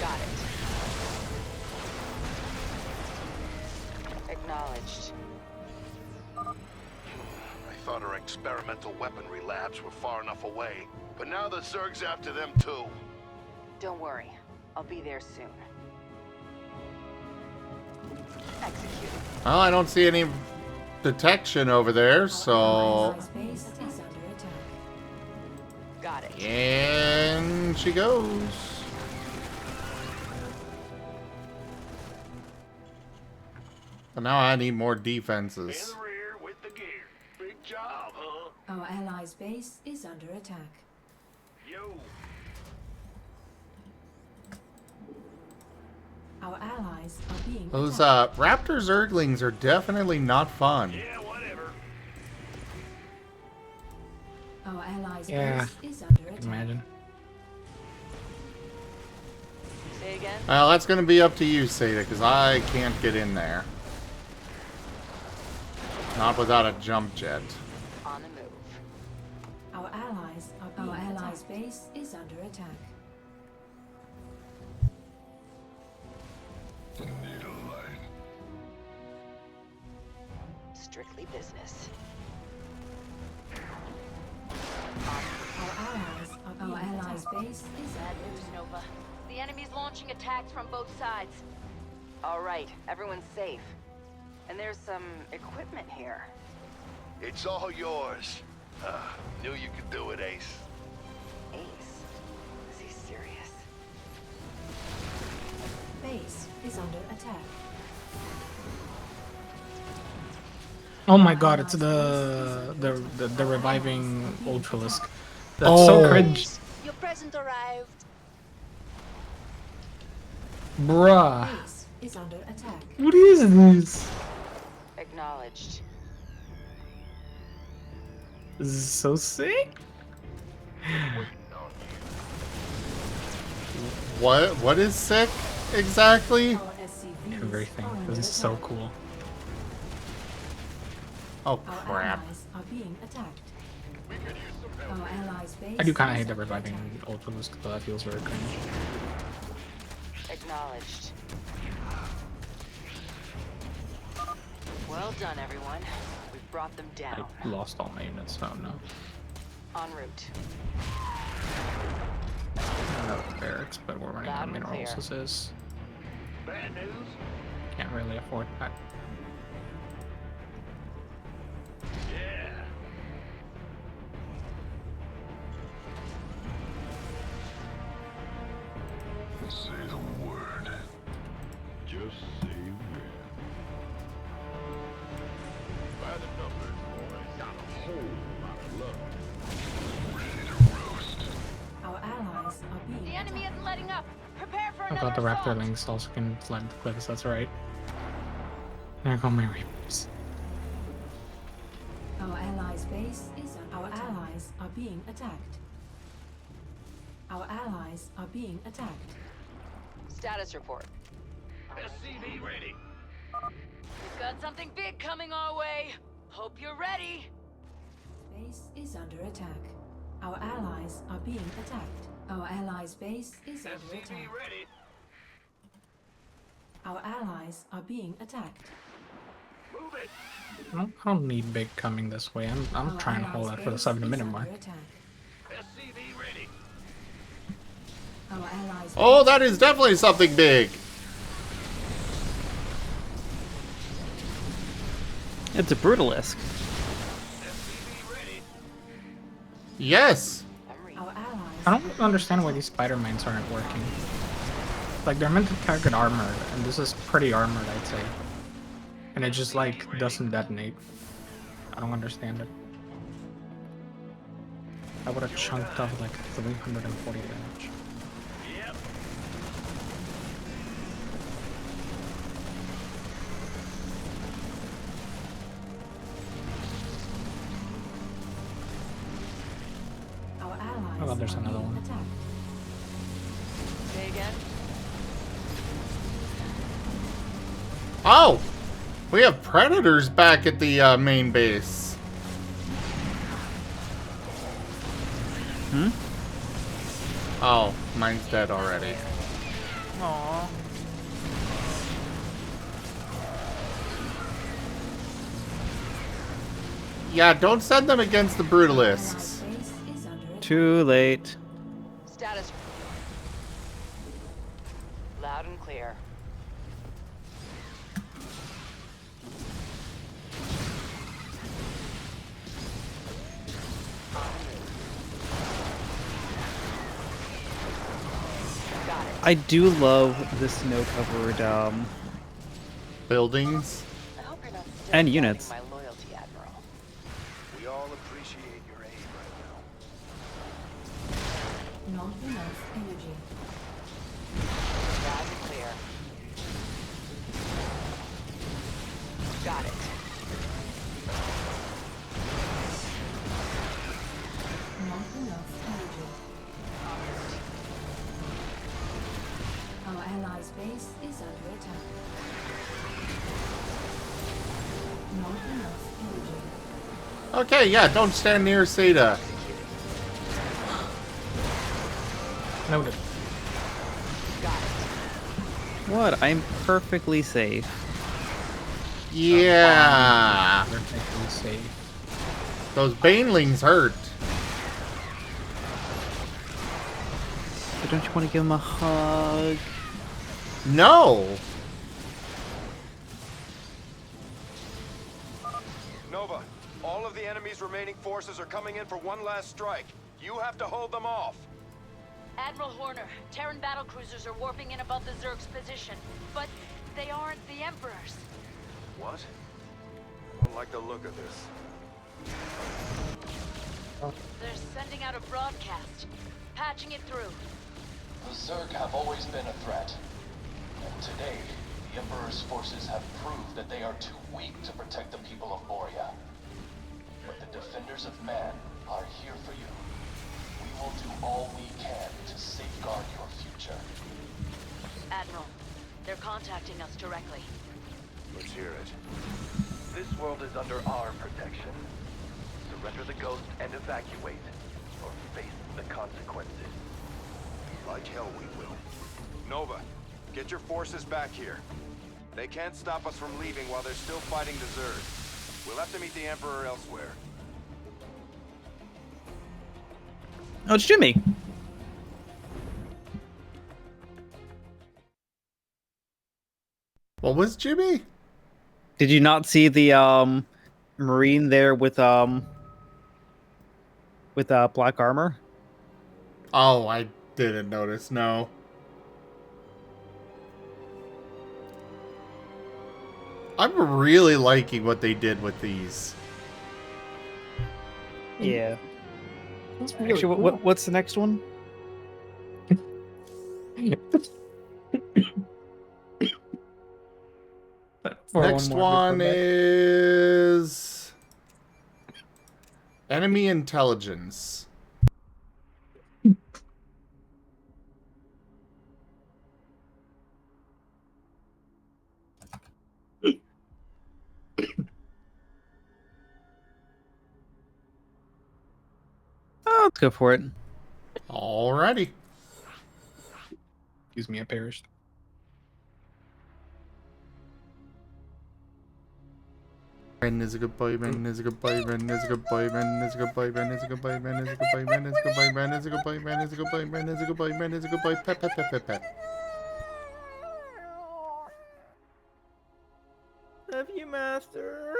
Got it. Acknowledged. I thought our experimental weaponry labs were far enough away, but now the Zerg's after them too. Don't worry. I'll be there soon. Execute. Well, I don't see any detection over there, so... Base is under attack. Got it. And she goes. But now I need more defenses. In the rear with the gear. Big job, huh? Our allies' base is under attack. Yo. Our allies are being Those attacked. Raptor Zerglings are definitely not fun. Yeah, whatever. Our allies' Yeah. base is under attack. Imagine. Say again? Well, that's going to be up to you, Seda, because I can't get in there. Not without a jump jet. On the move. Our allies' base is under attack. Strictly business. Our allies' base is Bad news, Nova. The enemy's launching attacks from both sides. All right, everyone's safe. And there's some equipment here. It's all yours. Knew you could do it, Ace. Ace? Is he serious? base is under attack. Oh my god, it's the reviving Ultralisk. That's so cringe. Your present arrived. Bruh. Base is under attack. What is this? Acknowledged. This is so sick. What is sick exactly? Everything. This is so cool. Oh crap. Are being attacked. Our allies' base I do kind of hate the reviving Ultralisk, though that feels very cringe. Acknowledged. Well done, everyone. We've brought them down. I lost all my units, so no. En route. I know the barracks, but we're running out of minerals. This is. Bad news? Can't really afford that. Yeah. Say the word. Just say when. By the numbers, boys. Got a whole lot of love. Ready to roast. Our allies are being The enemy isn't letting up. Prepare for I another thought the assault. Raptorlings also can climb the cliffs, that's right. There go my Reapers. Our allies' base is under attack. Our allies are being attacked. Our allies are being attacked. Status report. SCV ready. We've got something big coming our way. Hope you're ready. Base is under attack. Our allies are being attacked. Our allies' base is under SCV attack. ready. Our allies are being attacked. Move it. I don't need big coming this way. I'm trying to hold out for the 7-minute mark. SCV ready. Our allies. Oh, that is definitely something big. It's a Brutalisk. Yes. Our allies. I don't understand why these spider mines aren't working. Like, they're meant to target armored, and this is pretty armored, I'd say. And it just, like, doesn't detonate. I don't understand it. I would have chunked off, like, 340 damage. Yep. Our allies. Oh, there's are another being one. attacked. Say again? Oh, we have predators back at the main base. Hmm? Oh, mine's dead already. Aww. Yeah, don't send them against the Brutalisks. Base is under attack. Too late. Status. Loud and clear. Got it. I do love the snow-covered Buildings. I hope you're not still And doubting units. my loyalty, Admiral. We all appreciate your aid right now. Not enough energy. Loud and clear. Got it. Not enough energy. Our allies' base is under attack. Not enough energy. Okay, yeah, don't stand near Seda. Noted. Got it. What? I'm perfectly safe. Yeah. Perfectly safe. Those banelings hurt. But don't you want to give him a hug? No. Nova, all of the enemy's remaining forces are coming in for one last strike. You have to hold them off. Admiral Horner, Terran battlecruisers are warping in above the Zerg's position, but they aren't the Emperor's. What? Well, don't like the look of this. They're sending out a broadcast. Patching it through. The Zerg have always been a threat. And today, the Emperor's forces have proved that they are too weak to protect the people of Moria. But the defenders of man are here for you. We will do all we can to safeguard your future. Admiral, they're contacting us directly. Let's hear it. This world is under our protection. Surrender the ghost and evacuate, or face the consequences. Like hell we will. Nova, get your forces back here. They can't stop us from leaving while they're still fighting the Zerg. We'll have to meet the Emperor elsewhere. Oh, it's Jimmy. What was Jimmy? Did you not see the Marine there with black armor? Oh, I didn't notice, no. I'm really liking what they did with these. Yeah. That's really Actually, cool. what's the next one? Next one is enemy intelligence. Oh, let's go for it. Alrighty. Excuse me, I perished. Ben is a good boy, Ben is a good boy, Ben is a good boy, Ben is a good boy, Ben is a good boy, Ben is a good boy, Ben is a good boy, Ben is a good boy, Ben is a good boy, Ben is a good boy, Ben is a good boy, pet, pet, pet, pet, pet. Love you, Master.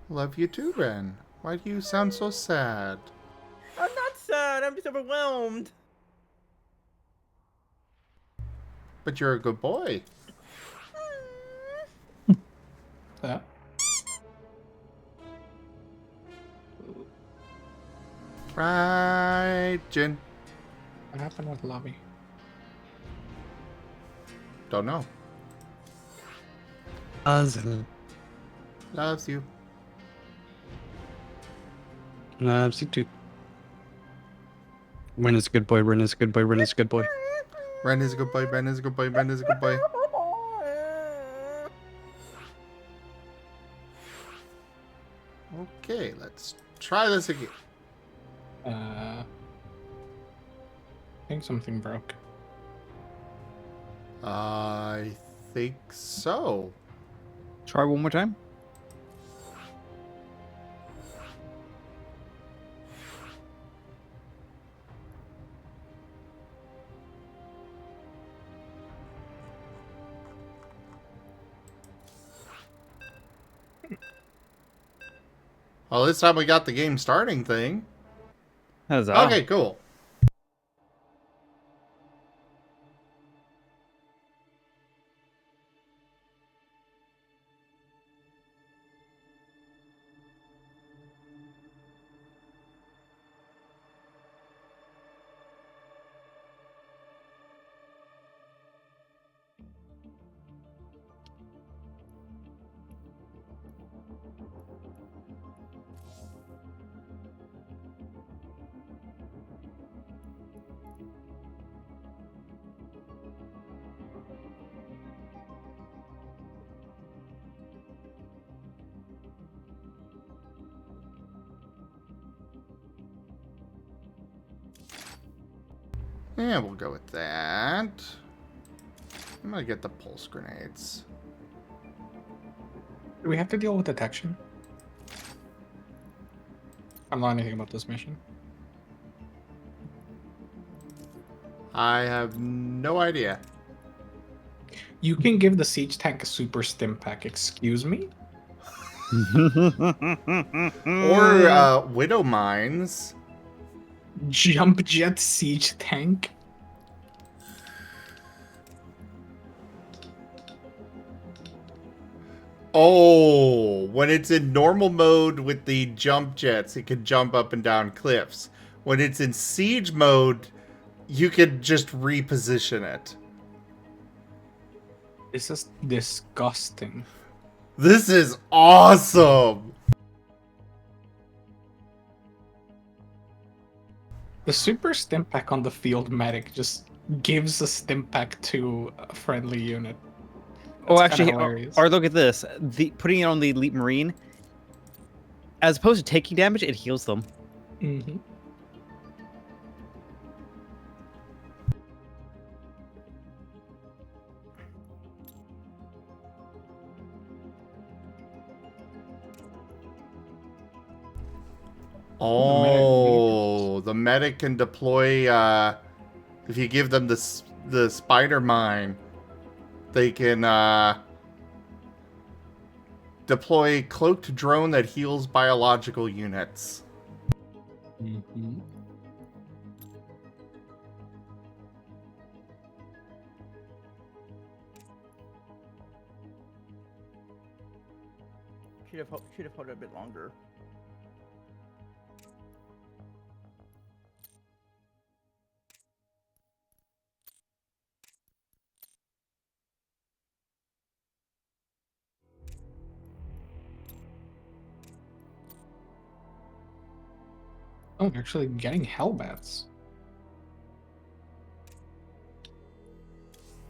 Love you too, Ben. Why do you sound so sad? I'm not sad, I'm just overwhelmed. But you're a good boy. Yeah. Right, Jin. What happened with Lobby? Don't know. Awesome. Loves you. Loves you too. Ren is a good boy, Ren is a good boy, Ren is a good boy. Ren is a good boy, Ben is a good boy, Ben is a good boy. Okay, let's try this again. I think something broke. I think so. Try one more time. Well, this time we got the game starting thing. Huzzah. Okay, cool. Yeah, we'll go with that. I'm gonna get the pulse grenades. Do we have to deal with detection? I don't know anything about this mission. I have no idea. You can give the siege tank a super stim pack, excuse me? Or widow mines. Jump jet siege tank? Oh, when it's in normal mode with the jump jets, it can jump up and down cliffs. When it's in siege mode, you could just reposition it. This is disgusting. This is awesome! The super stim pack on the field medic just gives a stim pack to a friendly unit. Oh, That's actually, kinda hilarious. or look at this. Putting it on the Elite Marine, as opposed to taking damage, it heals them. Mm-hmm. Oh, the medic can deploy, if you give them the spider mine, they can, deploy cloaked drone that heals biological units. Mm-hmm. Should have held it a bit longer. Oh, I'm actually getting hellbats.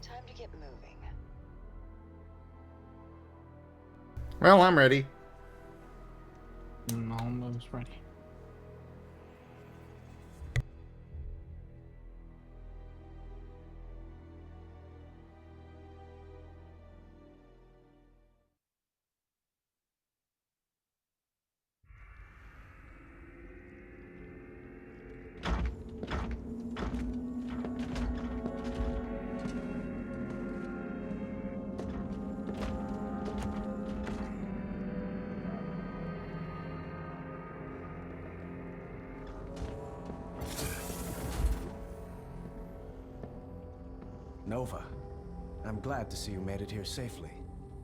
Time to get moving. Well, I'm ready. Almost ready. Nova, I'm glad to see you made it here safely.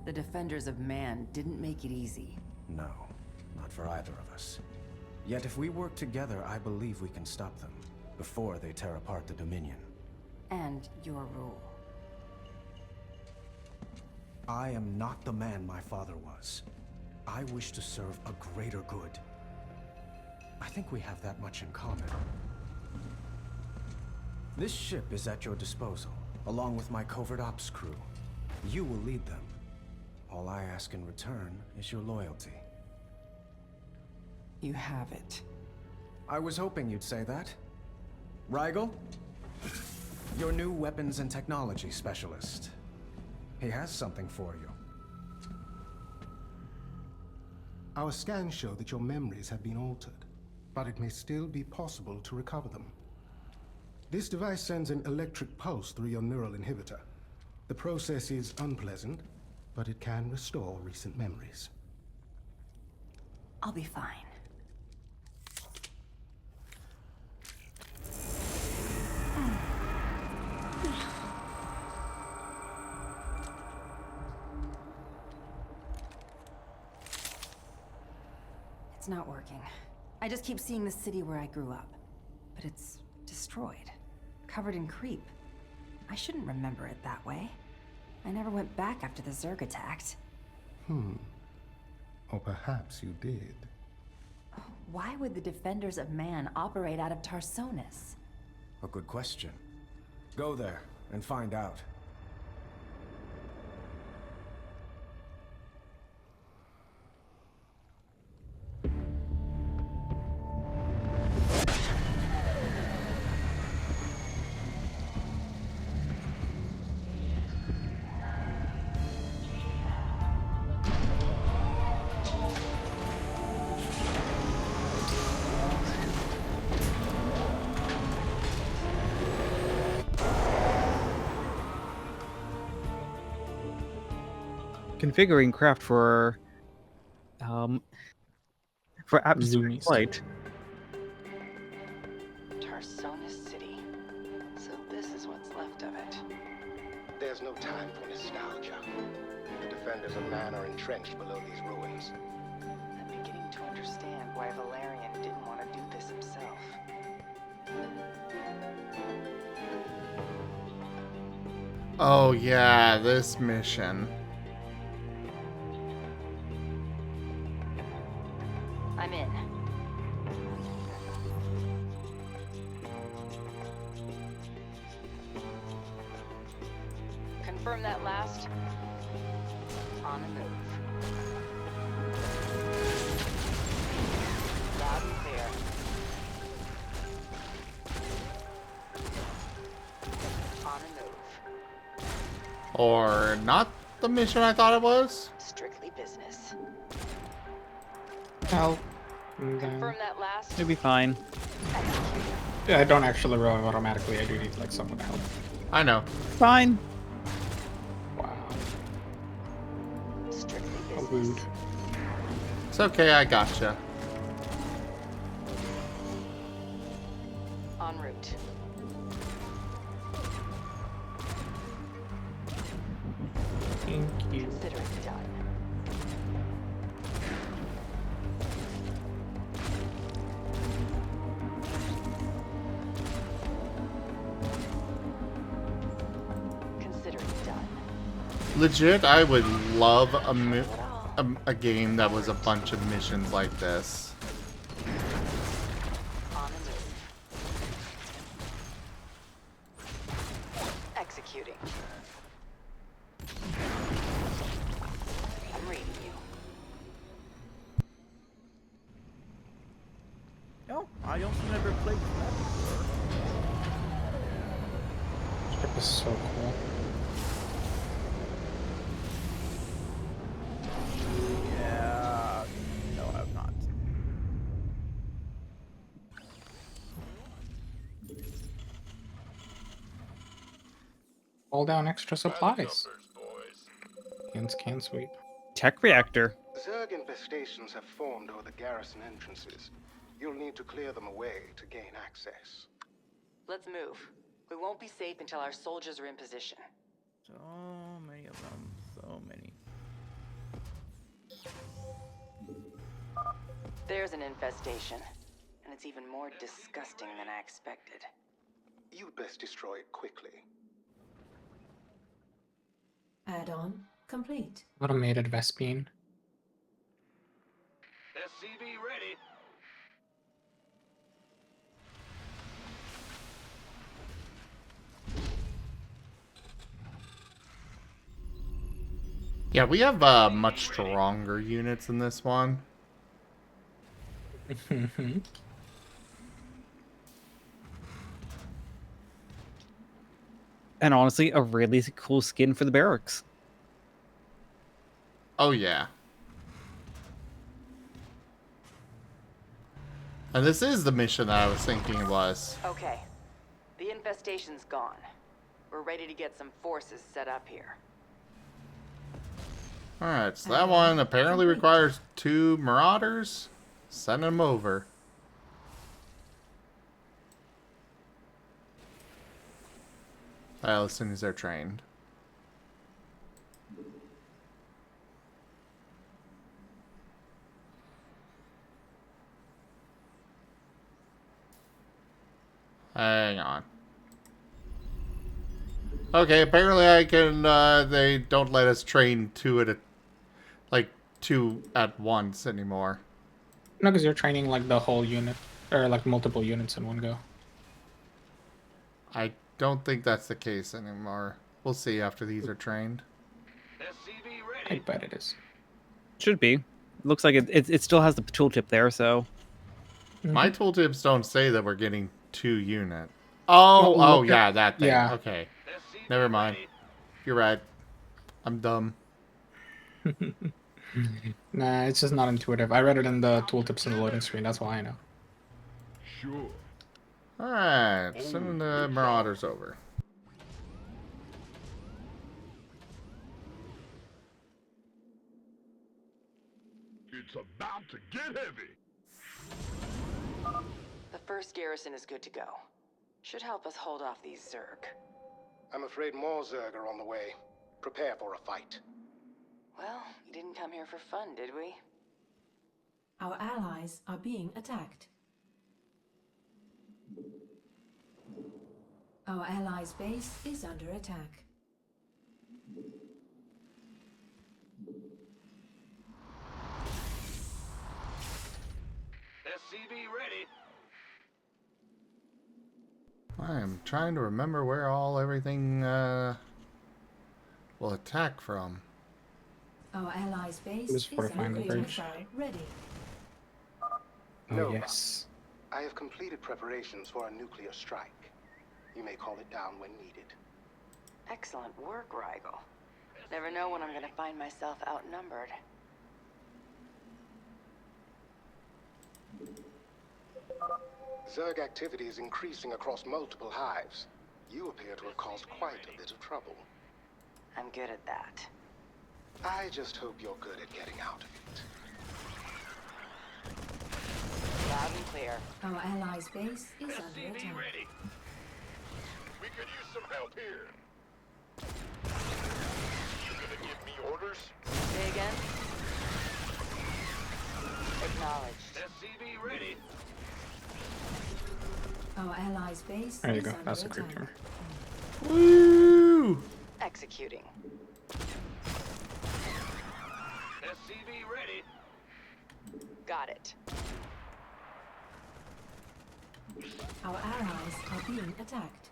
The defenders of man didn't make it easy. No, not for either of us. Yet if we work together, I believe we can stop them before they tear apart the Dominion. And your rule. I am not the man my father was. I wish to serve a greater good. I think we have that much in common. This ship is at your disposal, along with my covert ops crew. You will lead them. All I ask in return is your loyalty. You have it. I was hoping you'd say that. Rigel? Your new weapons and technology specialist. He has something for you. Our scans show that your memories have been altered, but it may still be possible to recover them. This device sends an electric pulse through your neural inhibitor. The process is unpleasant, but it can restore recent memories. I'll be fine. It's not working. I just keep seeing the city where I grew up. But it's destroyed. Covered in creep. I shouldn't remember it that way. I never went back after the Zerg attacked. Or perhaps you did. Why would the Defenders of Man operate out of Tarsonis? A good question. Go there and find out. Configuring craft for atmospheric flight. Tarsonis City. So this is what's left of it. There's no time for nostalgia. The defenders of Man are entrenched below these ruins. I'm beginning to understand why Valerian didn't want to do this himself. Oh yeah, this mission. I'm in. Confirm that last. On the move. Loud and clear. On the move. Or not the mission I thought it was? Strictly business. Well, Confirm that last. It'll be fine. yeah, I don't actually revive automatically. I do need like someone to help. I know. Fine. Wow. Strictly How business. rude. It's okay, I gotcha. En route. Thank you. Consider it done. Consider it done. Legit, I would love a game that was a bunch of missions like this. On the move. Executing. I'm reading you. No, I don't remember playing that before. Ship is so cool. Yeah. No, I'm not. Hold down extra supplies. Hands can sweep. Tech reactor. Zerg infestations have formed over the garrison entrances. You'll need to clear them away to gain access. Let's move. We won't be safe until our soldiers are in position. So many of them. So many. There's an infestation. And it's even more disgusting than I expected. You'd best destroy it quickly. Add-on complete. Automated Vespine. SCV ready. Yeah, we have much stronger units in this one. And honestly, a really cool skin for the barracks. Oh yeah. And this is the mission that I was thinking it was. Okay. The infestation's gone. We're ready to get some forces set up here. Alright, so that one apparently requires 2 Marauders. Send them over. Well, as soon as they're trained. Hang on. Okay, apparently I can, they don't let us train 2 at once anymore. No, because you're training like the whole unit, or like multiple units in one go. I don't think that's the case anymore. We'll see after these are trained. I bet it is. Should be. Looks like it still has the tooltip there, so. My tooltips don't say that we're getting 2 unit. Oh, Well, oh yeah, that thing. yeah. Okay. Never mind. You're right. I'm dumb. Nah, it's just not intuitive. I read it in the tooltips in the loading screen. That's why I know. Sure. Alright, send the Marauders over. It's about to get heavy. The first garrison is good to go. Should help us hold off these Zerg. I'm afraid more Zerg are on the way. Prepare for a fight. Well, we didn't come here for fun, did we? Our allies are being attacked. Our allies' base is under attack. SCV ready. I am trying to remember where everything will attack from. Our allies' base Just is fortifying the nuclear bridge. missile ready. Oh, Nova, yes. I have completed preparations for a nuclear strike. You may call it down when needed. Excellent work, Rigel. Never know when I'm gonna find myself outnumbered. Zerg activity is increasing across multiple hives. You appear to have caused quite a bit of trouble. I'm good at that. I just hope you're good at getting out of it. Loud and clear. Our allies' base is under SCV attack. ready. We could use some help here. You gonna give me orders? Say again? Acknowledged. SCV ready. Our allies' base There you is go. under That's a attack. creep tower. Woo! Executing. SCV ready. Got it. Our allies are being attacked.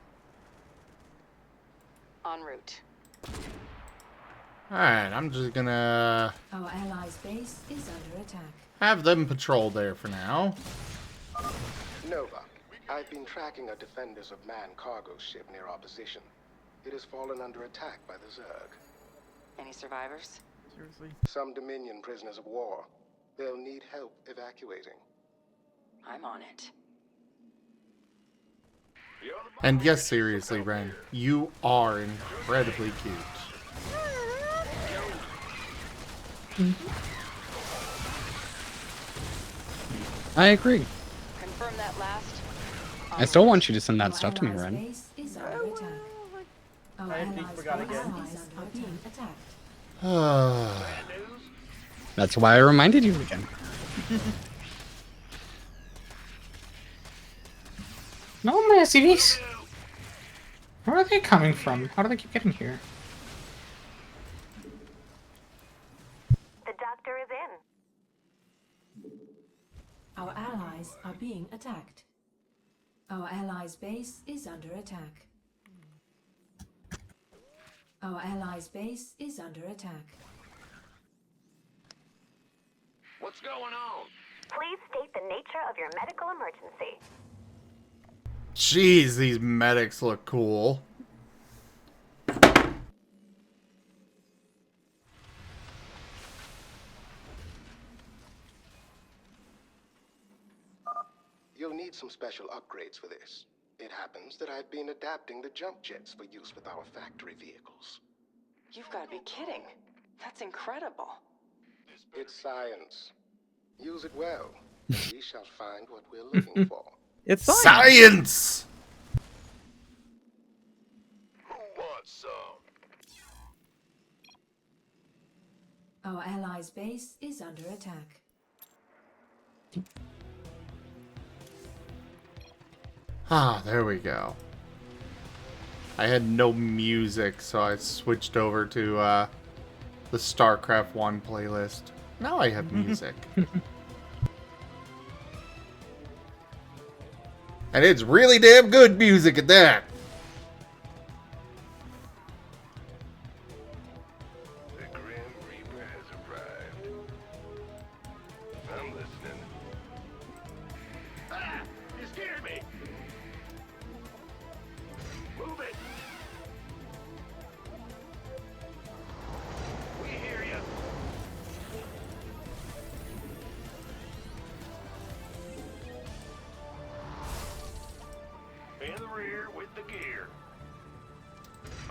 En route. Alright, I'm just gonna Our allies' base is under attack. have them patrol there for now. Nova, I've been tracking a Defenders of Man cargo ship near our position. It has fallen under attack by the Zerg. Any survivors? Seriously? Some Dominion prisoners of war. They'll need help evacuating. I'm on it. And yes, seriously, Ren, you are incredibly cute. I agree. Confirm that last. I still want you to send that stuff to me, Ren. Base is under attack. Our I think forgot again. allies are being attacked. That's why I reminded you again. No, my SCVs! Where are they coming from? How do they keep getting here? The doctor is in. Our allies are being attacked. Our allies' base is under attack. Our allies' base is under attack. What's going on? Please state the nature of your medical emergency. Jeez, these medics look cool. You'll need some special upgrades for this. It happens that I've been adapting the jump jets for use with our factory vehicles. You've got to be kidding. That's incredible. It's science. Use it well. We shall find what we're looking for. It's science! Who wants some? Our allies' base is under attack. Ah, there we go. I had no music, so I switched over to the StarCraft I playlist. Now I have music. And it's really damn good music at that. The Grim Reaper has arrived. I'm listening. Ah! You scared me! Move it! We hear you. In the rear with the gear.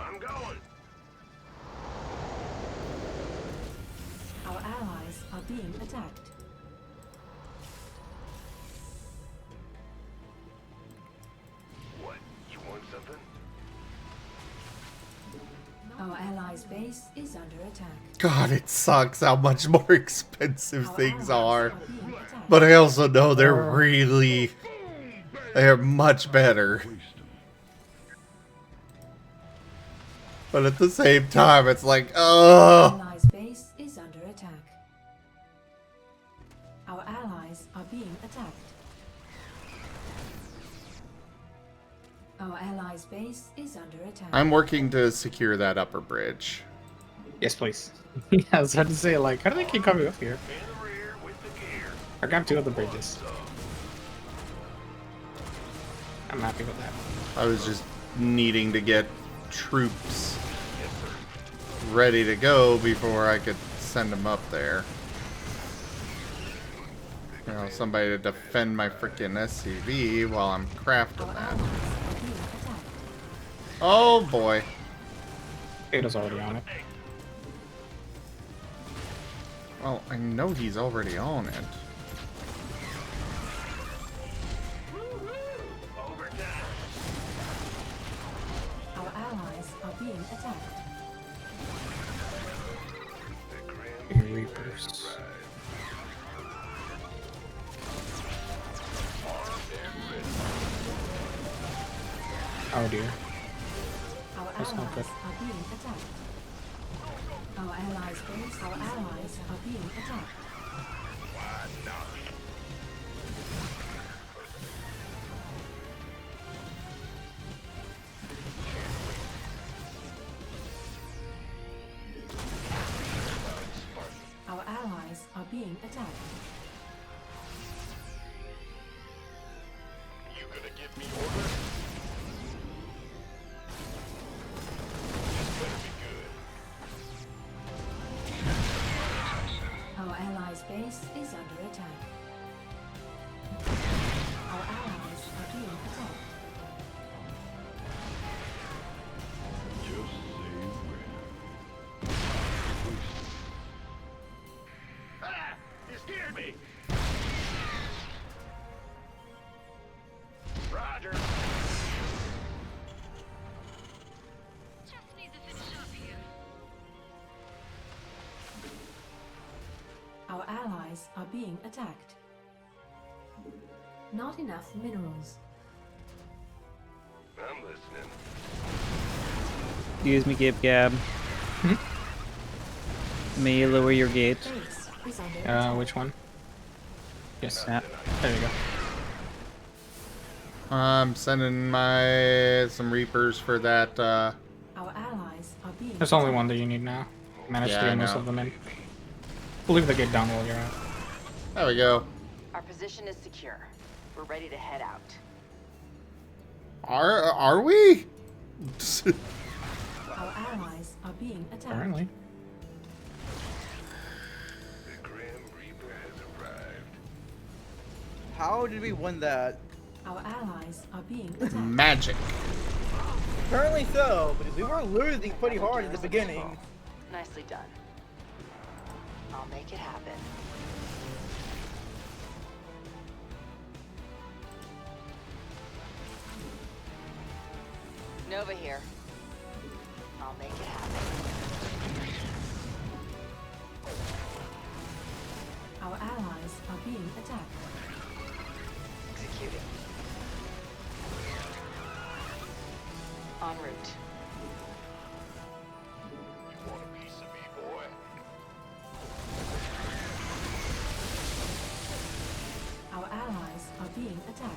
I'm going. Our allies are being attacked. What? You want something? Our allies' base is under attack. God, it sucks how much more expensive things are. But I also know they're much better. But at the same time, it's like, Our allies' base is under attack. Our allies are being attacked. Our allies' base is under attack. I'm working to secure that upper bridge. Yes, please. Yeah, I was about to say, like, how do they keep coming up here? I grabbed 2 of the bridges. I'm happy with that. I was just needing to get troops ready to go before I could send them up there. You know, somebody to defend my freaking SCV while I'm crafting that. Oh boy. Ada's already on it. Well, I know he's already on it. Our allies are being attacked. Reapers. Oh dear. Our That's not good. allies are being attacked. Our allies' base, our allies are being attacked. Our allies are being attacked. You gonna give me orders? This better be good. Our allies' base is under attack. Our allies are being attacked. Just say when. Ah! You scared me! Roger! Just need to finish up here. Our allies are being attacked. Not enough minerals. I'm listening. Excuse me, GibGab. May you lower your gate? Base is under attack. Which one? Yes. Yeah. There you go. I'm sending some Reapers for that. Our allies are being There's only one that you need now. Managed to Yeah, I get most know. of them in. We'll leave the gate down while you're out. There we go. Our position is secure. We're ready to head out. Are we? Our allies are being attacked. Apparently. The Grim Reaper has arrived. How did we win that? Our allies are being attacked. Magic. Apparently so, but we were losing pretty hard at the beginning. Nicely done. I'll make it happen. Nova here. I'll make it happen. Our allies are being attacked. Executing. En route. You want a piece of me, boy? Our allies are being attacked.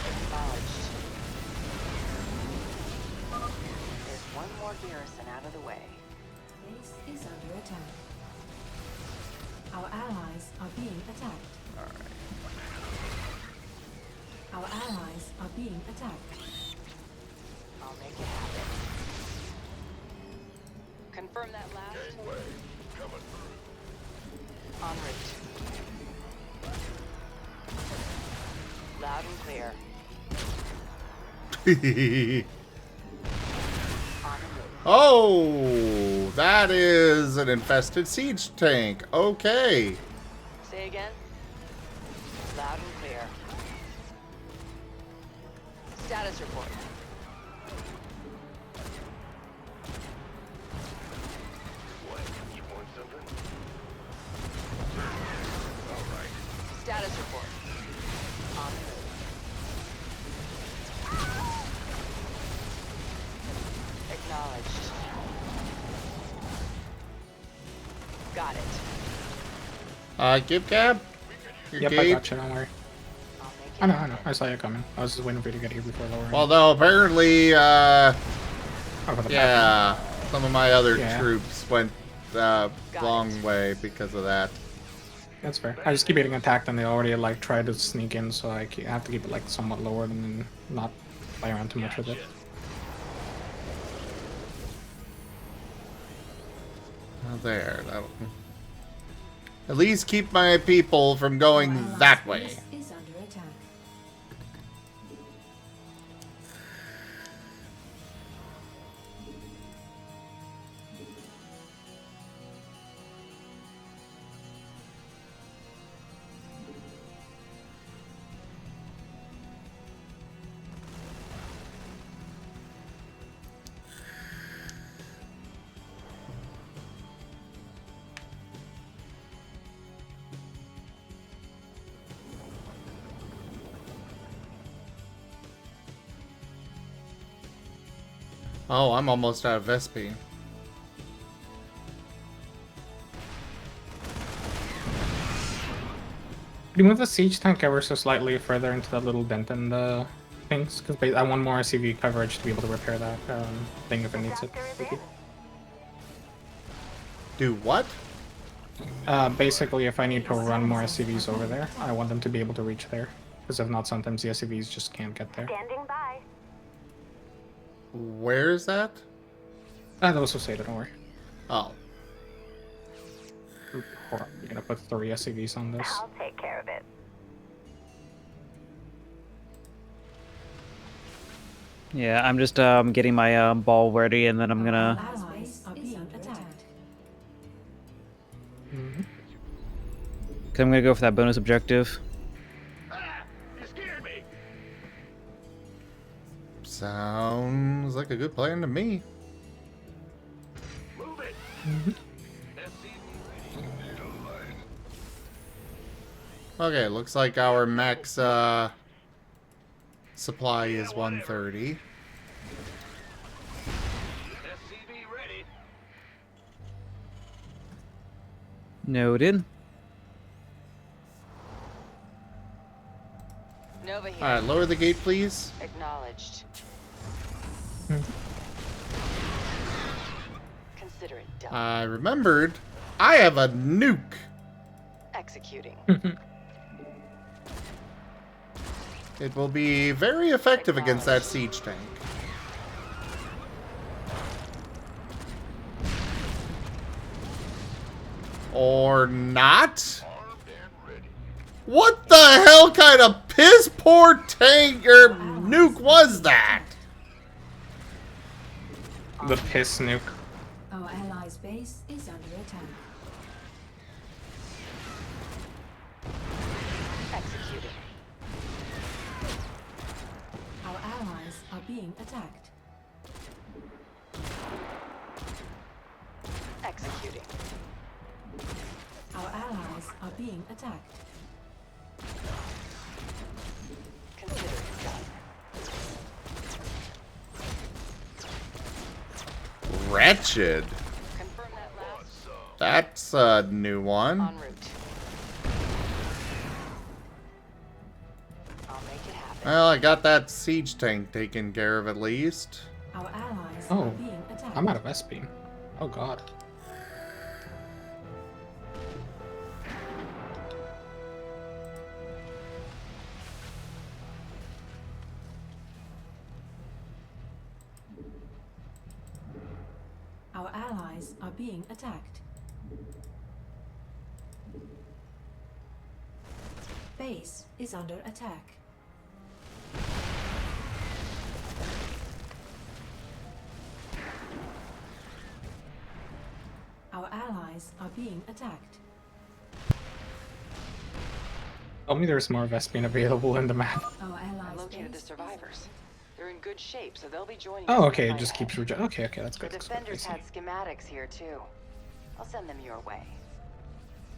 Acknowledged. There's one more garrison out of the way. Base is under attack. Our allies are being attacked. Our allies are being attacked. I'll make it happen. Confirm that last. Gangway, coming through. En route. Loud and clear. On the move. Oh, that is an infested siege tank. Okay. Say again? Loud and clear. Status report. What? You want something? Status report. On the move. Acknowledged. Got it. GibGab? Your Yep, I gate? got you, don't worry. I know. I saw you coming. I was just waiting for you to get here before lowering. Well, no, apparently, for the yeah, some of my other Yeah. troops went wrong way because of that. That's fair. I just keep getting attacked and they already like try to sneak in, so I have to keep it like somewhat lowered and then not play around too much with it. Oh, there. That'll at least keep my people from going that way. Is under attack. Oh, I'm almost out of Vespi. Could you move the siege tank ever so slightly further into that little dent in the things? Because I want more SCV coverage to be able to repair that thing if it needs it. Thank you. Do what? Basically, if I need to run more SCVs over there, I want them to be able to reach there. Because if not, sometimes the SCVs just can't get there. Standing by. Where is that? That also Seda, don't worry. Oh. Hold on, you're gonna put 3 SCVs on this. I'll take care of it. Yeah, I'm just getting my ball ready, and then I'm gonna. Allies are being attacked. Cause I'm gonna go for that bonus objective. Sounds like a good plan to me. Move it. Okay, looks like our max supply is 130. SCV ready. Noted. Nova here. Alright, lower the gate, please. Acknowledged. Consider it done. I remembered I have a nuke. Executing. It will be very effective against that siege tank. Or not? What the hell kind of piss poor tank or nuke was that? The piss nuke. Our allies' base is under attack. Executing. Our allies are being attacked. Executing. Our allies are being attacked. Consider it done. Wretched. Confirm that last. That's a new one. En route. I'll make it happen. Well, I got that siege tank taken care of at least. Our allies Oh, are being attacked. I'm out of SP. Oh god. Our allies are being attacked. Base is under attack. Our allies are being attacked. Tell me there's more Vespene available in the map. Our I allies located the base survivors. They're in good shape, so they'll be joining Oh, us. okay, it right just ahead. keeps rejoining. Okay, that's The good. defenders had schematics here too. I'll send them your way.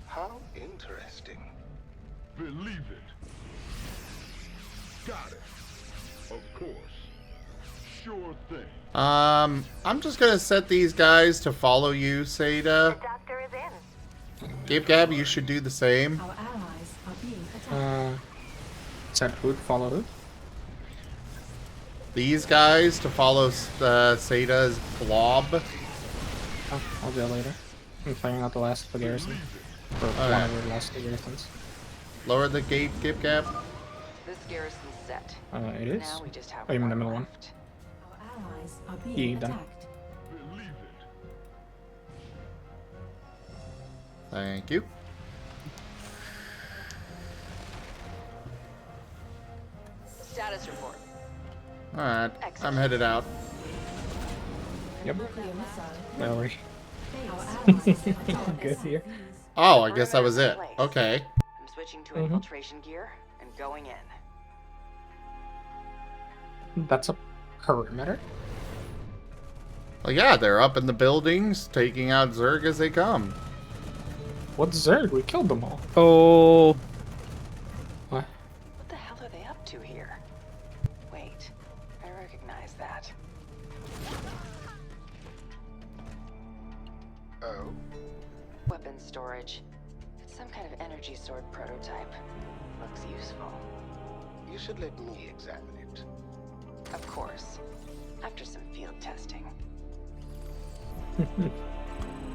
How interesting. Believe it. Got it. Of course. Sure thing. I'm just gonna set these guys to follow you, Seda. The doctor is in. GibGab, you should do the same. Our allies are being attacked. Set who follow who? These guys to follow Seda's blob. Oh, I'll do that later. I'm clearing out the last of the garrison. For one of the last of the garrisons. Lower the gate, GibGab. This garrison's set. It is? Now we just have Oh, you mean the one middle one? left. Our allies are Yeah, being done. attacked. Believe it. Thank you. Status report. Alright, I'm headed out. Yep. Nuclear missile. No worry. Our allies are Good here. Oh, I guess that was it. Okay. I'm switching to infiltration gear and going in. That's a perimeter? Well, yeah, they're up in the buildings, taking out Zerg as they come. What Zerg? We killed them all. Oh. What? What the hell are they up to here? Wait, I recognize that. Oh? Weapon storage. It's some kind of energy sword prototype. Looks useful. You should let me examine it. Of course. After some field testing.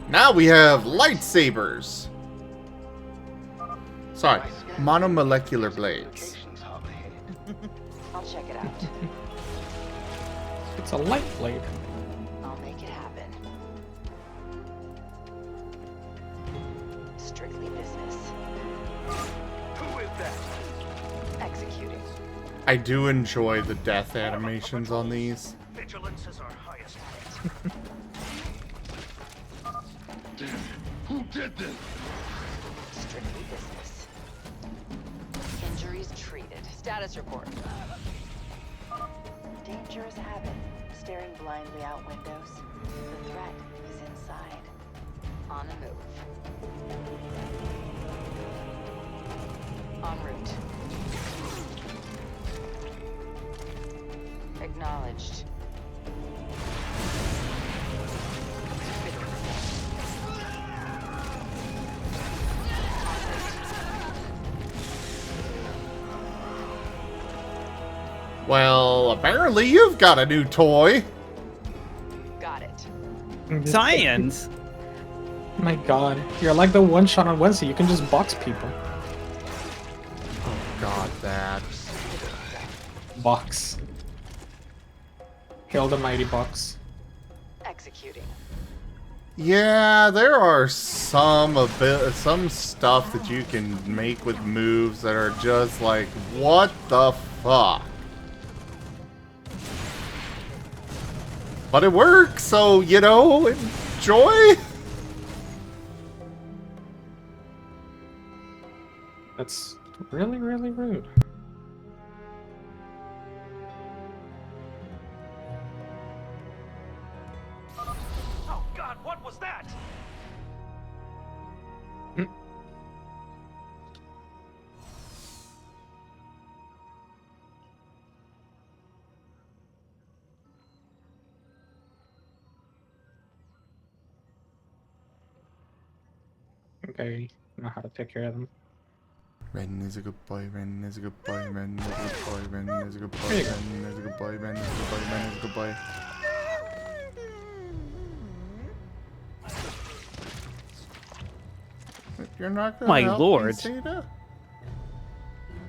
Now we have lightsabers. Sorry, monomolecular blades. I'll check it out. It's a light blade. I'll make it happen. Strictly business. Who is that? Executing. I do enjoy the death animations on these. Vigilance is our highest Who did this? Strictly business. Injuries treated. Status report. Danger is a habit. Staring blindly out windows. The threat is inside. On the move. En route. Acknowledged. Well, apparently you've got a new toy. Got it. Science. My god. You're like the one shot on Wednesday. You can just box people. Oh god, that. Box. Hail the mighty box. Executing. Yeah, there are some stuff that you can make with moves that are just like, what the fuck? But it works, so, you know, enjoy. That's really, really rude. Oh God, what was that? Okay, know how to take care of them. Ren is a good boy, Ren is a good boy, Ren is a good boy, Ren is a good boy, There you go. Ren is a good boy, Ren is a good boy, Ren is a good boy. You're not gonna My help lord. me, Seda?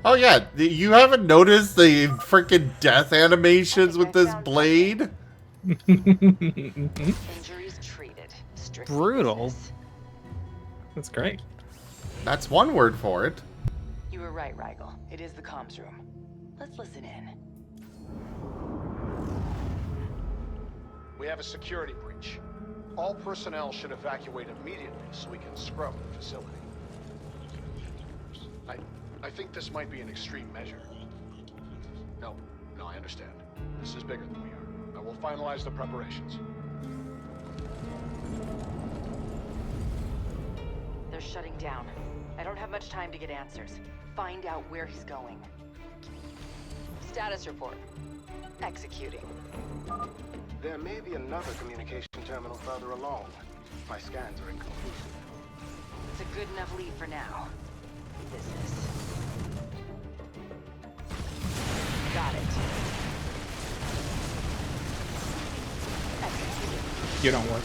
Oh yeah, you haven't noticed the freaking death animations with this blade? Injuries treated. Strictly Brutal. business. That's great. That's one word for it. You were right, Rigel. It is the comms room. Let's listen in. We have a security breach. All personnel should evacuate immediately so we can scrub the facility. I think this might be an extreme measure. No, I understand. This is bigger than we are. I will finalize the preparations. They're shutting down. I don't have much time to get answers. Find out where he's going. Status report. Executing. There may be another communication terminal further along. My scans are inconclusive. It's a good enough lead for now. Business. Got it. Executing. You don't work.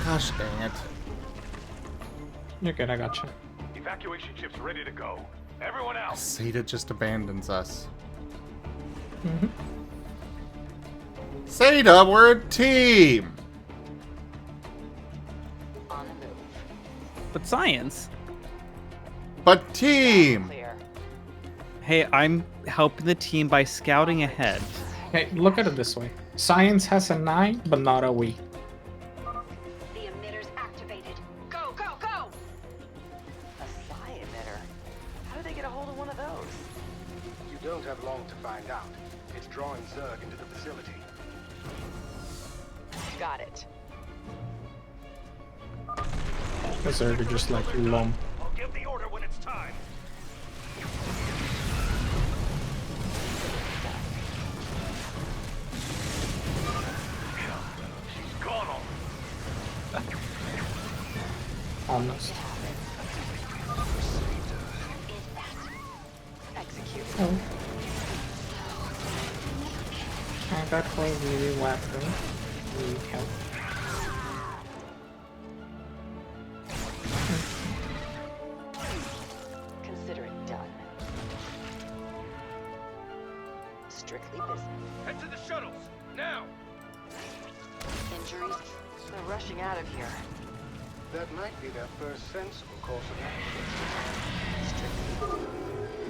Gosh dang it. You're good, I got you. Evacuation ships ready to go. Everyone out. Seda just abandons us. Mm-hmm. Seda, we're a team! On the move. But science. But team! Hey, I'm helping the team by scouting ahead. Hey, look at it this way. Science has an I, but not a we. The emitter's activated. Go, go, go! A psi emitter? How did they get a hold of one of those? You don't have long to find out. It's drawing Zerg into the facility. Got it. The Zerg are just like lump. I'll give the order when it's time. She's gone already. Almost. Execute. Oh. I got crazy weapon. We help. Consider it done. Strictly business. Head to the shuttles, now! Injuries? They're rushing out of here. That might be their first sensible course of action.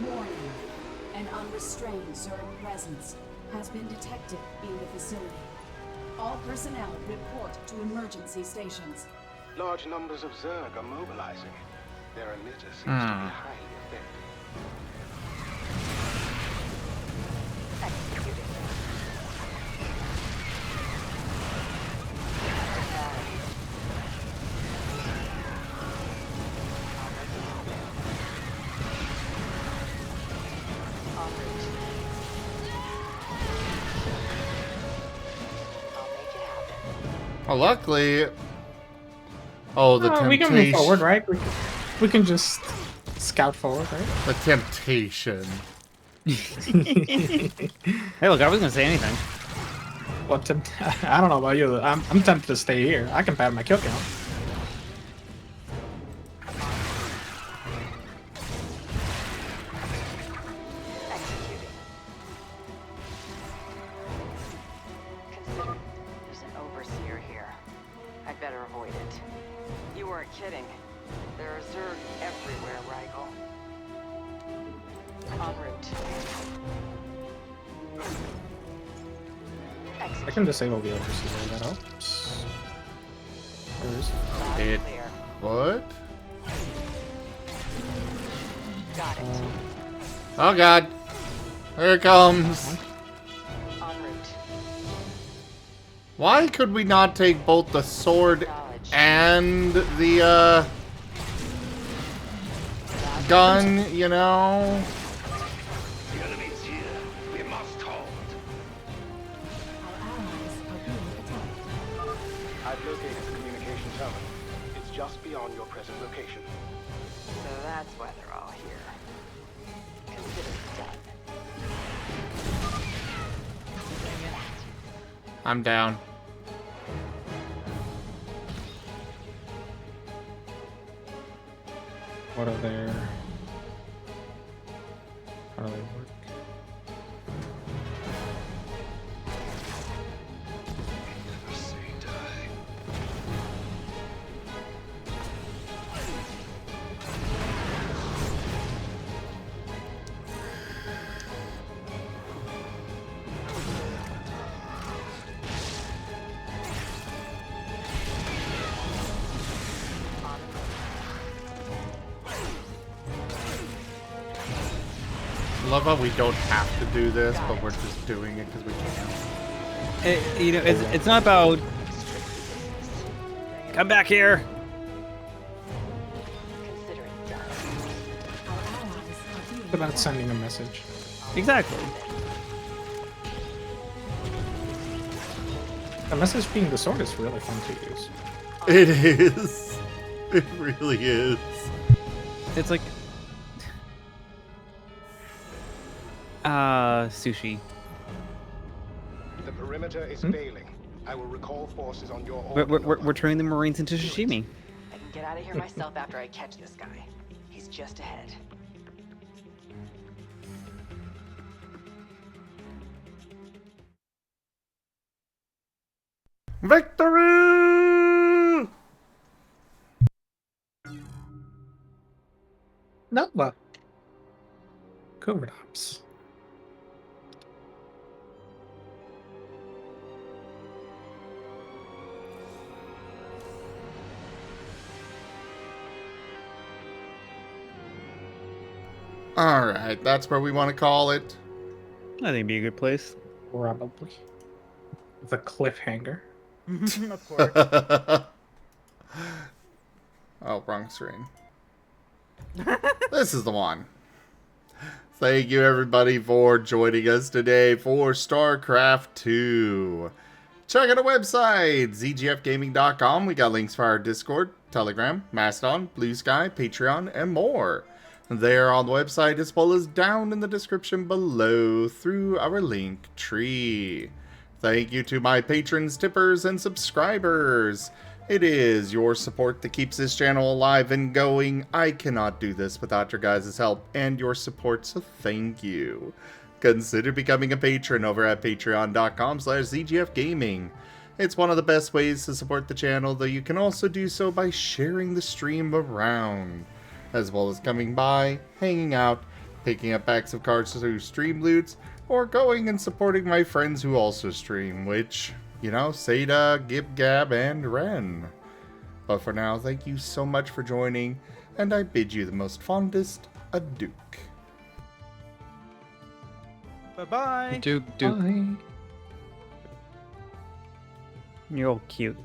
Warning. An unrestrained Zerg presence has been detected in the facility. All personnel report to emergency stations. Large numbers of Zerg are mobilizing. Their emitter seems to be highly effective. Executing. Well, luckily... Oh, the temptation. We can move forward, right? We can just scout forward, right? The temptation. Hey, look, I wasn't gonna say anything. What? I don't know about you. I'm tempted to stay here. I can pad my kill count. Executing. Consider there's an overseer here. I'd better avoid it. You weren't kidding. There are Zerg everywhere, Rigel. En route. I can disable the overseer. That helps. Where is it? It... What? Got it. Oh god. Here it comes. En route. Why could we not take both the sword and the, gun, you know? The enemy's here. We must hold. Our allies are being attacked. I've located the communication terminal. It's just beyond your present location. So that's why they're all here. Consider it done. I'm down. What are their... How do they work? love how we don't have to do this, but we're just doing it because we can. You know, it's not about... Come back here! It's about sending a message. Exactly. The message being the sword is really fun to use. It is. It really is. It's like... sushi. The perimeter is failing. I will recall forces on your We're turning the Marines into sashimi. I can get out of here myself after I catch this guy. He's just ahead. Victory! Nova. Cover-ups. Alright, that's where we want to call it. I think it'd be a good place. Probably. The cliffhanger. Of course. Oh, wrong screen. This is the one. Thank you everybody for joining us today for StarCraft II. Check out our website, zgfgaming.com. We got links for our Discord, Telegram, Mastodon, Blue Sky, Patreon, and more. There on the website as well as down in the description below through our link tree. Thank you to my patrons, tippers, and subscribers. It is your support that keeps this channel alive and going. I cannot do this without your guys' help and your support, so thank you. Consider becoming a patron over at patreon.com/zgfgaming. It's one of the best ways to support the channel, though you can also do so by sharing the stream around, as well as coming by, hanging out, picking up packs of cards through stream loots, or going and supporting my friends who also stream, which, you know, Seda, GibGab, and Ren. But for now, thank you so much for joining, and I bid you the most fondest adieu. Bye-bye. Duke. Bye. You're all cute.